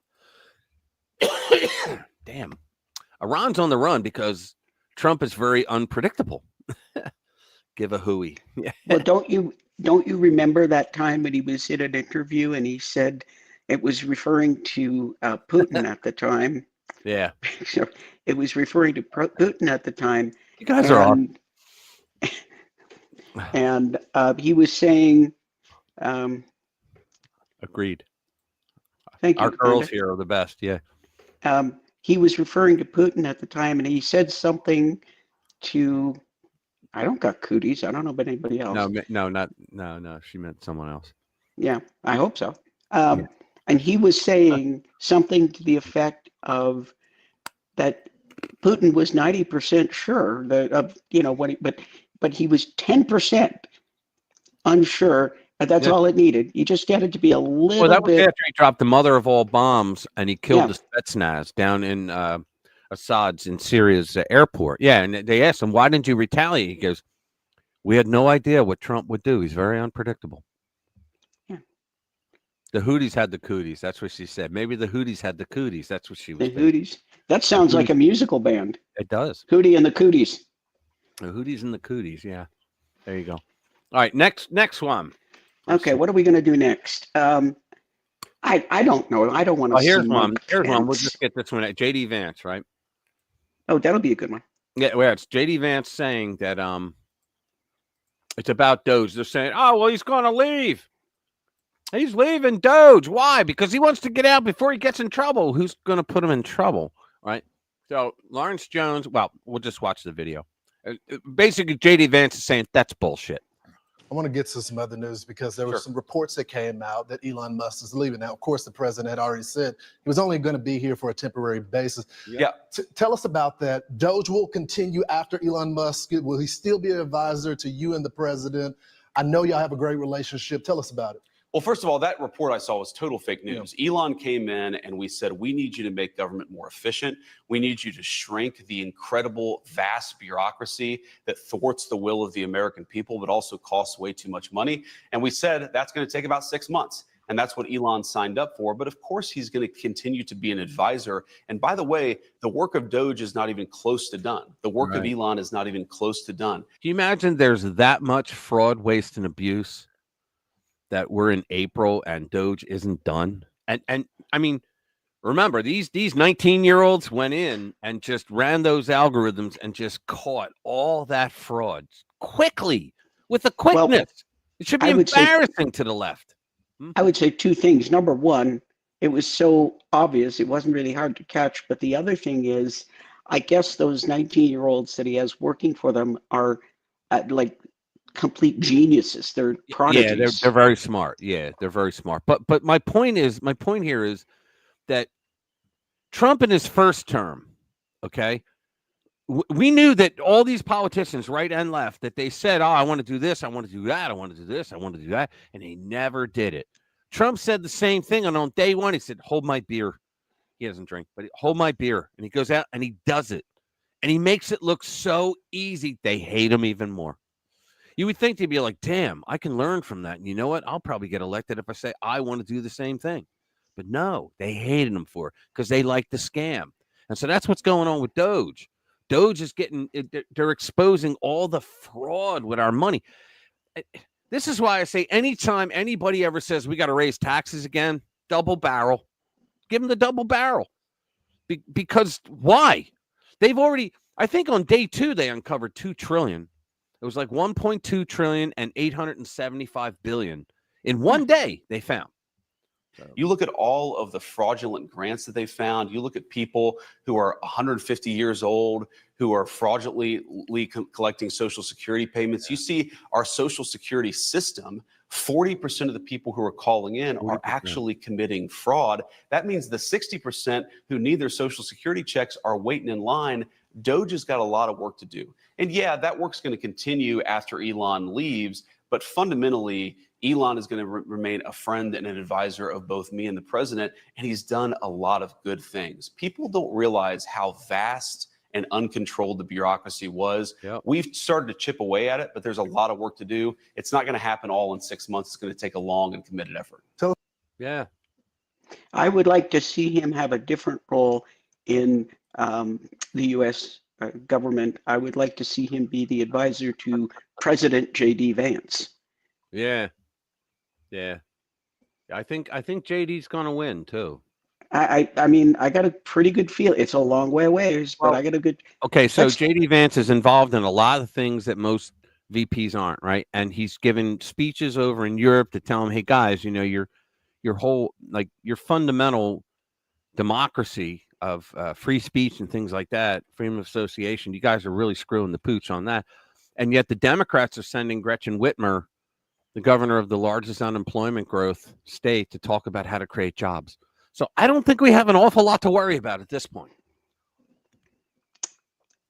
Damn. Iran's on the run because Trump is very unpredictable. Give a hooey. Well, don't you remember that time when he was in an interview and he said it was referring to Putin at the time? Yeah. So it was referring to Putin at the time. You guys are on. And he was saying, Agreed. Thank you. Our girls here are the best. Yeah. He was referring to Putin at the time, and he said something to, I don't got cooties. I don't know about anybody else. No. She meant someone else. Yeah, I hope so. And he was saying something to the effect of that Putin was 90% sure that but he was 10% unsure. And that's all it needed. You just get it to be a little Well, that was bit. after he dropped the mother of all bombs and he killed the Spetsnaz down in Assad's in Syria's airport. Yeah, and they asked him, "Why didn't you retaliate?" He goes, "We had no idea what Trump would do. He's very unpredictable." Yeah. The Houthis had the cooties. That's what she said. Maybe the Houthis had the cooties. That's what she was. The Houthis. That sounds like a musical band. It does. Hootie and the Cooties. The Houthis and the cooties. Yeah. There you go. All right. Next one. Okay, what are we going to do next? I don't know. I don't want to. Here's one. Here's one. We'll just get this one. JD Vance, right? Oh, that'll be a good one. Yeah, where it's JD Vance saying that it's about Doge. They're saying, "Oh, well, he's going to leave. He's leaving Doge. Why? Because he wants to get out before he gets in trouble. Who's going to put him in trouble, right?" So Lawrence Jones. Well, we'll just watch the video. Basically, JD Vance is saying that's bullshit. I want to get to some other news because there were some reports that came out that Elon Musk is leaving. Now, of course, the president had already said he was only going to be here for a temporary basis. Yeah. Tell us about that. Doge will continue after Elon Musk. Will he still be an advisor to you and the president? I know y'all have a great relationship. Tell us about it. Well, first of all, that report I saw was total fake news. Elon came in and we said, we need you to make government more efficient. We need you to shrink the incredible, vast bureaucracy that thwarts the will of the American people, but also costs way too much money. And we said that's going to take about 6 months. And that's what Elon signed up for. But of course, he's going to continue to be an advisor. And by the way, the work of Doge is not even close to done. The work of Elon is not even close to done. Can you imagine there's that much fraud, waste, and abuse that we're in April and Doge isn't done? And I mean, remember, these 19-year-olds went in and just ran those algorithms and just caught all that fraud quickly with the quickness. Well, it should be embarrassing to the left. I would say two things. Number one, it was so obvious, it wasn't really hard to catch. But the other thing is, I guess those 19-year-olds that he has working for them are like complete geniuses. They're prodigies. Yeah, they're very smart. Yeah, they're very smart. But my point here is that Trump in his first term, okay, we knew that all these politicians, right and left, that they said, "Oh, I want to do this, I want to do that, I want to do this, I want to do that," and they never did it. Trump said the same thing, and on day one, he said, "Hold my beer." He doesn't drink, but hold my beer, and he goes out and he does it, and he makes it look so easy. They hate him even more. You would think they'd be like, "Damn, I can learn from that." And you know what? I'll probably get elected if I say I want to do the same thing. But no, they hated him for it because they like the scam. And so that's what's going on with Doge. Doge is they're exposing all the fraud with our money. This is why I say anytime anybody ever says we got to raise taxes again, double barrel. Give them the double barrel. Because why? They've already, I think on day 2, they uncovered $2 trillion. It was like 1.2 trillion and 875 billion in one day they found. You look at all of the fraudulent grants that they found. You look at people who are 150 years old, who are fraudulently collecting Social Security payments. You see our Social Security system, 40% of the people who are calling in are actually committing fraud. That means the 60% who need their Social Security checks are waiting in line. Doge has got a lot of work to do. And yeah, that work's going to continue after Elon leaves. But fundamentally, Elon is going to remain a friend and an advisor of both me and the president. And he's done a lot of good things. People don't realize how vast and uncontrolled the bureaucracy was. Yep. We've started to chip away at it, but there's a lot of work to do. It's not going to happen all in 6 months. It's going to take a long and committed effort. Yeah. I would like to see him have a different role in the U.S. Government. I would like to see him be the advisor to President J.D. Vance. Yeah. Yeah. I think JD's going to win too. I mean, I got a pretty good feel. It's a long way away, but I got a good. Okay, so JD Vance is involved in a lot of things that most VPs aren't, right? And he's given speeches over in Europe to tell them, hey guys, you know, your whole, like, your fundamental democracy of free speech and things like that, freedom of association, you guys are really screwing the pooch on that. And yet the Democrats are sending Gretchen Whitmer, the governor of the largest unemployment growth state, to talk about how to create jobs. So I don't think we have an awful lot to worry about at this point.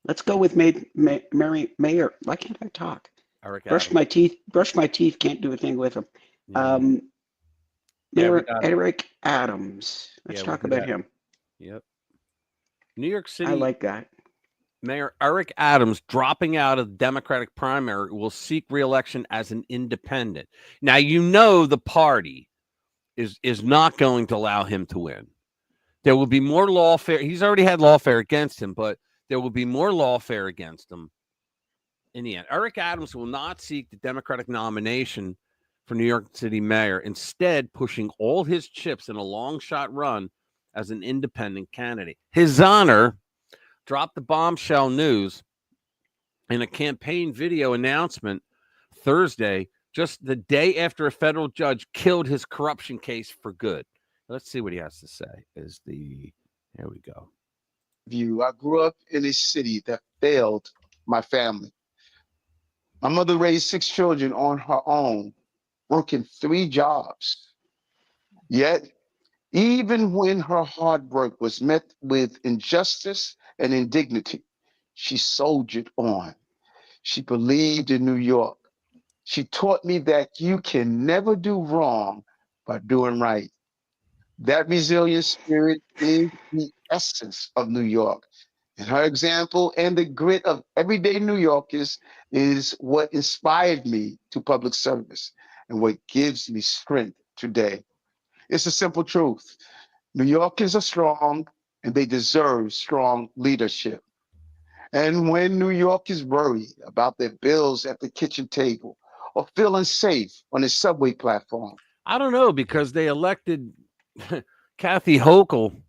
Let's go with Mary Mayor. Why can't I talk? Brush my teeth. Can't do a thing with him. Mayor Eric Adams. Let's talk about him. Yep. New York City. I like that. Mayor Eric Adams, dropping out of the Democratic primary, will seek re-election as an independent. Now, you know the party is not going to allow him to win. There will be more lawfare. He's already had lawfare against him, but there will be more lawfare against him in the end. Eric Adams will not seek the Democratic nomination for New York City mayor, instead pushing all his chips in a long shot run as an independent candidate. His Honor dropped the bombshell news in a campaign video announcement Thursday, just the day after a federal judge killed his corruption case for good. Let's see what he has to say. Here we go. I grew up in a city that failed my family. My mother raised 6 children on her own, working 3 jobs. Yet, even when her hard work was met with injustice and indignity, she soldiered on. She believed in New York. She taught me that you can never do wrong by doing right. That resilient spirit is the essence of New York. And her example and the grit of everyday New Yorkers is what inspired me to public service and what gives me strength today. It's a simple truth. New Yorkers are strong and they deserve strong leadership. And when New Yorkers worry about their bills at the kitchen table or feel unsafe on the subway platform, I don't know, because they elected Kathy Hochul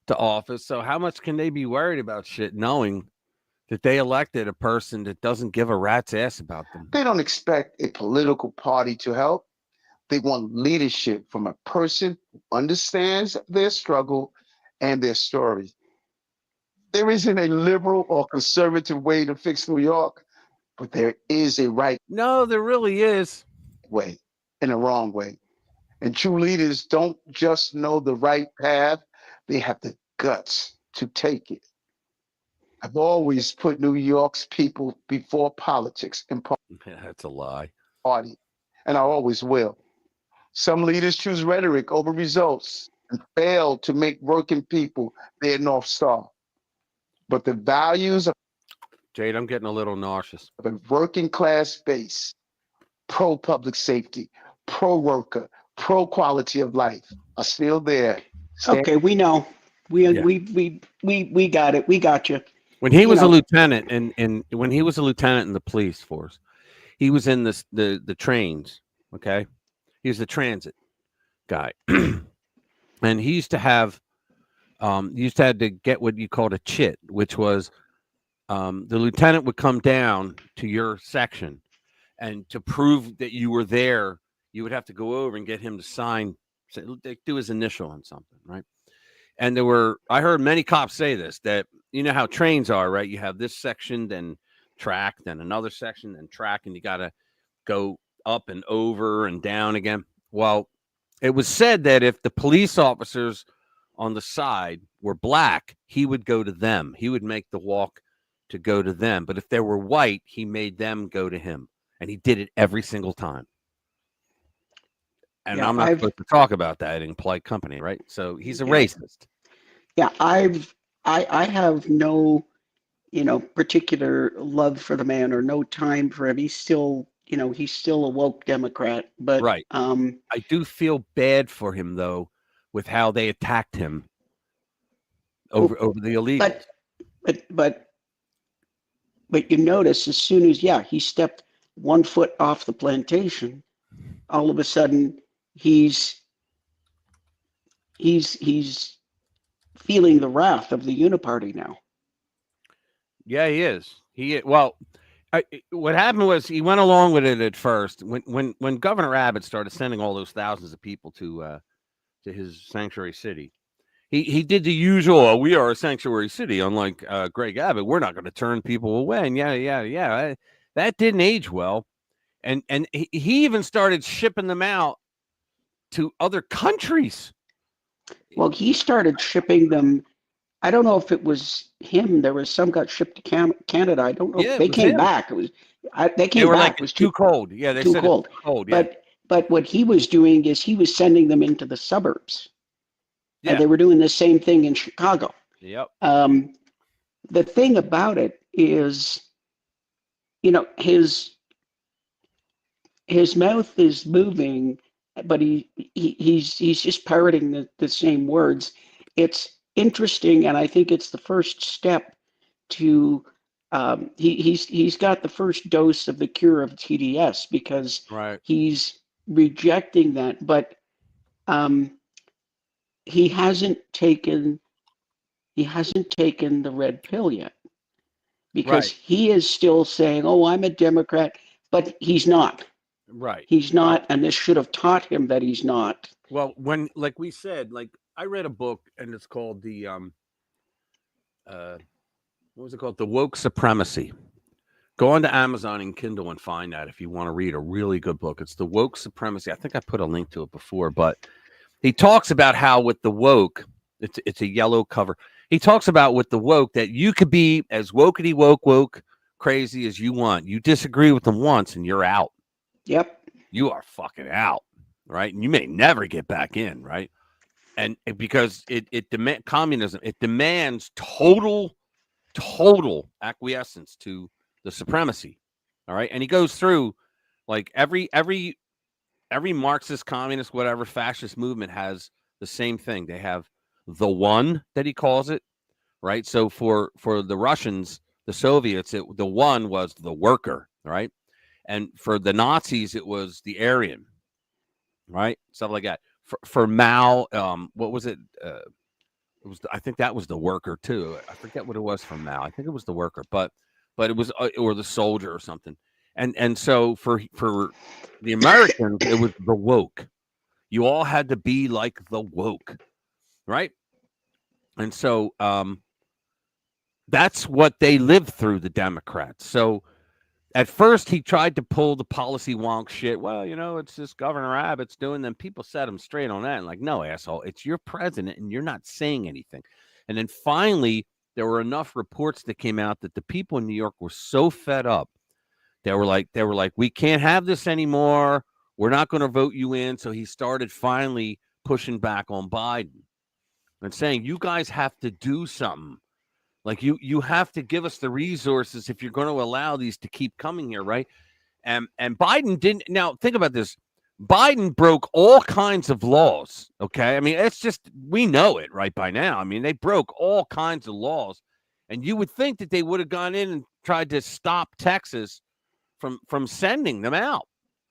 to office. So how much can they be worried about shit knowing that they elected a person that doesn't give a rat's ass about them? They don't expect a political party to help. They want leadership from a person who understands their struggle and their story. There isn't a liberal or conservative way to fix New York, but there is a right. No, there really is. Way and a wrong way. And true leaders don't just know the right path, they have the guts to take it. I've always put New York's people before politics and That's a lie. Party, and I always will. Some leaders choose rhetoric over results and fail to make working people their North Star. But the values of Jade, I'm getting a little nauseous. A working class base, pro public safety, pro worker, pro quality of life are still there. Okay, we know. We got it. We got you. When he was a lieutenant, and when he was a lieutenant in the police force, he was in the trains. Okay, he was the transit guy, and he used to have to get what you called a chit, which was the lieutenant would come down to your section, and to prove that you were there, you would have to go over and get him to sign, do his initial on something, right? And I heard many cops say this, that you know how trains are, right? You have this section, then track, then another section, then track, and you got to go up and over and down again. Well, it was said that if the police officers on the side were black, he would go to them. He would make the walk to go to them. But if they were white, he made them go to him. And he did it every single time. And I'm not supposed to talk about that in polite company, right? So he's a racist. Yeah, I have no, particular love for the man or no time for him. He's still, he's still a woke Democrat. But right. I do feel bad for him though, with how they attacked him over the illegals. But you notice as soon as he stepped 1 foot off the plantation, all of a sudden he's feeling the wrath of the Uniparty now. Yeah, he is. What happened was he went along with it at first. When Governor Abbott started sending all those thousands of people to his sanctuary city, he did the usual. Oh, we are a sanctuary city, unlike Greg Abbott. We're not going to turn people away. And yeah. That didn't age well, and he even started shipping them out to other countries. Well, he started shipping them. I don't know if it was him. There was some got shipped to Canada. I don't know. Yeah, they came back. It was they came They were back. like, it was too cold. Yeah, they too said cold. It's too cold. Yeah. But what he was doing is he was sending them into the suburbs. Yeah. And they were doing the same thing in Chicago. Yep. The thing about it is, his mouth is moving, but he's just parroting the same words. It's interesting, and I think it's the first step to he's got the first dose of the cure of TDS, because he's rejecting that, but he hasn't taken the red pill yet, because he is still saying, "Oh, I'm a Democrat," but he's not. Right. He's not, and this should have taught him that he's not. Well, like we said, I read a book, and it's called the what was it called? The Woke Supremacy. Go on to Amazon and Kindle and find that if you want to read a really good book. It's The Woke Supremacy. I think I put a link to it before, but he talks about how with the woke, it's a yellow cover. He talks about with the woke that you could be as wokety woke crazy as you want. You disagree with them once and you're out. Yep. You are fucking out, right? And you may never get back in, right? And because communism, it demands total acquiescence to the supremacy. All right. And he goes through like every Marxist, communist, whatever fascist movement has the same thing. They have the one that he calls it, right? So for the Russians, the Soviets, the one was the worker, right? And for the Nazis, it was the Aryan, right? Stuff like that. For Mao, what was it? I think that was the worker too. I forget what it was for Mao. I think it was the worker, but it was or the soldier or something. And so for the Americans, it was the woke. You all had to be like the woke, right? And so that's what they lived through, the Democrats. So at first he tried to pull the policy wonk shit. Well, it's just Governor Abbott's doing them. People set him straight on that. And like, no, asshole, it's your president and you're not saying anything. And then finally, there were enough reports that came out that the people in New York were so fed up. They were like, we can't have this anymore. We're not going to vote you in. So he started finally pushing back on Biden and saying, you guys have to do something. Like you have to give us the resources if you're going to allow these to keep coming here, right? And Biden didn't. Now think about this. Biden broke all kinds of laws. Okay, I mean it's just we know it right by now. I mean they broke all kinds of laws, and you would think that they would have gone in and tried to stop Texas from sending them out,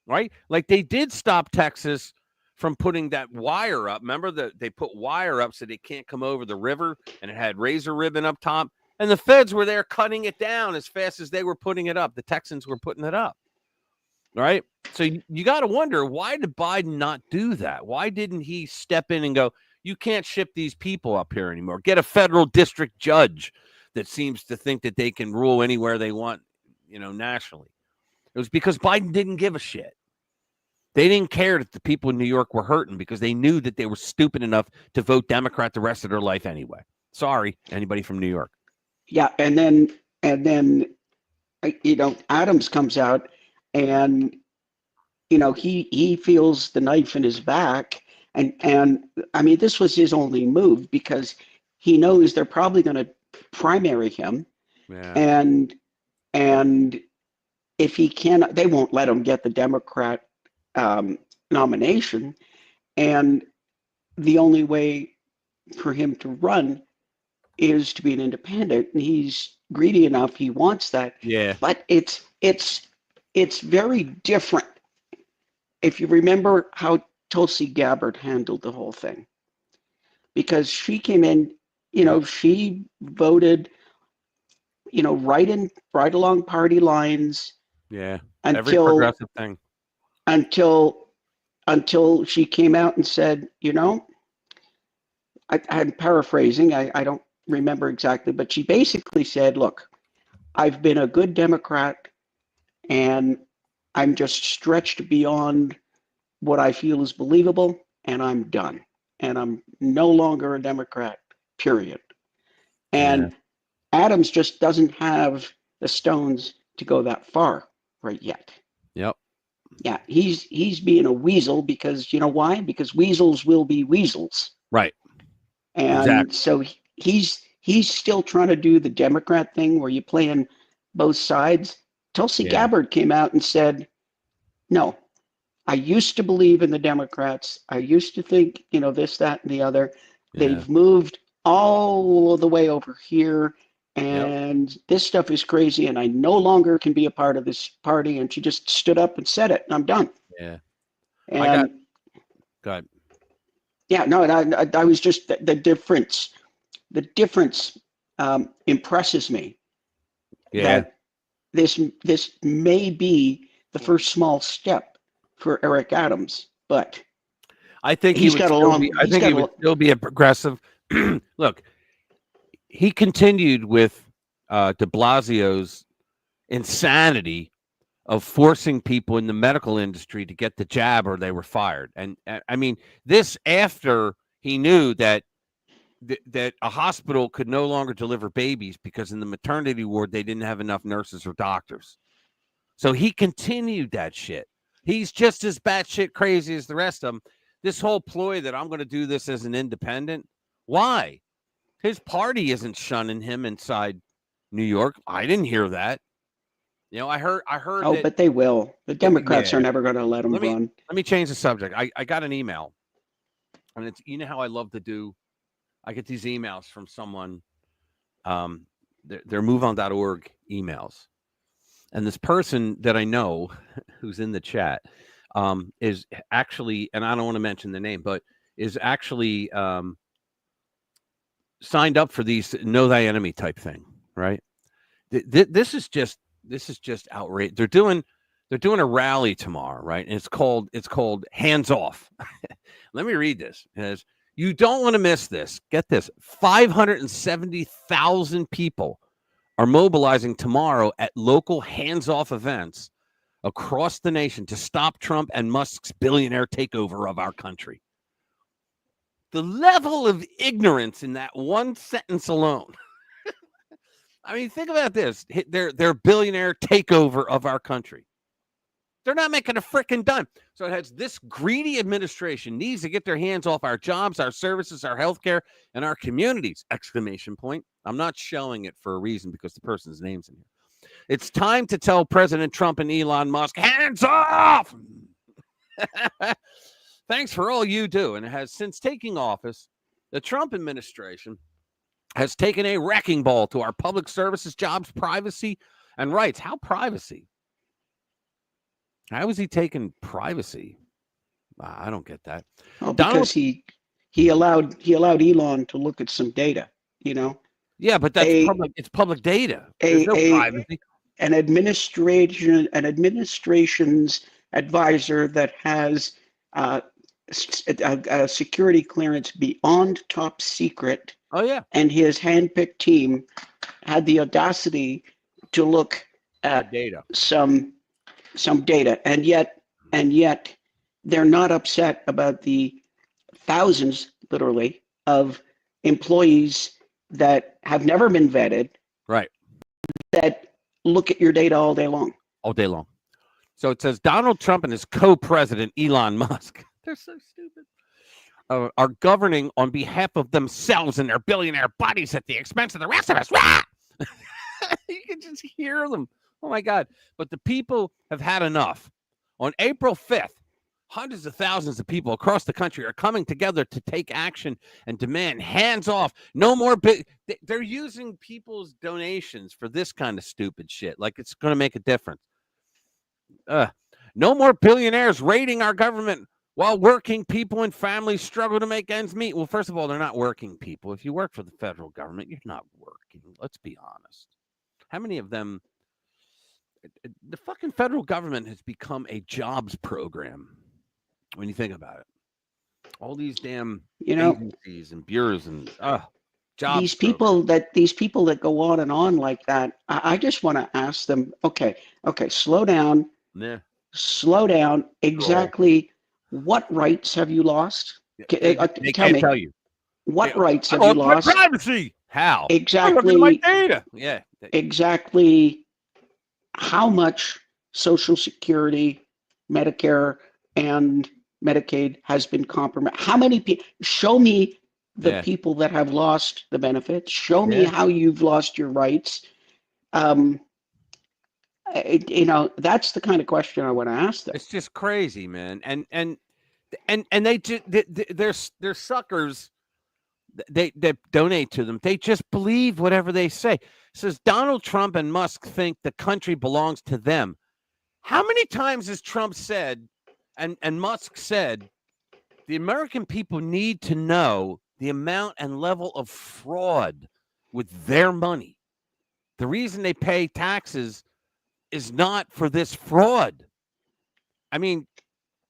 right? Like they did stop Texas from putting that wire up. Remember that they put wire up so they can't come over the river, and it had razor ribbon up top. And the feds were there cutting it down as fast as they were putting it up. The Texans were putting it up, right? So you got to wonder, why did Biden not do that? Why didn't he step in and go, you can't ship these people up here anymore? Get a federal district judge that seems to think that they can rule anywhere they want, nationally. It was because Biden didn't give a shit. They didn't care that the people in New York were hurting because they knew that they were stupid enough to vote Democrat the rest of their life anyway. Sorry, anybody from New York. Yeah, and then Adams comes out and he feels the knife in his back, and I mean this was his only move because he knows they're probably going to primary him, and if he cannot, they won't let him get the Democrat nomination, and the only way for him to run is to be an independent, and he's greedy enough. He wants that. Yeah. But it's very different. If you remember how Tulsi Gabbard handled the whole thing, because she came in, she voted, right along party lines. Yeah. Every progressive thing. Until she came out and said, I'm paraphrasing, I don't remember exactly, but she basically said, look, I've been a good Democrat and I'm just stretched beyond what I feel is believable, and I'm done. And I'm no longer a Democrat, period. And Adams just doesn't have the stones to go that far right yet. Yep. Yeah, he's being a weasel because, you know why? Because weasels will be weasels. Right. And exactly. so he's still trying to do the Democrat thing where you're playing both sides. Tulsi Gabbard came out and said, no, I used to believe in the Democrats. I used to think, this, that, and the other. They've moved all the way over here, and this stuff is crazy, and I no longer can be a part of this party. And she just stood up and said it, and I'm done. Yeah. And go ahead. yeah, no, and I was just the difference. The difference impresses me. Yeah. That this may be the first small step for Eric Adams, but I think he would still be a progressive. Look, he continued with de Blasio's insanity of forcing people in the medical industry to get the jab or they were fired. And I mean, this after he knew that that a hospital could no longer deliver babies because in the maternity ward they didn't have enough nurses or doctors. So he continued that shit. He's just as batshit crazy as the rest of them. This whole ploy that I'm going to do this as an independent. Why? His party isn't shunning him inside New York. I didn't hear that. I heard. Oh, but they will. The Democrats are never going to let him run. Let me change the subject. I got an email, and it's how I love to do. I get these emails from someone. They're moveon.org emails, and this person that I know, who's in the chat, is actually, and I don't want to mention the name, but is actually signed up for these know thy enemy type thing, right? This is just outrageous. They're doing a rally tomorrow, right? And it's called Hands Off. Let me read this. It says, you don't want to miss this. Get this. 570,000 people are mobilizing tomorrow at local hands-off events across the nation to stop Trump and Musk's billionaire takeover of our country. The level of ignorance in that one sentence alone. I mean, think about this. Their billionaire takeover of our country. They're not making a freaking dime. So it has this greedy administration needs to get their hands off our jobs, our services, our healthcare, and our communities! Exclamation point. I'm not showing it for a reason because the person's name's in here. It's time to tell President Trump and Elon Musk, hands off! Thanks for all you do. And it has since taking office, the Trump administration has taken a wrecking ball to our public services, jobs, privacy, and rights. How privacy? How is he taking privacy? I don't get that. Well, because he allowed Elon to look at some data, Yeah, but that's it's public data. There's no privacy. An administration's advisor that has a security clearance beyond top secret. Oh yeah. And his handpicked team had the audacity to look at data. some data, and yet they're not upset about the thousands, literally, of employees that have never been vetted, right? That look at your data all day long. All day long. So it says Donald Trump and his co-president Elon Musk, they're so stupid, are governing on behalf of themselves and their billionaire buddies at the expense of the rest of us. You can just hear them. Oh my God. But the people have had enough. On April 5th, hundreds of thousands of people across the country are coming together to take action and demand hands off. No more big. They're using people's donations for this kind of stupid shit. Like it's going to make a difference. No more billionaires raiding our government while working people and families struggle to make ends meet. Well, first of all, they're not working people. If you work for the federal government, you're not working. Let's be honest. How many of them? The fucking federal government has become a jobs program. When you think about it, all these damn agencies and bureaus and jobs. These people that go on and on like that, I just want to ask them. Okay, slow down. Yeah. Slow down. Exactly what rights have you lost? They can't tell you. What rights have you lost? My privacy. How? Exactly. My data. Yeah. Exactly. How much Social Security, Medicare, and Medicaid has been compromised? How many people? Show me the people that have lost the benefits. Show me how you've lost your rights. That's the kind of question I want to ask them. It's just crazy, man. And they just they're suckers. They donate to them. They just believe whatever they say. It says Donald Trump and Musk think the country belongs to them. How many times has Trump said and Musk said the American people need to know the amount and level of fraud with their money? The reason they pay taxes is not for this fraud. I mean,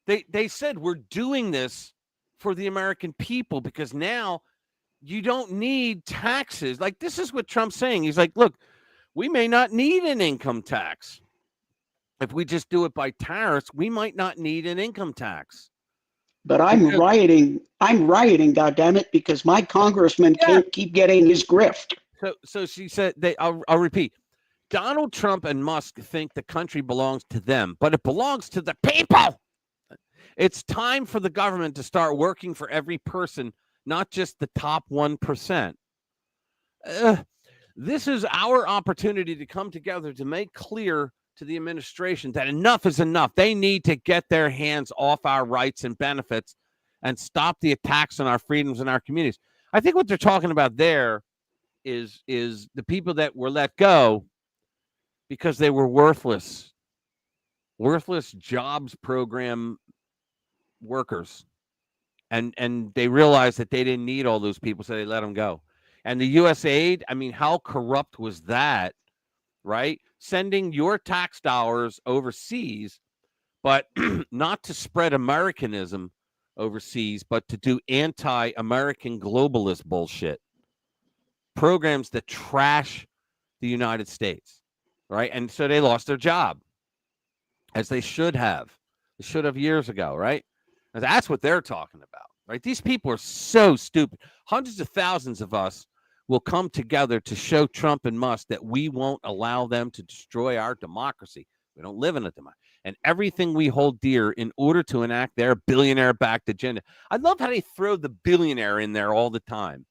they said we're doing this for the American people because now you don't need taxes. Like, this is what Trump's saying. He's like, look, we may not need an income tax. If we just do it by tariffs, we might not need an income tax. But I'm rioting, goddammit, because my congressman can't keep getting his grift. So she said, I'll repeat. Donald Trump and Musk think the country belongs to them, but it belongs to the people. It's time for the government to start working for every person, not just the top 1%. This is our opportunity to come together to make clear to the administration that enough is enough. They need to get their hands off our rights and benefits and stop the attacks on our freedoms and our communities. I think what they're talking about there is the people that were let go because they were worthless jobs program workers. And they realized that they didn't need all those people, so they let them go. And the U.S. aid, I mean, how corrupt was that, right? Sending your tax dollars overseas, but not to spread Americanism overseas, but to do anti-American globalist bullshit. Programs that trash the United States, right? And so they lost their job, as they should have. They should have years ago, right? And that's what they're talking about, right? These people are so stupid. Hundreds of thousands of us will come together to show Trump and Musk that we won't allow them to destroy our democracy. We don't live in a democracy. And everything we hold dear in order to enact their billionaire-backed agenda. I love how they throw the billionaire in there all the time.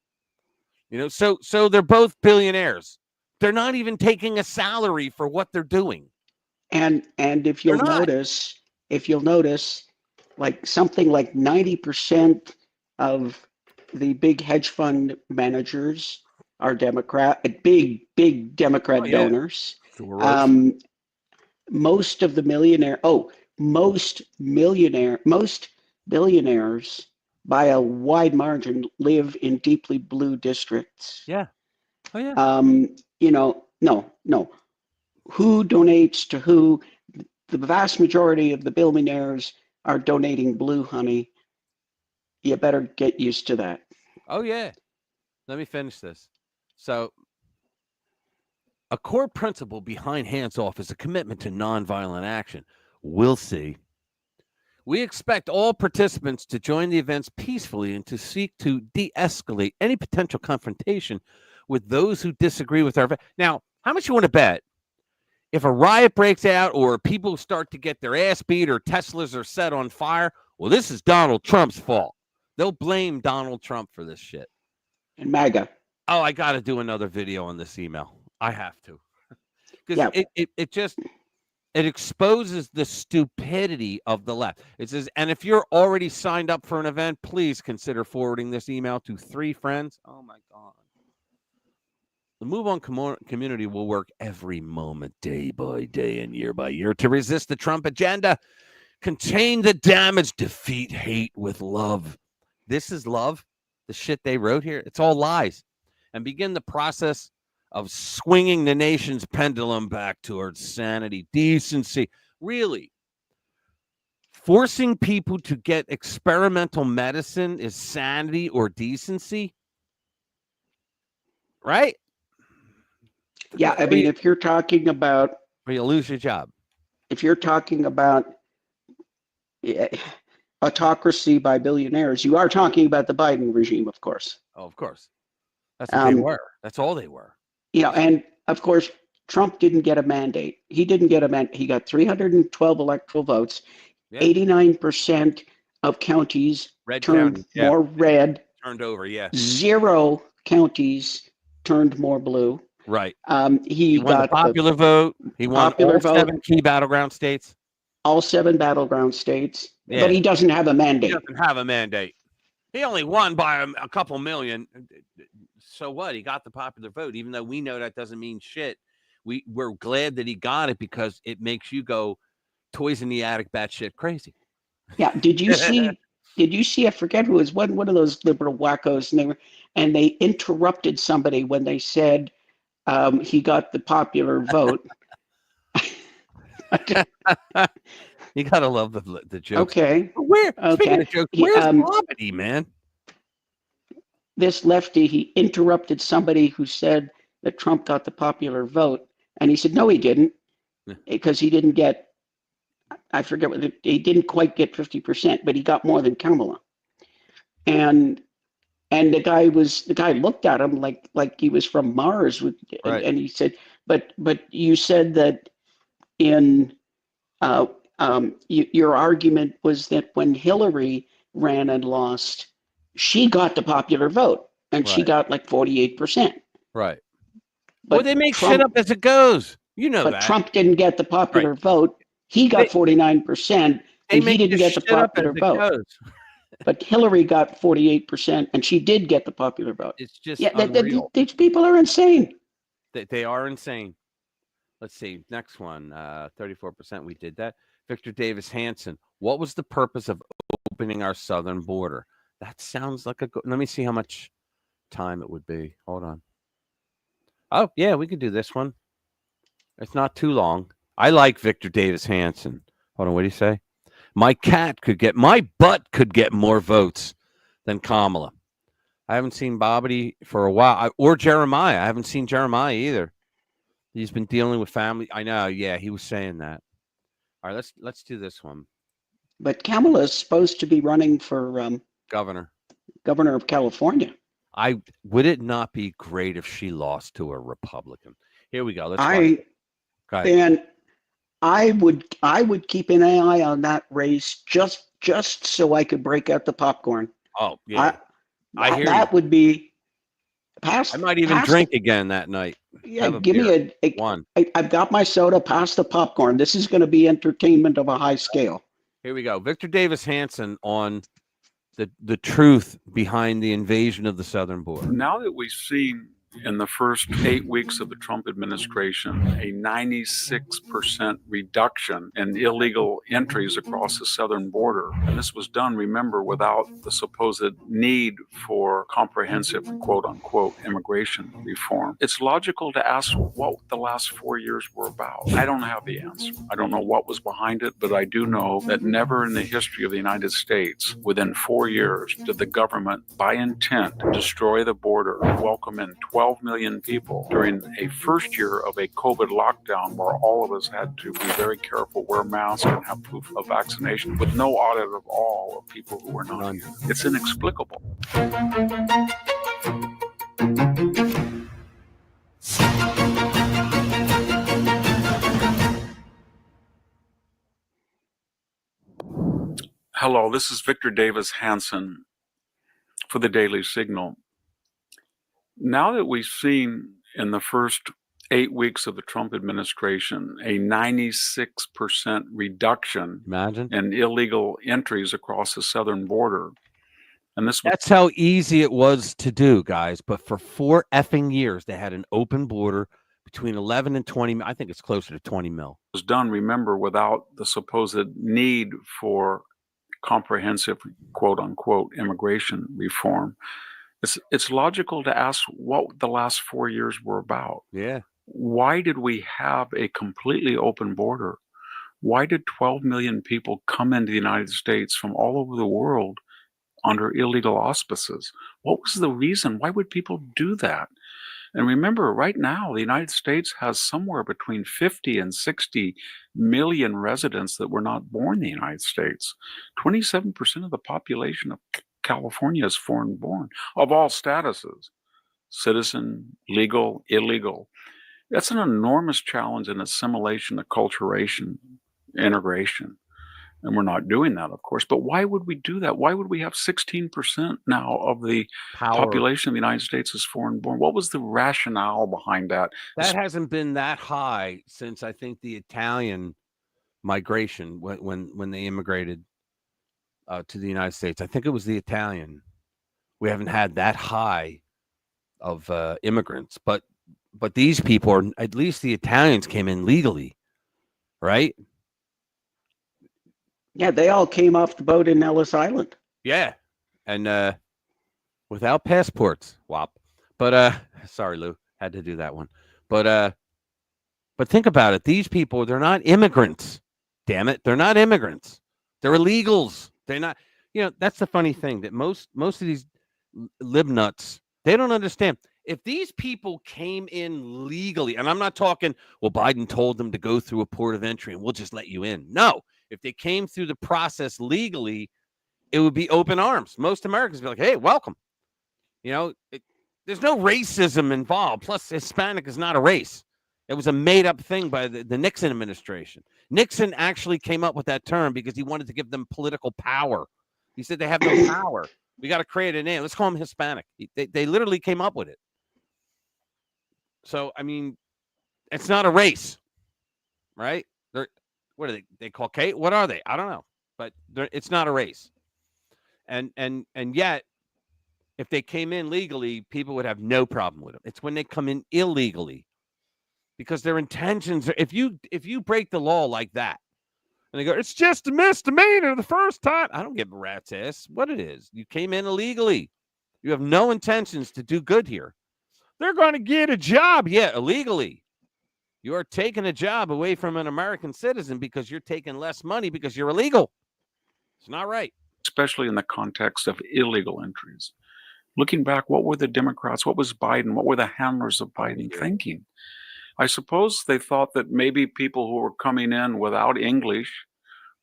You know, so they're both billionaires. They're not even taking a salary for what they're doing. And if you'll notice, like something like 90% of the big hedge fund managers are big Democrat donors. Most of the most billionaires by a wide margin live in deeply blue districts. Yeah. Oh yeah. No. Who donates to who? The vast majority of the billionaires are donating blue, honey. You better get used to that. Oh, yeah. Let me finish this. So, a core principle behind hands off is a commitment to nonviolent action. We'll see. We expect all participants to join the events peacefully and to seek to de-escalate any potential confrontation with those who disagree with our... Now, how much you want to bet? If a riot breaks out or people start to get their ass beat or Teslas are set on fire, well, this is Donald Trump's fault. They'll blame Donald Trump for this shit. And MAGA. Oh, I got to do another video on this email. I have to. Because it just... It exposes the stupidity of the left. It says, and if you're already signed up for an event, please consider forwarding this email to 3 friends. Oh my God. The Move On community will work every moment, day by day and year by year, to resist the Trump agenda, contain the damage, defeat hate with love. This is love. The shit they wrote here, it's all lies. And begin the process of swinging the nation's pendulum back towards sanity, decency. Really, forcing people to get experimental medicine is sanity or decency, right? Yeah, I mean, if you're talking about, or you lose your job. If you're talking about autocracy by billionaires, you are talking about the Biden regime, of course. Oh, of course. That's what they were. That's all they were. You know, and of course, Trump didn't get a mandate. He didn't get a mandate. He got 312 electoral votes. Yeah. 89% of counties turned more red. Turned over, yeah. 0 counties turned more blue. Right. He won got the popular vote. He won all 7 key battleground states. All 7 battleground states. Yeah. But he doesn't have a mandate. He doesn't have a mandate. He only won by a couple million. So what? He got the popular vote, even though we know that doesn't mean shit. We're glad that he got it because it makes you go toys in the attic, batshit crazy. Yeah. Did you see? I forget who it was one of those liberal wackos, and they interrupted somebody when they said he got the popular vote. You gotta love the jokes. Okay. Speaking of jokes, where's Bobby, man? This lefty, he interrupted somebody who said that Trump got the popular vote, and he said no, he didn't, because he didn't get. I forget what he didn't quite get 50%, but he got more than Kamala. And the guy looked at him like he was from Mars, and he said, but you said that in your argument was that when Hillary ran and lost, she got the popular vote, and she got like 48%. Right. But well, they make shit up as it goes. You know but that. Trump didn't get the popular vote. He got 49%, and he didn't get the popular vote. But Hillary got 48%, and she did get the popular vote. It's just unreal. These people are insane. They are insane. Let's see. Next one, 34%. We did that. Victor Davis Hanson. What was the purpose of opening our southern border? That sounds like a good. Let me see how much time it would be. Hold on. Oh, yeah, we could do this one. It's not too long. I like Victor Davis Hanson. Hold on. What do you say? My butt could get more votes than Kamala. I haven't seen Bobbity for a while, or Jeremiah. I haven't seen Jeremiah either. He's been dealing with family. I know. Yeah, he was saying that. All right, let's do this one. But Kamala is supposed to be running for governor of California. Would it not be great if she lost to a Republican? Here we go. Let's watch. And I would keep an eye on that race just so I could break out the popcorn. Oh yeah, I hear that you. Would be past. I might even drink again that night. Yeah, give me a one. I've got my soda. Pass the popcorn. This is going to be entertainment of a high scale. Here we go. Victor Davis Hanson on the truth behind the invasion of the southern border. Now that we've seen in the first 8 weeks of the Trump administration a 96% reduction in illegal entries across the southern border. And this was done, remember, without the supposed need for comprehensive, quote unquote, immigration reform. It's logical to ask what the last 4 years were about. I don't have the answer. I don't know what was behind it, but I do know that never in the history of the United States, within 4 years, did the government, by intent, destroy the border, welcome in 12 million people during a first year of a COVID lockdown where all of us had to be very careful, wear masks, and have proof of vaccination with no audit of all of people who were not here. It's inexplicable. Hello, this is Victor Davis Hanson for the Daily Signal. Now that we've seen in the first 8 weeks of the Trump administration, a 96% reduction in illegal entries across the southern border. And that's how easy it was to do, guys. But for 4 effing years, they had an open border between 11 and 20. I think it's closer to 20 mil. Was done, remember, without the supposed need for comprehensive, quote unquote, immigration reform. It's logical to ask what the last 4 years were about. Yeah. Why did we have a completely open border? Why did 12 million people come into the United States from all over the world under illegal auspices? What was the reason? Why would people do that? And remember, right now, the United States has somewhere between 50 and 60 million residents that were not born in the United States. 27% of the population of California is foreign born, of all statuses, citizen, legal, illegal. That's an enormous challenge in assimilation, acculturation, integration. And we're not doing that, of course. But why would we do that? Why would we have 16% now of the population of the United States is foreign born? What was the rationale behind that? That hasn't been that high since I think the Italian migration when they immigrated to the United States. I think it was the Italian. We haven't had that high of immigrants, but these people are, at least the Italians came in legally, right? Yeah, they all came off the boat in Ellis Island. Yeah, and without passports, wop. But sorry, Lou, had to do that one. But think about it. These people, they're not immigrants. Damn it, they're not immigrants. They're illegals. They're not. You know, that's the funny thing that most of these lib nuts, they don't understand. If these people came in legally, and I'm not talking, well, Biden told them to go through a port of entry and we'll just let you in. No. If they came through the process legally, it would be open arms. Most Americans would be like, hey, welcome. You know, there's no racism involved. Plus, Hispanic is not a race. It was a made-up thing by the Nixon administration. Nixon actually came up with that term because he wanted to give them political power. He said they have no power. We got to create a name. Let's call them Hispanic. They literally came up with it. So, I mean, it's not a race, right? What are they? They call Kate? What are they? I don't know, but it's not a race. And yet, if they came in legally, people would have no problem with them. It's when they come in illegally, because their intentions are, if you break the law like that, and they go, it's just a misdemeanor the first time. I don't give a rat's ass what it is. You came in illegally. You have no intentions to do good here. They're going to get a job, yeah, illegally. You are taking a job away from an American citizen because you're taking less money because you're illegal. It's not right. Especially in the context of illegal entries. Looking back, what were the Democrats, what was Biden, what were the handlers of Biden thinking? I suppose they thought that maybe people who were coming in without English,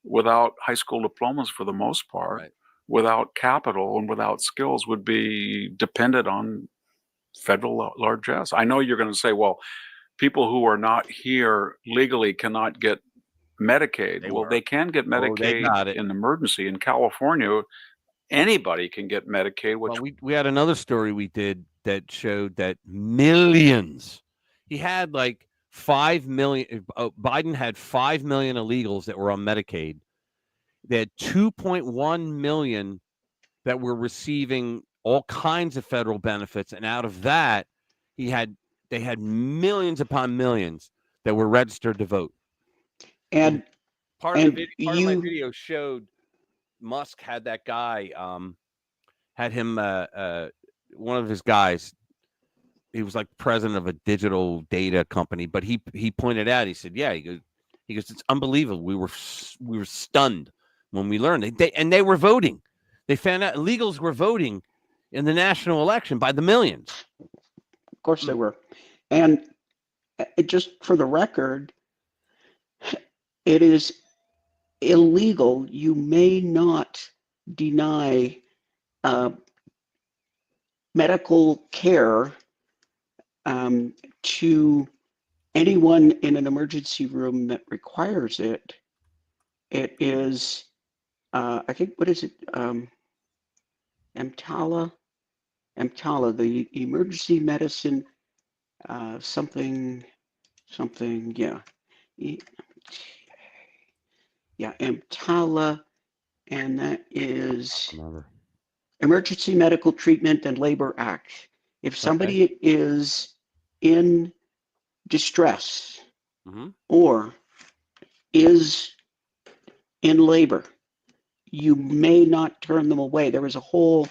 without high school diplomas for the most part, without capital and without skills would be dependent on federal largesse. I know you're going to say, well, people who are not here legally cannot get Medicaid. They can get Medicaid in emergency. In California, anybody can get Medicaid. Which we had another story we did that showed that millions. He had like 5 million. Biden had 5 million illegals that were on Medicaid. They had 2.1 million that were receiving all kinds of federal benefits, and out of that, they had millions upon millions that were registered to vote. And part of my video showed Musk had that guy, had him, one of his guys. He was like president of a digital data company, but he pointed out. He said, "Yeah," he goes, "It's unbelievable. We were stunned when we learned they were voting. They found out illegals were voting in the national election by the millions." Of course they were. And just for the record, it is illegal. You may not deny medical care to anyone in an emergency room that requires it. It is, I think, what is it? EMTALA, the emergency medicine, something something, yeah. Yeah, EMTALA, and that is Emergency Medical Treatment and Labor Act. If somebody is in distress or is in labor, you may not turn them away. There was a whole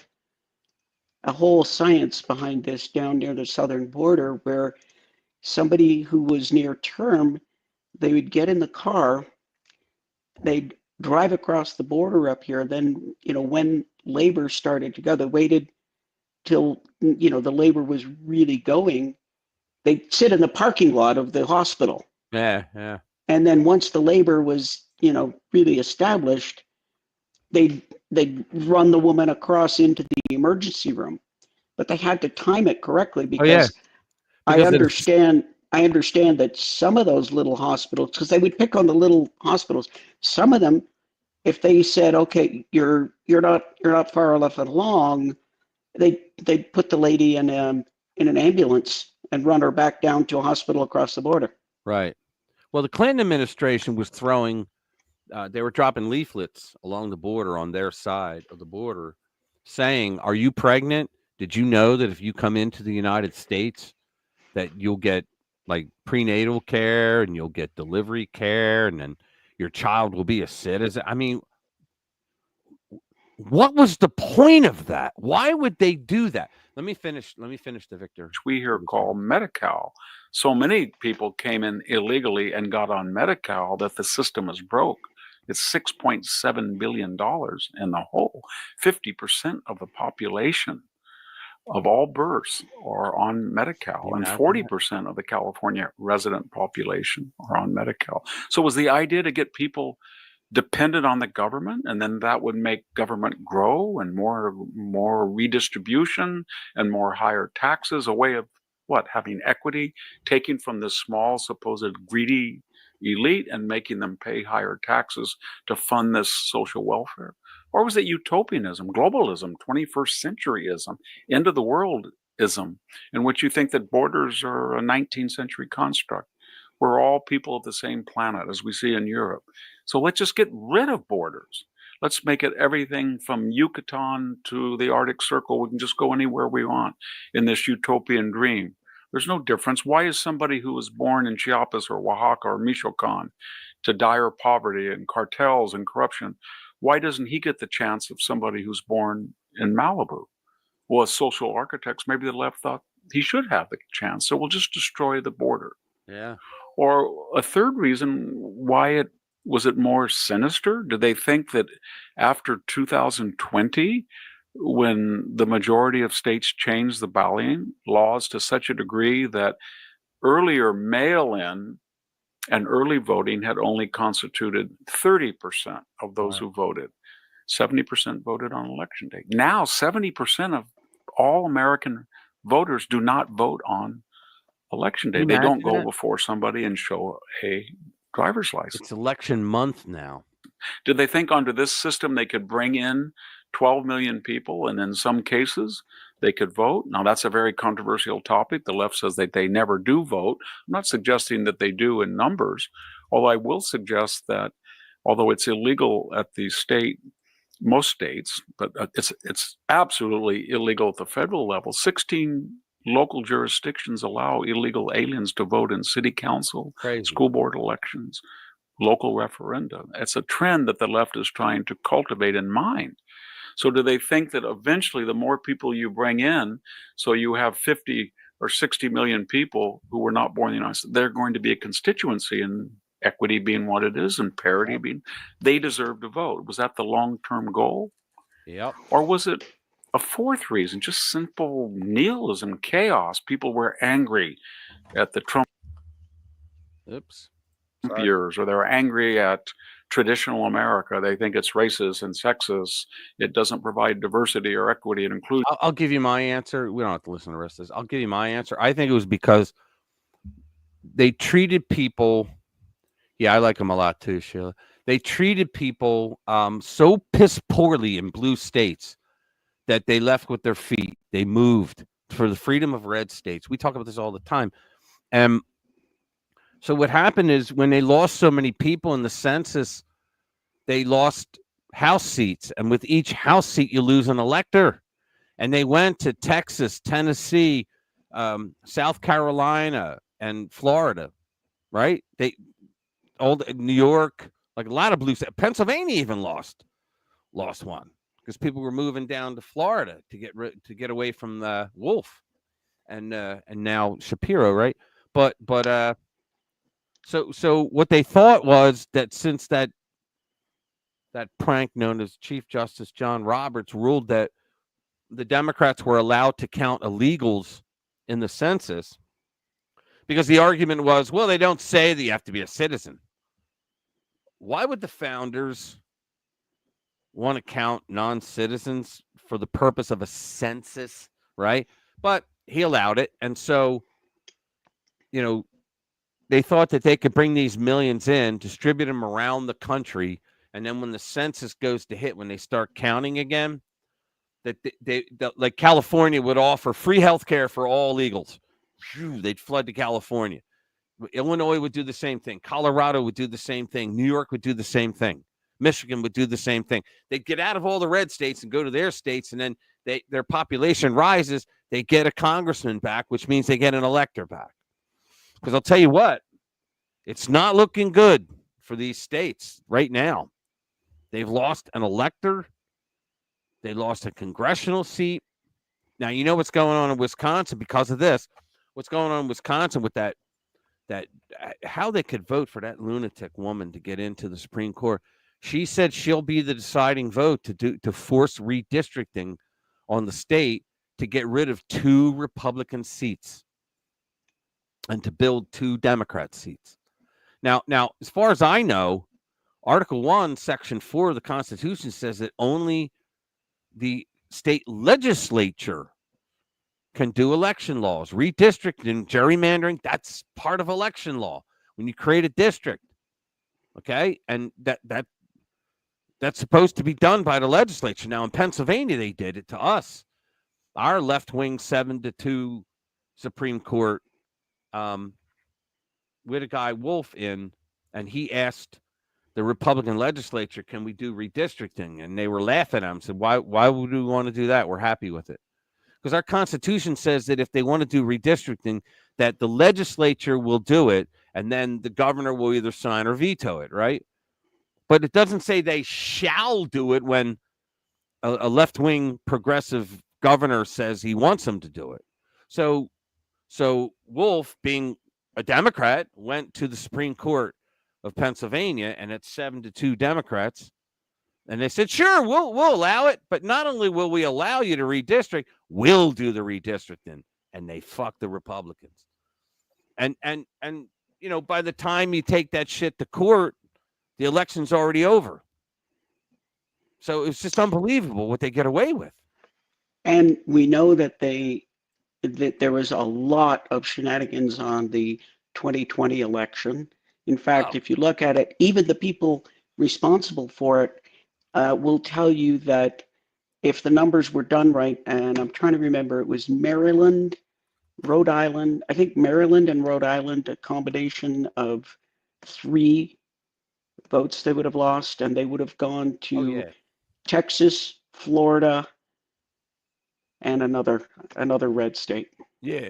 science behind this down near the southern border where somebody who was near term, they would get in the car, they'd drive across the border up here. Then, when labor started to go, they waited till, the labor was really going. They'd sit in the parking lot of the hospital. Yeah. And then once the labor was, really established, they'd run the woman across into the emergency room. But they had to time it correctly because I understand that some of those little hospitals, because they would pick on the little hospitals, some of them, if they said, okay, you're not far enough along, they'd put the lady in an ambulance and run her back down to a hospital across the border. Right. Well, the Clinton administration was throwing, they were dropping leaflets along the border on their side of the border saying, are you pregnant? Did you know that if you come into the United States that you'll get like prenatal care and you'll get delivery care and then your child will be a citizen? I mean, what was the point of that? Why would they do that? Let me finish the Victor. We here call Medi-Cal. So many people came in illegally and got on Medi-Cal that the system is broke. It's $6.7 billion in the hole. 50% of the population of all births are on Medi-Cal, and 40% of the California resident population are on Medi-Cal. So was the idea to get people dependent on the government, and then that would make government grow and more redistribution and more higher taxes, a way of what? Having equity, taking from the small, supposed greedy elite and making them pay higher taxes to fund this social welfare? Or was it utopianism, globalism, 21st centuryism, end of the worldism, in which you think that borders are a 19th century construct? We're all people of the same planet, as we see in Europe. So let's just get rid of borders. Let's make it everything from Yucatan to the Arctic Circle. We can just go anywhere we want in this utopian dream. There's no difference. Why is somebody who was born in Chiapas or Oaxaca or Michoacan to dire poverty and cartels and corruption, why doesn't he get the chance of somebody who's born in Malibu? Well, as social architects, maybe the left thought he should have the chance. So we'll just destroy the border. Yeah. Or a third reason why was it more sinister? Did they think that after 2020, when the majority of states changed the balloting laws to such a degree that earlier mail-in and early voting had only constituted 30% of those who voted, 70% voted on election day. Now 70% of all American voters do not vote on election day. They don't go before somebody and show a driver's license. It's election month now. Did they think under this system they could bring in 12 million people and in some cases they could vote? Now that's a very controversial topic. The left says that they never do vote. I'm not suggesting that they do in numbers, although I will suggest that although it's illegal at the state, most states, but it's absolutely illegal at the federal level. 16 local jurisdictions allow illegal aliens to vote in city council, school board elections, local referenda. It's a trend that the left is trying to cultivate in mind. So do they think that eventually the more people you bring in, so you have 50 or 60 million people who were not born in the United States, they're going to be a constituency, and equity being what it is and parity being, they deserve to vote? Was that the long-term goal? Yep. Or was it a fourth reason, just simple nihilism, chaos? People were angry at the Trump years, or they're angry at traditional America. They think it's racist and sexist. It doesn't provide diversity or equity and inclusion. I'll give you my answer. We don't have to listen to the rest of this. I'll give you my answer. I think it was because they treated people. Yeah, I like them a lot too, Sheila. They treated people so piss poorly in blue states that they left with their feet. They moved for the freedom of red states. We talk about this all the time. And So what happened is when they lost so many people in the census, they lost House seats. And with each House seat, you lose an elector. And they went to Texas, Tennessee, South Carolina, and Florida, right? New York, like a lot of blue states. Pennsylvania even lost one because people were moving down to Florida to get away from the Wolf and now Shapiro, right? But so what they thought was that since that prank known as Chief Justice John Roberts ruled that the Democrats were allowed to count illegals in the census, because the argument was, well, they don't say that you have to be a citizen. Why would the founders want to count non-citizens for the purpose of a census, right? But he allowed it. And so, they thought that they could bring these millions in, distribute them around the country, and then when the census goes to hit, when they start counting again, that like California would offer free health care for all illegals. They'd flood to California. Illinois would do the same thing. Colorado would do the same thing. New York would do the same thing. Michigan would do the same thing. They'd get out of all the red states and go to their states, and then their population rises. They get a congressman back, which means they get an elector back. Because I'll tell you what, it's not looking good for these states right now. They've lost an elector. They lost a congressional seat. Now, you know what's going on in Wisconsin because of this. What's going on in Wisconsin with that how they could vote for that lunatic woman to get into the Supreme Court. She said she'll be the deciding vote to force redistricting on the state to get rid of 2 Republican seats and to build 2 Democrat seats. Now, as far as I know, Article 1, Section 4 of the Constitution says that only the state legislature can do election laws. Redistricting, gerrymandering, that's part of election law. When you create a district, okay? And that's supposed to be done by the legislature. Now, in Pennsylvania, they did it to us. Our left-wing 7-2 Supreme Court, we had a guy, Wolf, in, and he asked the Republican legislature, can we do redistricting? And they were laughing at him, said, why would we want to do that? We're happy with it. Because our Constitution says that if they want to do redistricting, that the legislature will do it, and then the governor will either sign or veto it, right? But it doesn't say they shall do it when a left-wing progressive governor says he wants them to do it. So Wolf, being a Democrat, went to the Supreme Court of Pennsylvania, and it's 7-2 Democrats. And they said, sure, we'll allow it. But not only will we allow you to redistrict, we'll do the redistricting. And they fucked the Republicans. And by the time you take that shit to court, the election's already over. So it's just unbelievable what they get away with. And we know that there was a lot of shenanigans on the 2020 election. In fact, if you look at it, even the people responsible for it will tell you that if the numbers were done right, and I'm trying to remember, it was Maryland, Rhode Island, I think Maryland and Rhode Island, a combination of 3 votes they would have lost, and they would have gone to Texas, Florida, and another red state. Yeah.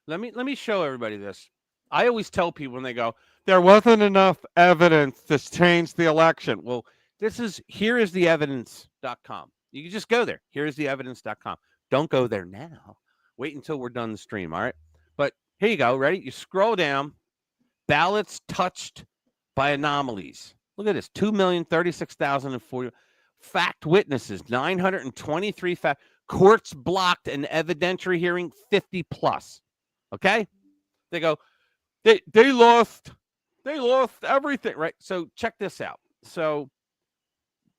Let me show everybody this. I always tell people when they go, there wasn't enough evidence to change the election. Well, here is the evidence.com. You can just go there. Here's the evidence.com. Don't go there now. Wait until we're done the stream. All right. But here you go. Ready? You scroll down. Ballots touched by anomalies. Look at this. 2,036,040 fact witnesses, 923 fact courts blocked an evidentiary hearing, 50 plus. Okay. They go, they lost everything. Right. So check this out. So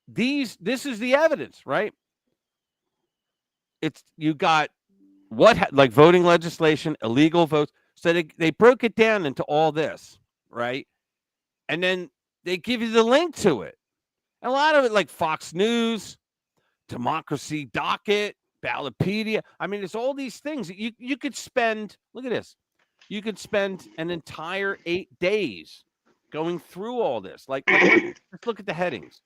this is the evidence, right? You got like voting legislation, illegal votes. So they broke it down into all this, right? And then they give you the link to it. And a lot of it, like Fox News, Democracy Docket, Ballotpedia. I mean, it's all these things. You could spend, look at this. You could spend an entire 8 days going through all this. Like let's look at the headings.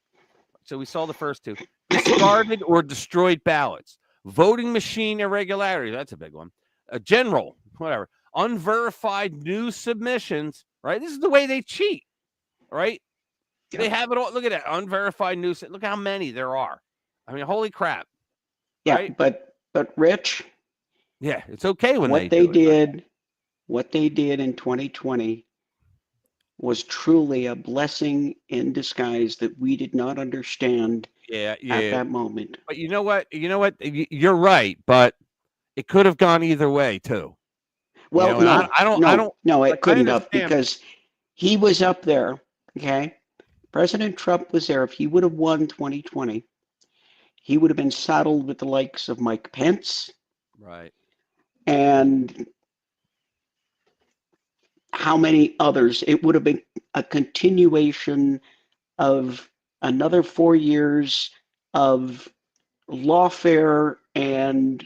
So we saw the first two: discarded or destroyed ballots, voting machine irregularities. That's a big one. General, whatever, unverified new submissions. Right. This is the way they cheat. Right. Yep. They have it all. Look at that unverified news. Look how many there are. I mean, holy crap. Yeah, right? but Rich. Yeah, it's okay when what they did. What they did in 2020 was truly a blessing in disguise that we did not understand. At that moment. But you know what? You're right. But it could have gone either way too. Well, no, it couldn't have, because he was up there. Okay. President Trump was there. If he would have won 2020, he would have been saddled with the likes of Mike Pence. Right. And how many others? It would have been a continuation of another 4 years of lawfare and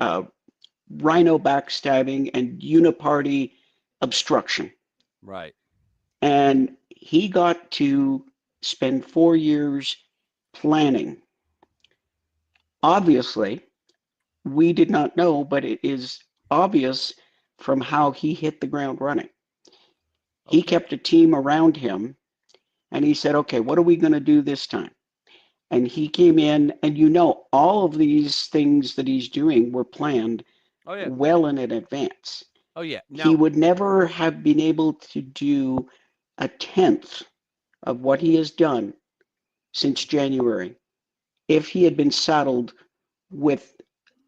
rhino backstabbing and uniparty obstruction. Right. And he got to spend 4 years planning. Obviously, we did not know, but it is obvious from how he hit the ground running. He kept a team around him, and he said, okay, what are we going to do this time? And he came in, and all of these things that he's doing were planned well in advance. Oh, yeah. He would never have been able to do a tenth of what he has done since January if he had been saddled with,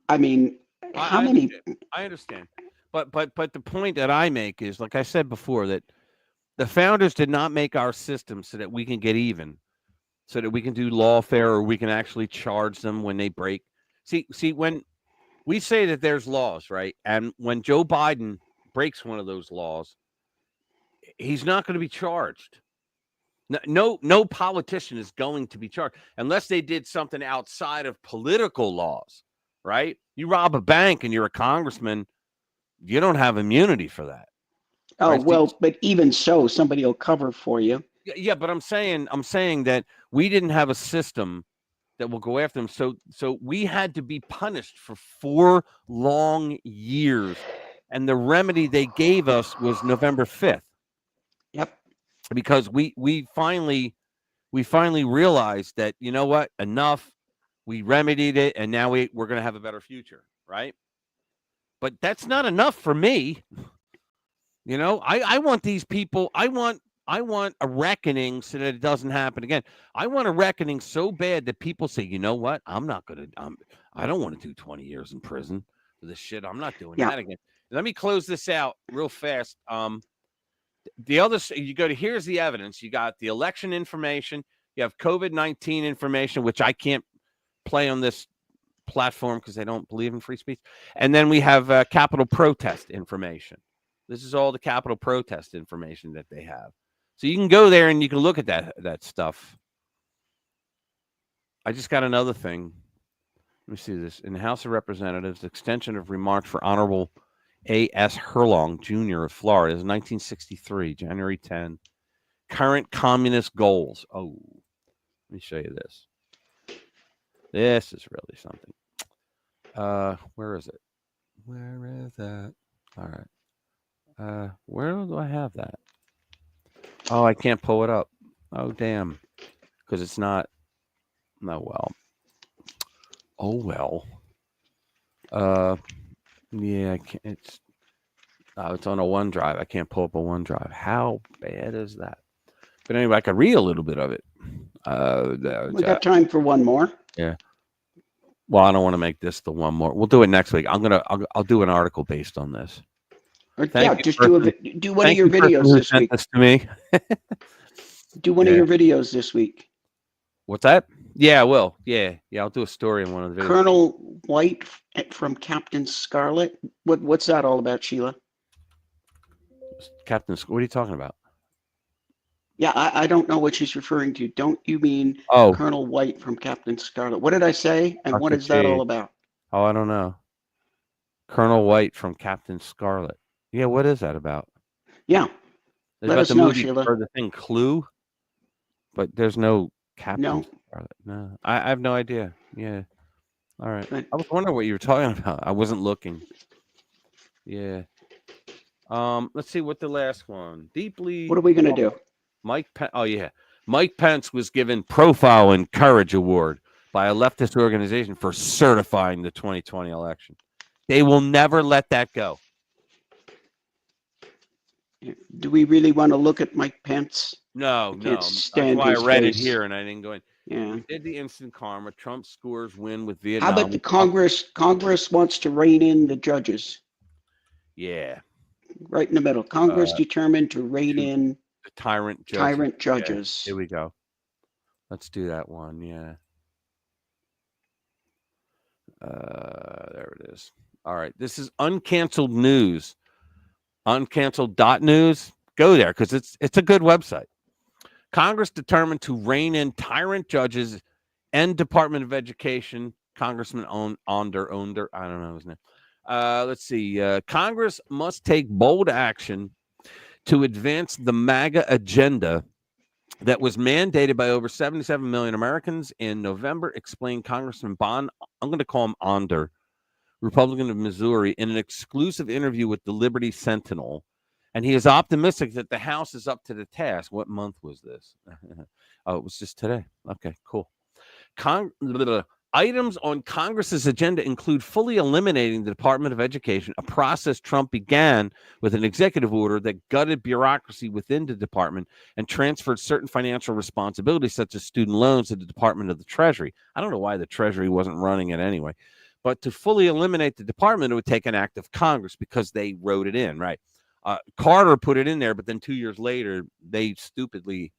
how many? I understand. But the point that I make is, like I said before, that the founders did not make our system so that we can get even, so that we can do lawfare or we can actually charge them when they break. See, when we say that there's laws, right? And when Joe Biden breaks one of those laws, he's not going to be charged. No politician is going to be charged unless they did something outside of political laws, right? You rob a bank and you're a congressman, you don't have immunity for that. Oh, right? well, but even so, somebody will cover for you. Yeah, but I'm saying that we didn't have a system that will go after them. So we had to be punished for 4 long years. And the remedy they gave us was November 5th. Yep. Because we finally realized that, you know what, enough. We remedied it, and now we're going to have a better future, right? But that's not enough for me. I want these people. I want a reckoning so that it doesn't happen again. I want a reckoning so bad that people say, you know what, I don't want to do 20 years in prison for this shit. I'm not doing that again. Let me close this out real fast. The other, you go to, here's the evidence. You got the election information. You have COVID-19 information, which I can't play on this platform because they don't believe in free speech. And then we have Capitol protest information. This is all the Capitol protest information that they have. So you can go there and you can look at that stuff. I just got another thing. Let me see this. In the House of Representatives, extension of remarks for Honorable A.S. Herlong, Jr. of Florida, is 1963, January 10. Current communist goals. Oh, let me show you this. This is really something. Where is it? Where is that? All right. Where do I have that? Oh, I can't pull it up. Oh, damn. Because it's not. No, well. Oh, well. Yeah, I can't, it's on a OneDrive. I can't pull up a OneDrive. How bad is that? But anyway, I could read a little bit of it. We got time for one more. Yeah. Well, I don't want to make this the one more. We'll do it next week. I'll do an article based on this. Just do one of your videos this week. This to me. Do one of your videos this week. What's that? Yeah, I will. Yeah, I'll do a story in one of the videos. Colonel White from Captain Scarlet. What's that all about, Sheila? Captain, what are you talking about? Yeah, I don't know what she's referring to. Don't you mean Colonel White from Captain Scarlet? What did I say? And what is that all about? Oh, I don't know. Colonel White from Captain Scarlet. Yeah, what is that about? Yeah. It's Let about us the know, movie Sheila. or the thing Clue, but there's no Captain No. Scarlet. No, I have no idea. Yeah. All right. But- I was wondering what you were talking about. I wasn't looking. Yeah. Let's see what the last one. Deeply. What are we going to do? Oh yeah. Mike Pence was given Profile and Courage Award by a leftist organization for certifying the 2020 election. They will never let that go. Do we really want to look at Mike Pence? No, I can't no. That's stand why I his read it face. here and I didn't go in. Yeah. We did the instant karma. Trump scores win with How Vietnam. about the Congress? Congress wants to rein in the judges. Yeah. Right in the middle. Congress determined to rein in the tyrant judges. Tyrant judges. Yeah, here we go. Let's do that one. Yeah. There it is. All right. This is uncanceled news. Uncanceled.news. Go there because it's a good website. Congress determined to rein in tyrant judges and Department of Education. Congressman Onder, I don't know his name. Let's see. Congress must take bold action to advance the MAGA agenda that was mandated by over 77 million Americans in November, explained Congressman Bon, I'm going to call him Onder, Republican of Missouri, in an exclusive interview with the Liberty Sentinel. And he is optimistic that the House is up to the task. What month was this? Oh, it was just today. Okay, cool. Items on Congress's agenda include fully eliminating the Department of Education, a process Trump began with an executive order that gutted bureaucracy within the department and transferred certain financial responsibilities, such as student loans, to the Department of the Treasury. I don't know why the Treasury wasn't running it anyway. But to fully eliminate the department, it would take an act of Congress because they wrote it in, right? Carter put it in there, but then 2 years later, they stupidly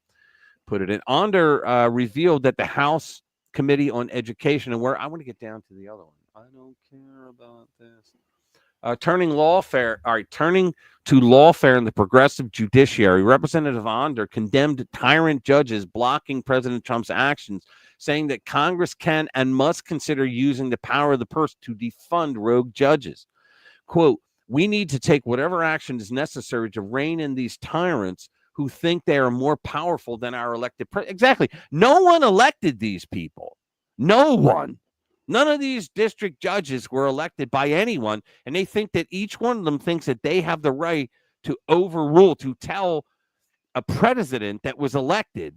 put it in. Onder revealed that the House Committee on Education, and where I want to get down to the other one. I don't care about this. Turning to lawfare in the progressive judiciary, Representative Onder condemned tyrant judges blocking President Trump's actions, saying that Congress can and must consider using the power of the purse to defund rogue judges. Quote, we need to take whatever action is necessary to rein in these tyrants who think they are more powerful than our elected president. Exactly. No one elected these people. No one. None of these district judges were elected by anyone, and they think that each one of them thinks that they have the right to overrule, to tell a president that was elected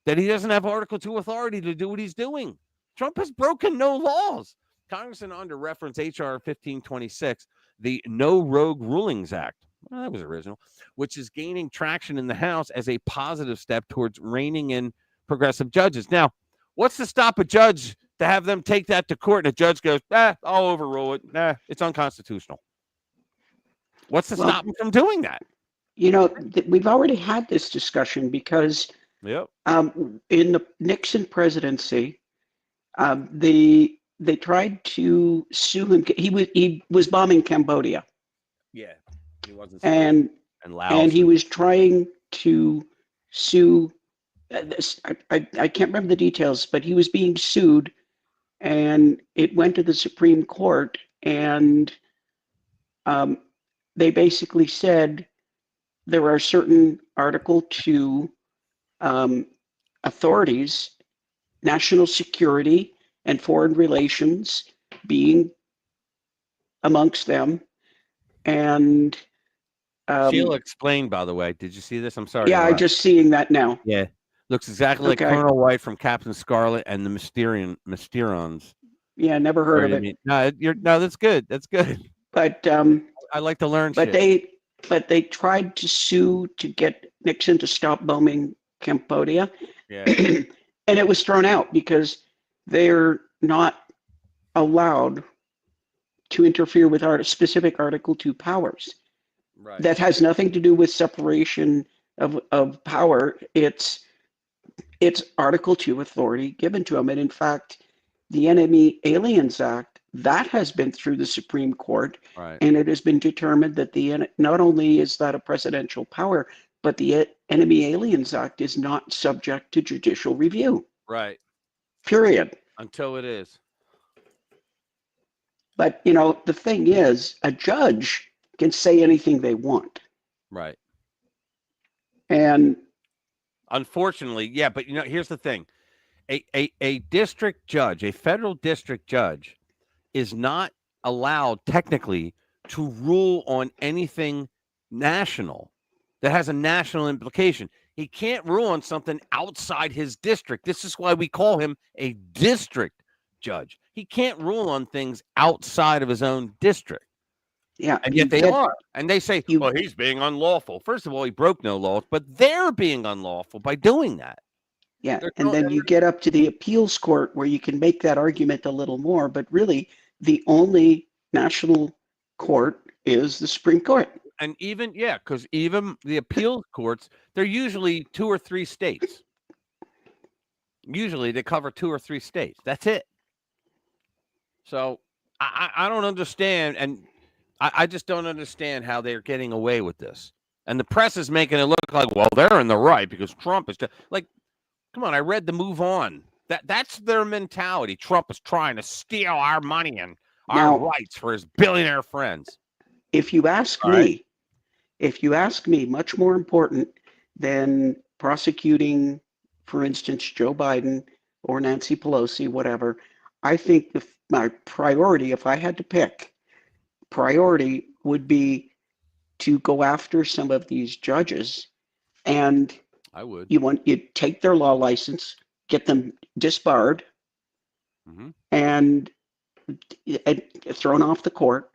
that he doesn't have Article 2 authority to do what he's doing. Trump has broken no laws. Congressman Onder referenced H.R. 1526, the No Rogue Rulings Act. Well, that was original, which is gaining traction in the House as a positive step towards reining in progressive judges. Now, what's to stop a judge to have them take that to court and a judge goes, I'll overrule it. It's unconstitutional. What's to stop them from doing that? You know, we've already had this discussion because in the Nixon presidency, they tried to sue him. He was bombing Cambodia. Yeah, he wasn't. And he was trying to sue. I can't remember the details, but he was being sued, and it went to the Supreme Court, and they basically said there are certain Article 2 authorities, national security and foreign relations being amongst them. And Sheila explained, by the way. Did you see this? I'm sorry. Yeah, I'm just seeing that now. Yeah. Looks exactly like Colonel White from Captain Scarlet and the Mysterions. Yeah, never heard of it. No, that's good. That's good. But I like to learn but shit. they tried to sue to get Nixon to stop bombing Cambodia. Yeah. And it was thrown out because they're not allowed to interfere with our specific Article 2 powers. Right. That has nothing to do with separation of power. It's Article 2 authority given to them. And in fact, the Enemy Aliens Act, that has been through the Supreme Court. Right. And it has been determined that not only is that a presidential power, but the Enemy Aliens Act is not subject to judicial review. Right. Period. Until it is. But, you know, the thing is, a judge can say anything they want. Right. And unfortunately, yeah, but here's the thing. A district judge, a federal district judge, is not allowed technically to rule on anything national that has a national implication. He can't rule on something outside his district. This is why we call him a district judge. He can't rule on things outside of his own district. Yeah, and yet they are. And they say, well, he's being unlawful. First of all, he broke no laws, but they're being unlawful by doing that. Yeah, and then you get up to the appeals court where you can make that argument a little more, but really the only national court is the Supreme Court. And even, because even the appeals courts, they're usually 2 or 3 states. Usually they cover 2 or 3 states. That's it. So I don't understand, and I just don't understand how they're getting away with this. And the press is making it look like, well, they're in the right because Trump is like, come on, I read the Move On. That's their mentality. Trump is trying to steal our money and our rights for his billionaire friends. If you ask me, much more important than prosecuting, for instance, Joe Biden or Nancy Pelosi, whatever, I think my priority, if I had to pick, priority would be to go after some of these judges, and I would. You take their law license, get them disbarred, and thrown off the court.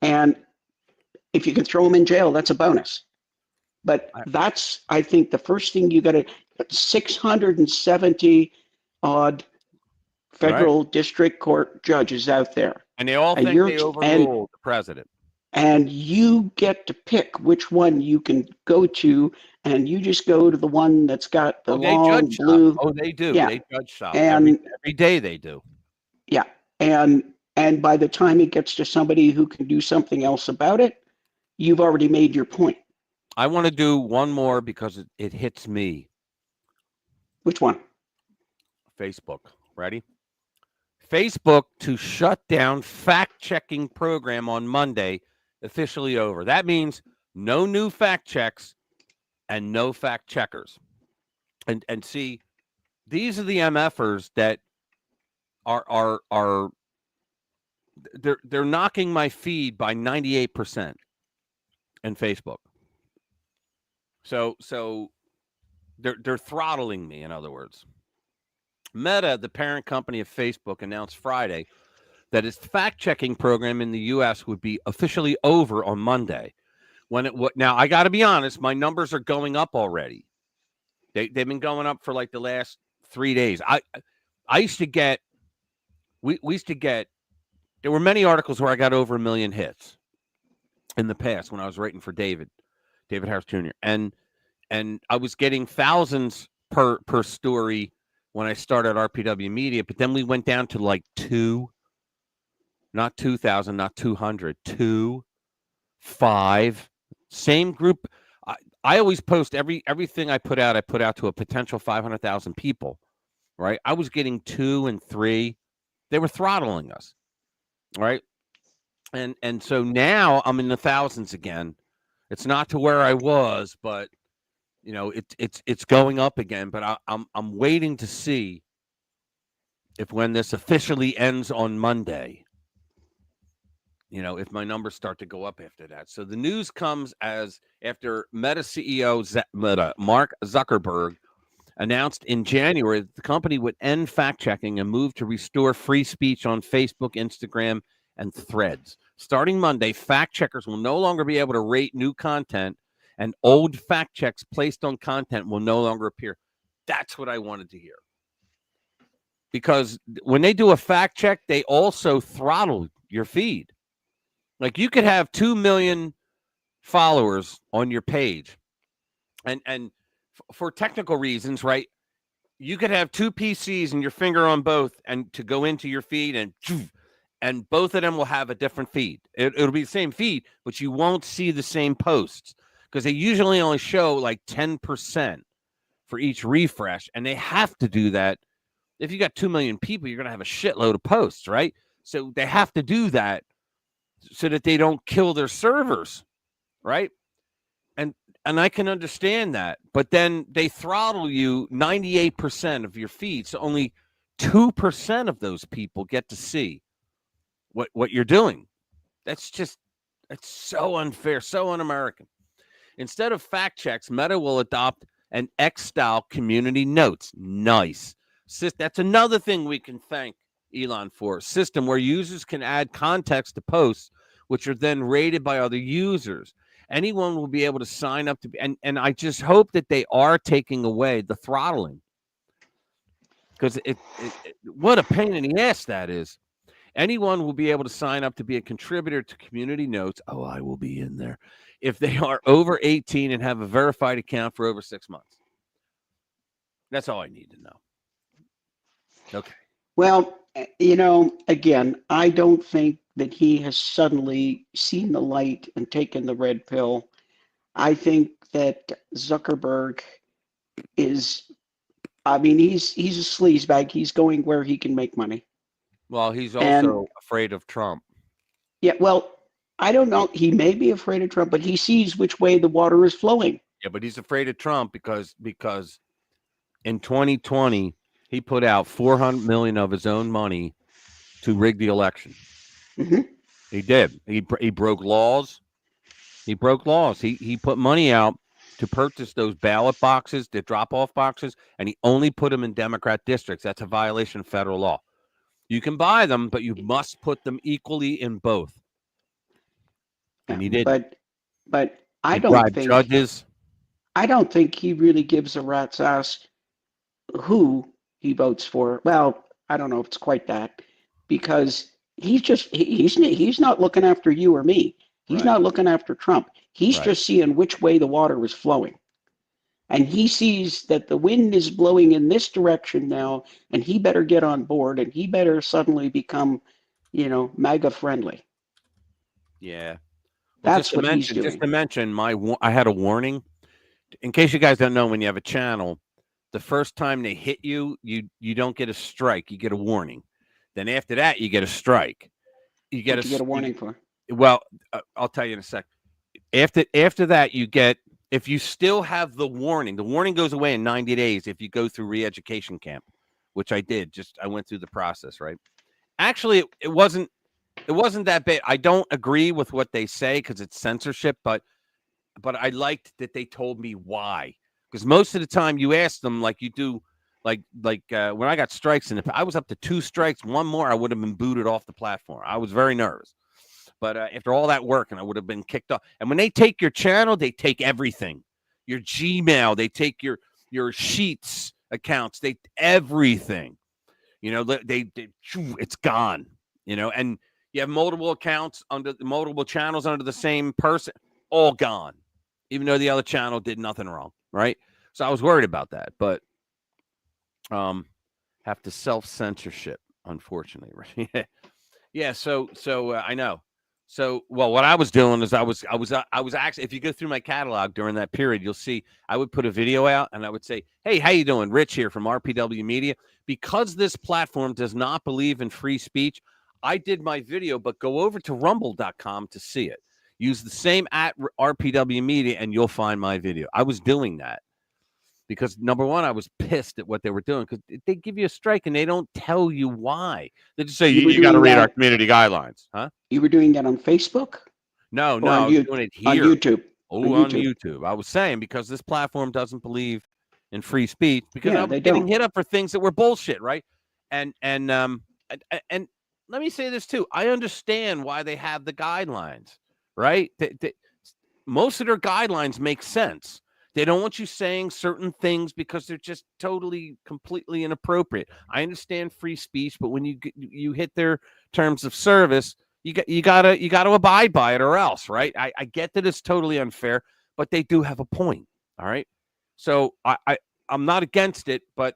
And if you can throw them in jail, that's a bonus. But that's, I think, the first thing you got to. 670 odd federal district court judges out there, and they all think they overruled the president. And you get to pick which one you can go to, and you just go to the one that's got the long blue. Oh, they do. Yeah. They judge shop And every day. They do. Yeah, and by the time it gets to somebody who can do something else about it, you've already made your point. I want to do one more because it hits me. Which one? Facebook. Ready? Facebook to shut down fact-checking program on Monday, officially over. That means no new fact checks and no fact checkers. And see, these are the MFers that are they're knocking my feed by 98% in Facebook. So they're throttling me, in other words. Meta, the parent company of Facebook, announced Friday that its fact-checking program in the U.S. would be officially over on Monday. Now, I got to be honest, my numbers are going up already. They've been going up for like the last 3 days. I used to get, we used to get, there were many articles where I got over 1 million hits in the past when I was writing for David Harris Jr. And I was getting thousands per story when I started RPW Media, but then we went down to like 2, not 2,000, not 200, 2, 5, same group. I always post everything I put out to a potential 500,000 people, right? I was getting 2 and 3. They were throttling us, right? And so now I'm in the thousands again. It's not to where I was, but it's going up again. But I'm waiting to see if when this officially ends on Monday, if my numbers start to go up after that. So the news comes as after Meta CEO Mark Zuckerberg announced in January that the company would end fact-checking and move to restore free speech on Facebook, Instagram, and Threads. Starting Monday, fact-checkers will no longer be able to rate new content, and old fact checks placed on content will no longer appear. That's what I wanted to hear. Because when they do a fact check, they also throttle your feed. Like you could have 2 million followers on your page. And for technical reasons, right? You could have 2 PCs and your finger on both and to go into your feed and both of them will have a different feed. It'll be the same feed, but you won't see the same posts. Because they usually only show like 10% for each refresh. And they have to do that. If you got 2 million people, you're going to have a shitload of posts, right? So they have to do that so that they don't kill their servers, right? And I can understand that, but then they throttle you 98% of your feed, so only 2% of those people get to see what you're doing. That's so unfair, so un-American. Instead of fact checks, Meta will adopt an X-style community notes. Nice. That's another thing we can thank Elon for. System where users can add context to posts, which are then rated by other users. Anyone will be able to sign up to be, and I just hope that they are taking away the throttling, because what a pain in the ass that is. Anyone will be able to sign up to be a contributor to community notes. Oh, I will be in there if they are over 18 and have a verified account for over 6 months. That's all I need to know. Okay. Well, again, I don't think that he has suddenly seen the light and taken the red pill. I think that Zuckerberg is, he's a sleazebag. He's going where he can make money. Well, he's also afraid of Trump. Yeah, well, I don't know. He may be afraid of Trump, but he sees which way the water is flowing. Yeah, but he's afraid of Trump because in 2020, he put out $400 million of his own money to rig the election. Mm-hmm. He did. He broke laws. He broke laws. He put money out to purchase those ballot boxes, the drop-off boxes, and he only put them in Democrat districts. That's a violation of federal law. You can buy them, but you must put them equally in both. And he did. But I don't think judges. I don't think he really gives a rat's ass who he votes for. Well, I don't know if it's quite that, because he's not looking after you or me. He's not looking after Trump. He's just seeing which way the water is flowing. And he sees that the wind is blowing in this direction now, and he better get on board, and he better suddenly become, MAGA friendly. Yeah. Well, that's what he's doing. Just to mention, I had a warning. In case you guys don't know, when you have a channel, the first time they hit you, you don't get a strike. You get a warning. Then after that, you get a strike. You get a warning for. Well, I'll tell you in a sec. After that, you get, if you still have the warning goes away in 90 days if you go through re-education camp, which I did. I went through the process, right? Actually, it wasn't that bad. I don't agree with what they say because it's censorship, but I liked that they told me why. Because most of the time you ask them, like you do, like when I got strikes, and if I was up to 2 strikes, one more, I would have been booted off the platform. I was very nervous. But after all that work, and I would have been kicked off. And when they take your channel, they take everything. Your Gmail, they take your Sheets accounts, everything. It's gone. And you have multiple accounts under multiple channels under the same person, all gone. Even though the other channel did nothing wrong, right? So I was worried about that, but have to self-censorship, unfortunately, right? Yeah. So I know. So, well, what I was doing is I was actually, if you go through my catalog during that period, you'll see I would put a video out and I would say, hey, how you doing? Rich here from RPW Media. Because this platform does not believe in free speech, I did my video, but go over to rumble.com to see it. Use the same @RPW Media and you'll find my video. I was doing that because, number one, I was pissed at what they were doing because they give you a strike and they don't tell you why. They just say, you got to read our community guidelines. Huh? You were doing that on Facebook? No, I was doing it here. On YouTube. On YouTube. I was saying because this platform doesn't believe in free speech because I was getting hit up for things that were bullshit, right? And let me say this too. I understand why they have the guidelines, right? Most of their guidelines make sense. They don't want you saying certain things because they're just totally, completely inappropriate. I understand free speech, but when you hit their terms of service, you gotta abide by it or else, right? I get that it's totally unfair, but they do have a point. All right. So I'm not against it, but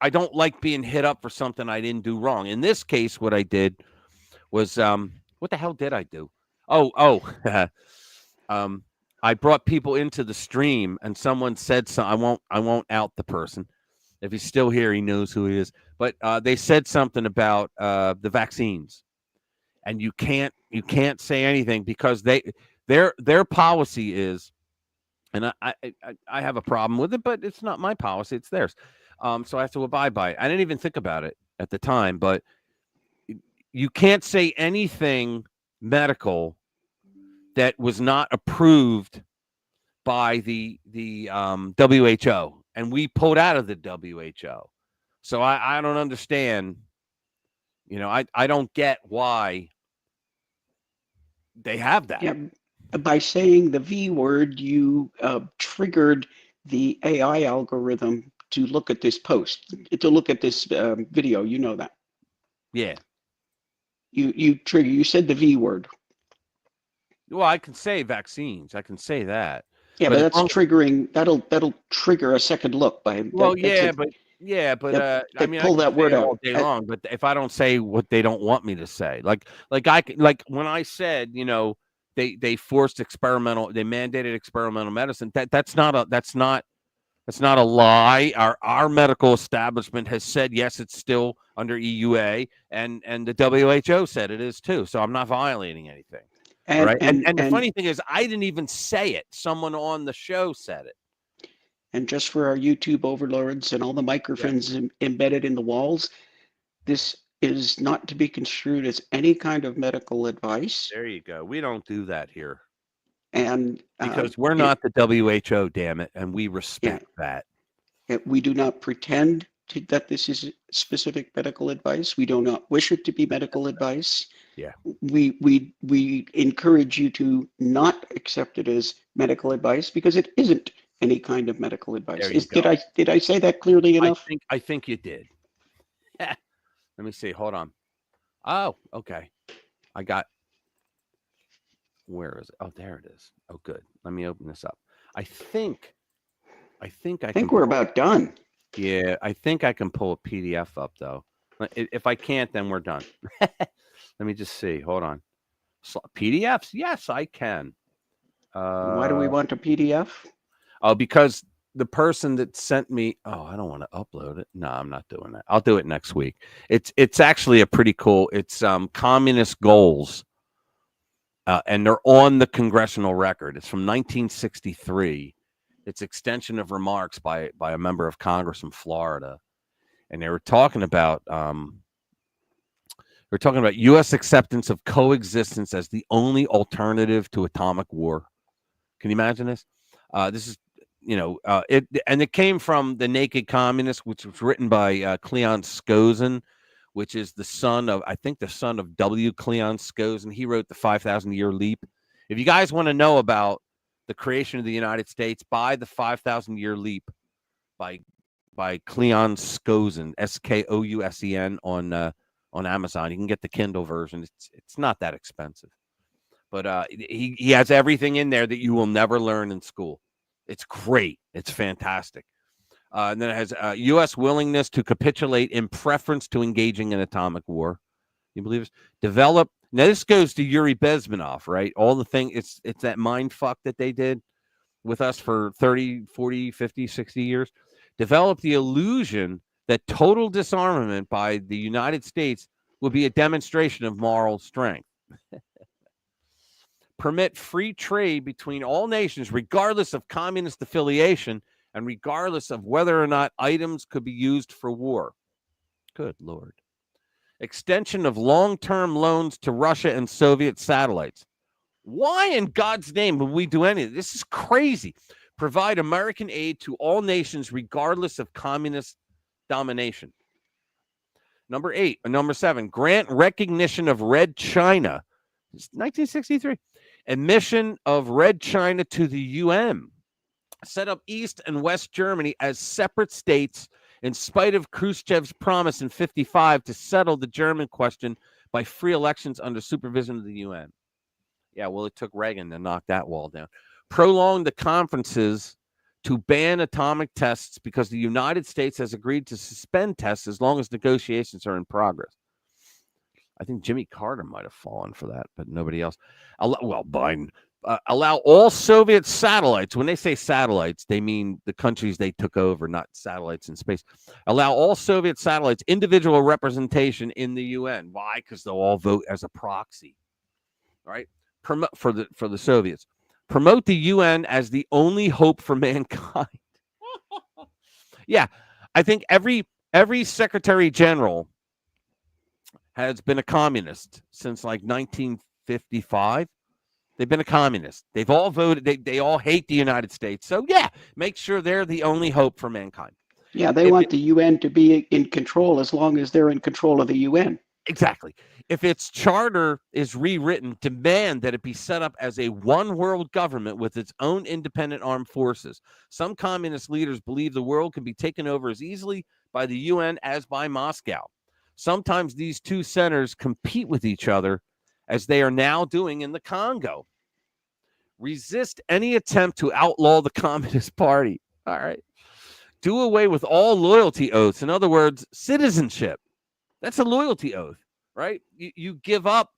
I don't like being hit up for something I didn't do wrong. In this case, what I did was what the hell did I do? I brought people into the stream and someone said something. I won't out the person. If he's still here, he knows who he is. But they said something about the vaccines. And you can't You can't say anything because their policy is, and I have a problem with it, but it's not my policy; it's theirs. So I have to abide by it. I didn't even think about it at the time, but you can't say anything medical that was not approved by the WHO, and we pulled out of the WHO. So I don't understand. I don't get why they have that. Yeah, by saying the V word, you triggered the AI algorithm to look at this post, to look at this video. You know that. Yeah. You said the V word. Well, I can say vaccines. I can say that. Yeah, but that's triggering. That'll trigger a second look by. Well, they I pull can that word say it out all day long. But if I don't say what they don't want me to say, like when I said, they forced experimental, they mandated experimental medicine. That's not a lie. Our medical establishment has said yes, it's still under EUA, and the WHO said it is too. So I'm not violating anything. And the funny thing is, I didn't even say it. Someone on the show said it. And just for our YouTube overlords and all the microphones embedded in the walls, this is not to be construed as any kind of medical advice. There you go. We don't do that here. And because we're not the WHO, damn it, and we respect that. We do not pretend that this is specific medical advice. We do not wish it to be medical advice. Yeah. We encourage you to not accept it as medical advice because it isn't any kind of medical advice. Did I say that clearly enough? I think you did. Let me see. Hold on. Oh, okay. Where is it? Oh, there it is. Oh, good. Let me open this up. I think we're about done. Yeah, I think I can pull a PDF up though. If I can't, then we're done. Let me just see. Hold on. PDFs? Yes, I can. Why do we want a PDF? Oh, because the person that sent me. Oh, I don't want to upload it. No, I'm not doing that. I'll do it next week. It's actually a pretty cool. It's communist goals. And they're on the congressional record. It's from 1963. It's extension of remarks by a member of Congress from Florida, and they were talking about U.S. acceptance of coexistence as the only alternative to atomic war. Can you imagine this? This is it came from The Naked Communist, which was written by Cleon Skousen, which is the son of W. Cleon Skousen. He wrote The 5,000-Year Leap. If you guys want to know about the creation of the United States, buy The 5,000-Year Leap by Cleon Skousen, Skousen on Amazon. You can get the Kindle version. It's not that expensive, but he has everything in there that you will never learn in school. It's great. It's fantastic. And then it has U.S. willingness to capitulate in preference to engaging in atomic war. You believe this? Develop. Now, this goes to Yuri Bezmenov, right? All the thing. It's that mind fuck that they did with us for 30, 40, 50, 60 years. Develop the illusion that total disarmament by the United States will be a demonstration of moral strength. Permit free trade between all nations, regardless of communist affiliation and regardless of whether or not items could be used for war. Good Lord. Extension of long-term loans to Russia and Soviet satellites. Why in God's name would we do any of this? This is crazy. Provide American aid to all nations regardless of communist domination. Number 7, grant recognition of Red China. It's 1963. Admission of Red China to the UN. Set up East and West Germany as separate states in spite of Khrushchev's promise in 1955 to settle the German question by free elections under supervision of the UN. Yeah, well, it took Reagan to knock that wall down. Prolong the conferences to ban atomic tests because the United States has agreed to suspend tests as long as negotiations are in progress. I think Jimmy Carter might have fallen for that, but nobody else. Biden. Allow all Soviet satellites. When they say satellites, they mean the countries they took over, not satellites in space. Allow all Soviet satellites individual representation in the UN. Why? Because they'll all vote as a proxy. All right, for the Soviets, promote the UN as the only hope for mankind. Yeah, I think every Secretary General has been a communist since like 1955. They've been a communist. They've all voted. They all hate the United States. So yeah, make sure they're the only hope for mankind. Yeah, they want the UN to be in control as long as they're in control of the UN. Exactly. If its charter is rewritten, demand that it be set up as a one world government with its own independent armed forces. Some communist leaders believe the world can be taken over as easily by the UN as by Moscow. Sometimes these two centers compete with each other, as they are now doing in the Congo. Resist any attempt to outlaw the Communist Party. All right. Do away with all loyalty oaths. In other words, citizenship. That's a loyalty oath, right? You give up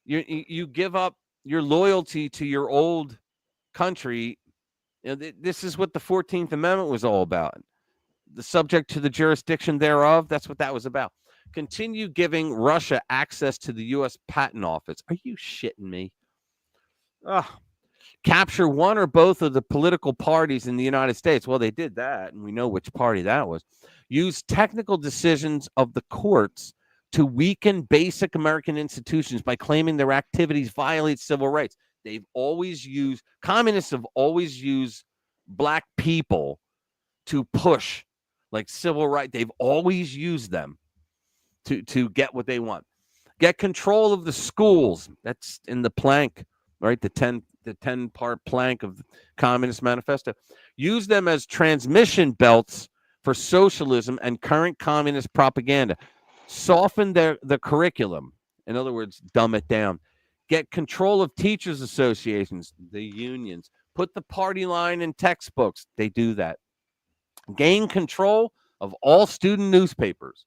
you give up your loyalty to your old country. You know, this is what the 14th Amendment was all about. The subject to the jurisdiction thereof, that's what that was about. Continue giving Russia access to the U.S. Patent Office. Are you shitting me? Ugh. Capture one or both of the political parties in the United States. Well, they did that, and we know which party that was. Use technical decisions of the courts to weaken basic American institutions by claiming their activities violate civil rights. Communists have always used black people to push like civil rights. They've always used them to get what they want. Get control of the schools. That's in the plank, right? The 10-part plank of the Communist Manifesto. Use them as transmission belts for socialism and current communist propaganda. Soften the curriculum. In other words, dumb it down. Get control of teachers' associations, the unions. Put the party line in textbooks. They do that. Gain control of all student newspapers.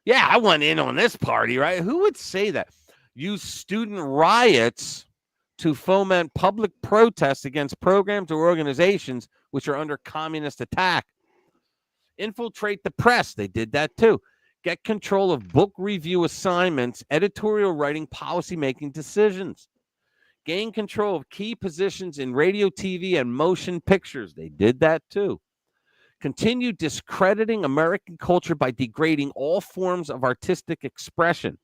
Yeah, I went in on this party, right? Who would say that? Use student riots to foment public protests against programs or organizations which are under communist attack. Infiltrate the press. They did that too. Get control of book review assignments, editorial writing, policy-making decisions. Gain control of key positions in radio, TV, and motion pictures. They did that too. Continue discrediting American culture by degrading all forms of artistic expression.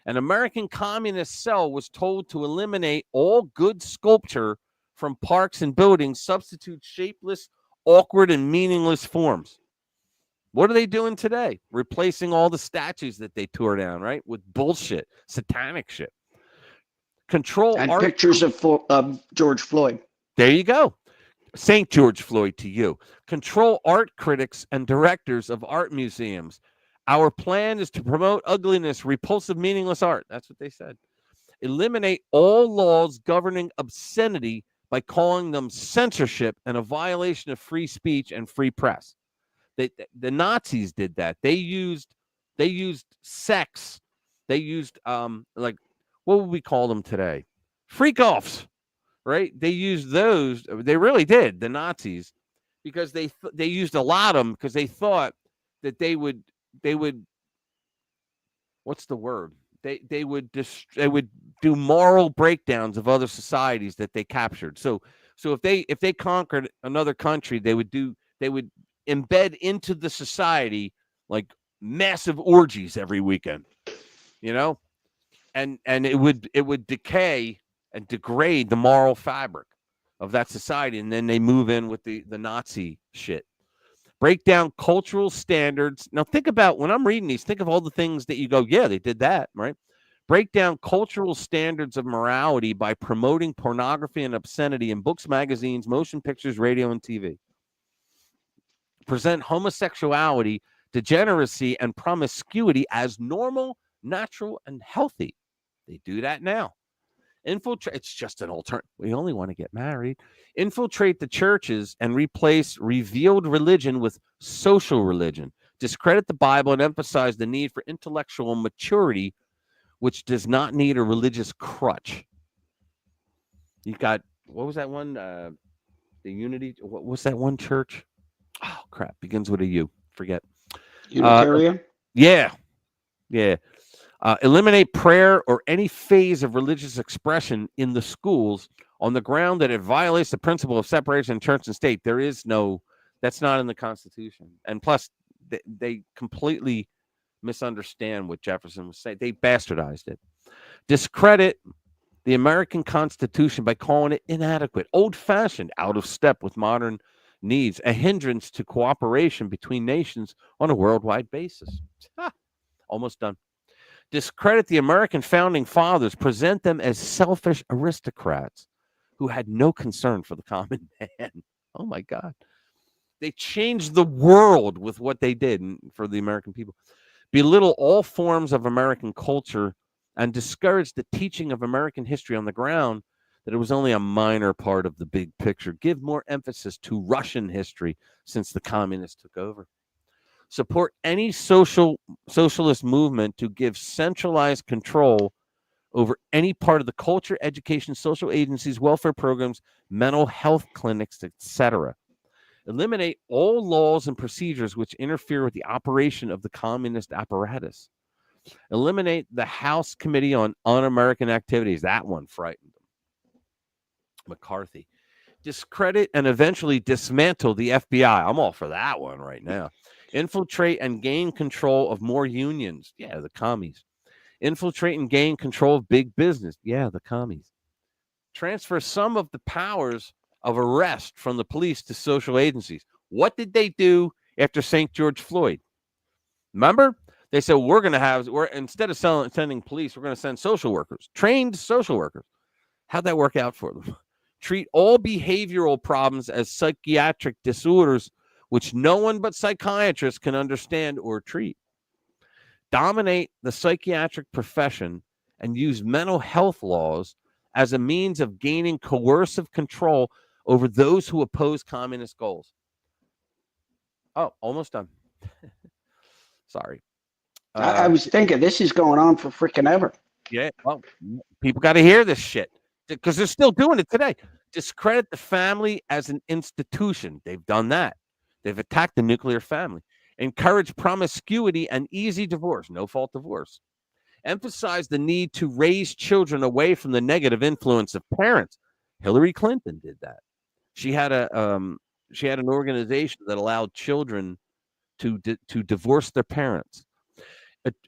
An American communist cell was told to eliminate all good sculpture from parks and buildings, substitute shapeless, awkward, and meaningless forms. What are they doing today? Replacing all the statues that they tore down, right? With bullshit, satanic shit. Control and art. Pictures of George Floyd. There you go. St. George Floyd to you. Control art critics and directors of art museums. Our plan is to promote ugliness, repulsive, meaningless art. That's what they said. Eliminate all laws governing obscenity by calling them censorship and a violation of free speech and free press. The Nazis did that. They used sex. They used like, what would we call them today? Freak offs, right? They used those. They really did, the Nazis, because they used a lot of them because they thought that they would what's the word? They would do moral breakdowns of other societies that they captured. So if they conquered another country, they would embed into the society like massive orgies every weekend, you know, and it would decay and degrade the moral fabric of that society, and then they move in with the Nazi shit. Break down cultural standards. Now think about, when I'm reading these, think of all the things that you go, yeah, they did that, right? Break down cultural standards of morality by promoting pornography and obscenity in books, magazines, motion pictures, radio, and TV. Present homosexuality, degeneracy, and promiscuity as normal, natural, and healthy. They do that now. It's just an alternative. We only want to get married. Infiltrate the churches and replace revealed religion with social religion. Discredit the Bible and emphasize the need for intellectual maturity, which does not need a religious crutch. You got, what was that one? The Unity. What was that one church? Oh, crap. Begins with a U. Forget. Unitarian? Yeah. Eliminate prayer or any phase of religious expression in the schools on the ground that it violates the principle of separation of church and state. There is no, that's not in the Constitution. And plus, they completely misunderstand what Jefferson was saying. They bastardized it. Discredit the American Constitution by calling it inadequate, old-fashioned, out of step with modern needs, a hindrance to cooperation between nations on a worldwide basis. Almost done. Discredit the American founding fathers, present them as selfish aristocrats who had no concern for the common man. Oh my God. They changed the world with what they did for the American people. Belittle all forms of American culture and discourage the teaching of American history on the ground that it was only a minor part of the big picture. Give more emphasis to Russian history since the communists took over. Support any socialist movement to give centralized control over any part of the culture, education, social agencies, welfare programs, mental health clinics, etc. Eliminate all laws and procedures which interfere with the operation of the communist apparatus. Eliminate the House Committee on Un-American Activities. That one frightened them. McCarthy. Discredit and eventually dismantle the FBI. I'm all for that one right now. Infiltrate and gain control of more unions. Yeah, the commies. Infiltrate and gain control of big business. Yeah, the commies. Transfer some of the powers of arrest from the police to social agencies. What did they do after St. George Floyd? Remember? They said, instead of sending police, we're going to send social workers, trained social workers. How'd that work out for them? Treat all behavioral problems as psychiatric disorders, which no one but psychiatrists can understand or treat. Dominate the psychiatric profession and use mental health laws as a means of gaining coercive control over those who oppose communist goals. Oh, almost done. Sorry. I was thinking this is going on for freaking ever. Yeah, well, people got to hear this shit because they're still doing it today. Discredit the family as an institution. They've done that. They've attacked the nuclear family. Encourage promiscuity and easy divorce, no-fault divorce. Emphasize the need to raise children away from the negative influence of parents. Hillary Clinton did that. She had an organization that allowed children to divorce their parents.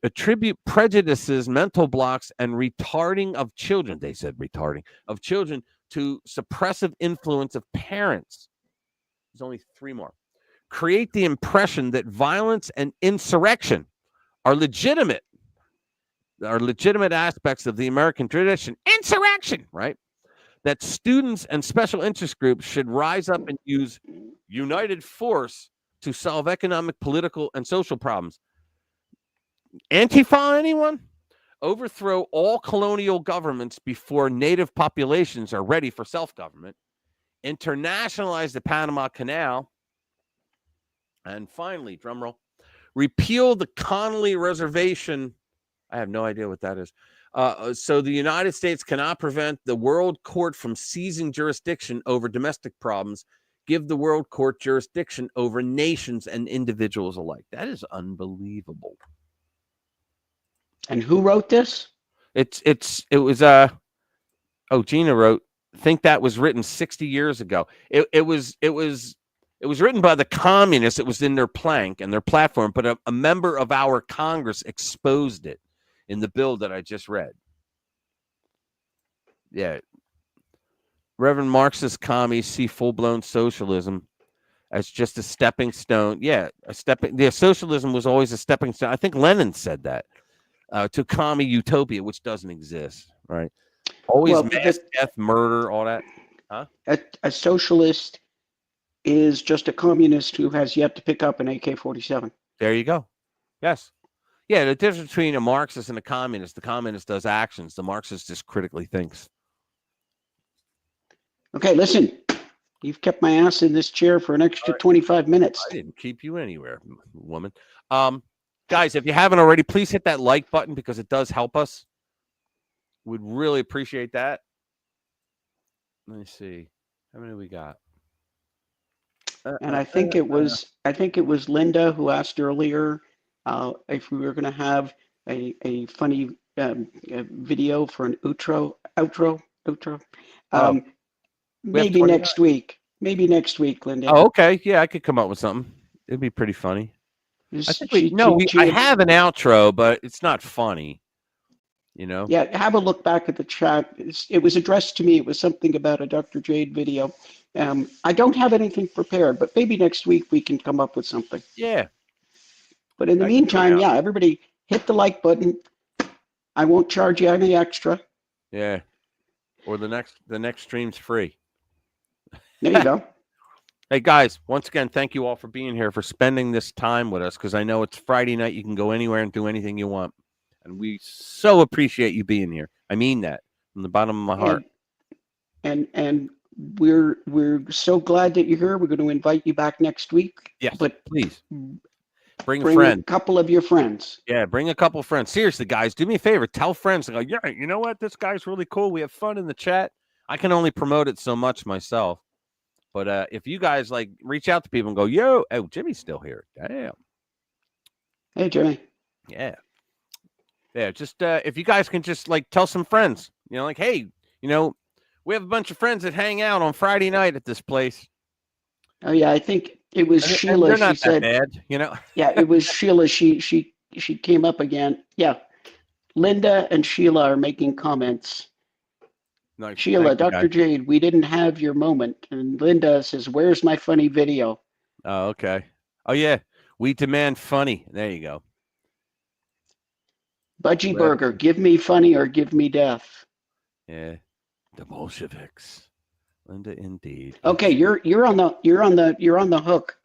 Attribute prejudices, mental blocks, and retarding of children. They said retarding of children to suppressive influence of parents. There's only 3 more. Create the impression that violence and insurrection are legitimate aspects of the American tradition. Insurrection, right? That students and special interest groups should rise up and use united force to solve economic, political, and social problems. Antifa, anyone? Overthrow all colonial governments before native populations are ready for self-government. Internationalize the Panama Canal. And finally, drumroll, repeal the Connolly Reservation. I have no idea what that is. So the United States cannot prevent the World Court from seizing jurisdiction over domestic problems. Give the World Court jurisdiction over nations and individuals alike. That is unbelievable. And who wrote this? It was Gina wrote, think that was written 60 years ago. It was written by the communists. It was in their plank and their platform, but a member of our Congress exposed it in the bill that I just read. Yeah. Reverend Marxist commies see full-blown socialism as just a stepping stone. Yeah, socialism was always a stepping stone. I think Lenin said that. To commie utopia, which doesn't exist, right? Always mass death, murder, all that. Huh? A socialist is just a communist who has yet to pick up an AK-47. There you go. Yes. Yeah, the difference between a Marxist and a communist, the communist does actions, the Marxist just critically thinks. Okay, listen. You've kept my ass in this chair for an extra 25 minutes. I didn't keep you anywhere, woman. Guys, if you haven't already, please hit that like button because it does help us. We'd really appreciate that. Let me see. How many we got? And I think it was Linda who asked earlier if we were going to have a funny video for an outro. Oh, we have Maybe 29. next week. Maybe next week, Linda. Oh, okay. Yeah, I could come up with something. It'd be pretty funny. I think I have an outro, but it's not funny. You know? Yeah, have a look back at the chat. It was addressed to me. It was something about a Dr. Jade video. I don't have anything prepared, but maybe next week we can come up with something. Yeah. But in the meantime, yeah, everybody hit the like button. I won't charge you any extra. Yeah. Or the next stream's free. There you go. Hey guys, once again, thank you all for being here, for spending this time with us, because I know it's Friday night. You can go anywhere and do anything you want. And we so appreciate you being here. I mean that from the bottom of my heart. And we're so glad that you're here. We're going to invite you back next week. Yes, but please bring a friend. A couple of your friends. Yeah, bring a couple of friends. Seriously, guys, do me a favor. Tell friends. Go, yeah, you know what? This guy's really cool. We have fun in the chat. I can only promote it so much myself. But if you guys like reach out to people and go, yo, oh, Jimmy's still here. Damn. Hey, Jimmy. Yeah. Yeah, just if you guys can just like tell some friends, you know, like, hey, you know, we have a bunch of friends that hang out on Friday night at this place. Oh yeah, I think it was Sheila. They're not She said, that bad, you know. Yeah, it was Sheila. She came up again. Yeah, Linda and Sheila are making comments. Nice. Sheila, Thank you, Dr. guys. Jade, we didn't have your moment, and Linda says, "Where's my funny video?" Oh, okay. Oh yeah, we demand funny. There you go. Budgie Well- Burger, give me funny or give me death. Yeah, the Bolsheviks. Linda, indeed. Okay, you're on the hook.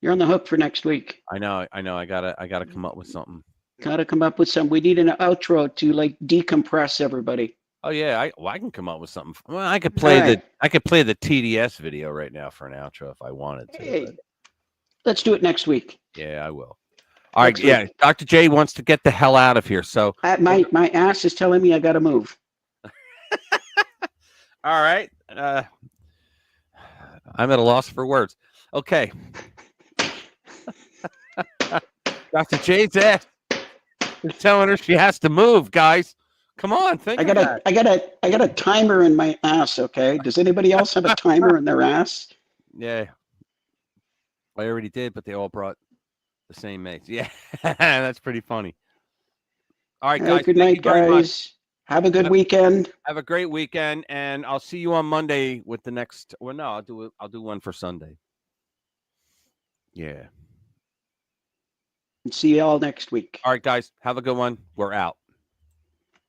You're on the hook for next week. I know. I gotta come up with something. Got to come up with some. We need an outro to like decompress everybody. Oh yeah, I can come up with something. Well, I could play the TDS video right now for an outro if I wanted to. Hey, but- let's do it next week. Yeah, I will. All right. Next Yeah, week. Dr. J wants to get the hell out of here. So My ass is telling me I got to move. all right. I'm at a loss for words. Okay. Dr. J's ass is telling her she has to move, guys. Come on, think I of that. got a timer in my ass. Okay. Does anybody else have a timer in their ass? Yeah. I already did, but they all brought the same mates. Yeah. That's pretty funny. All right, guys. Good thank night, you very much. guys. Have a good weekend. Have a great weekend, and I'll see you on Monday with the next. Well, no, I'll do one for Sunday. Yeah. See you all next week. All right, guys. Have a good one. We're out.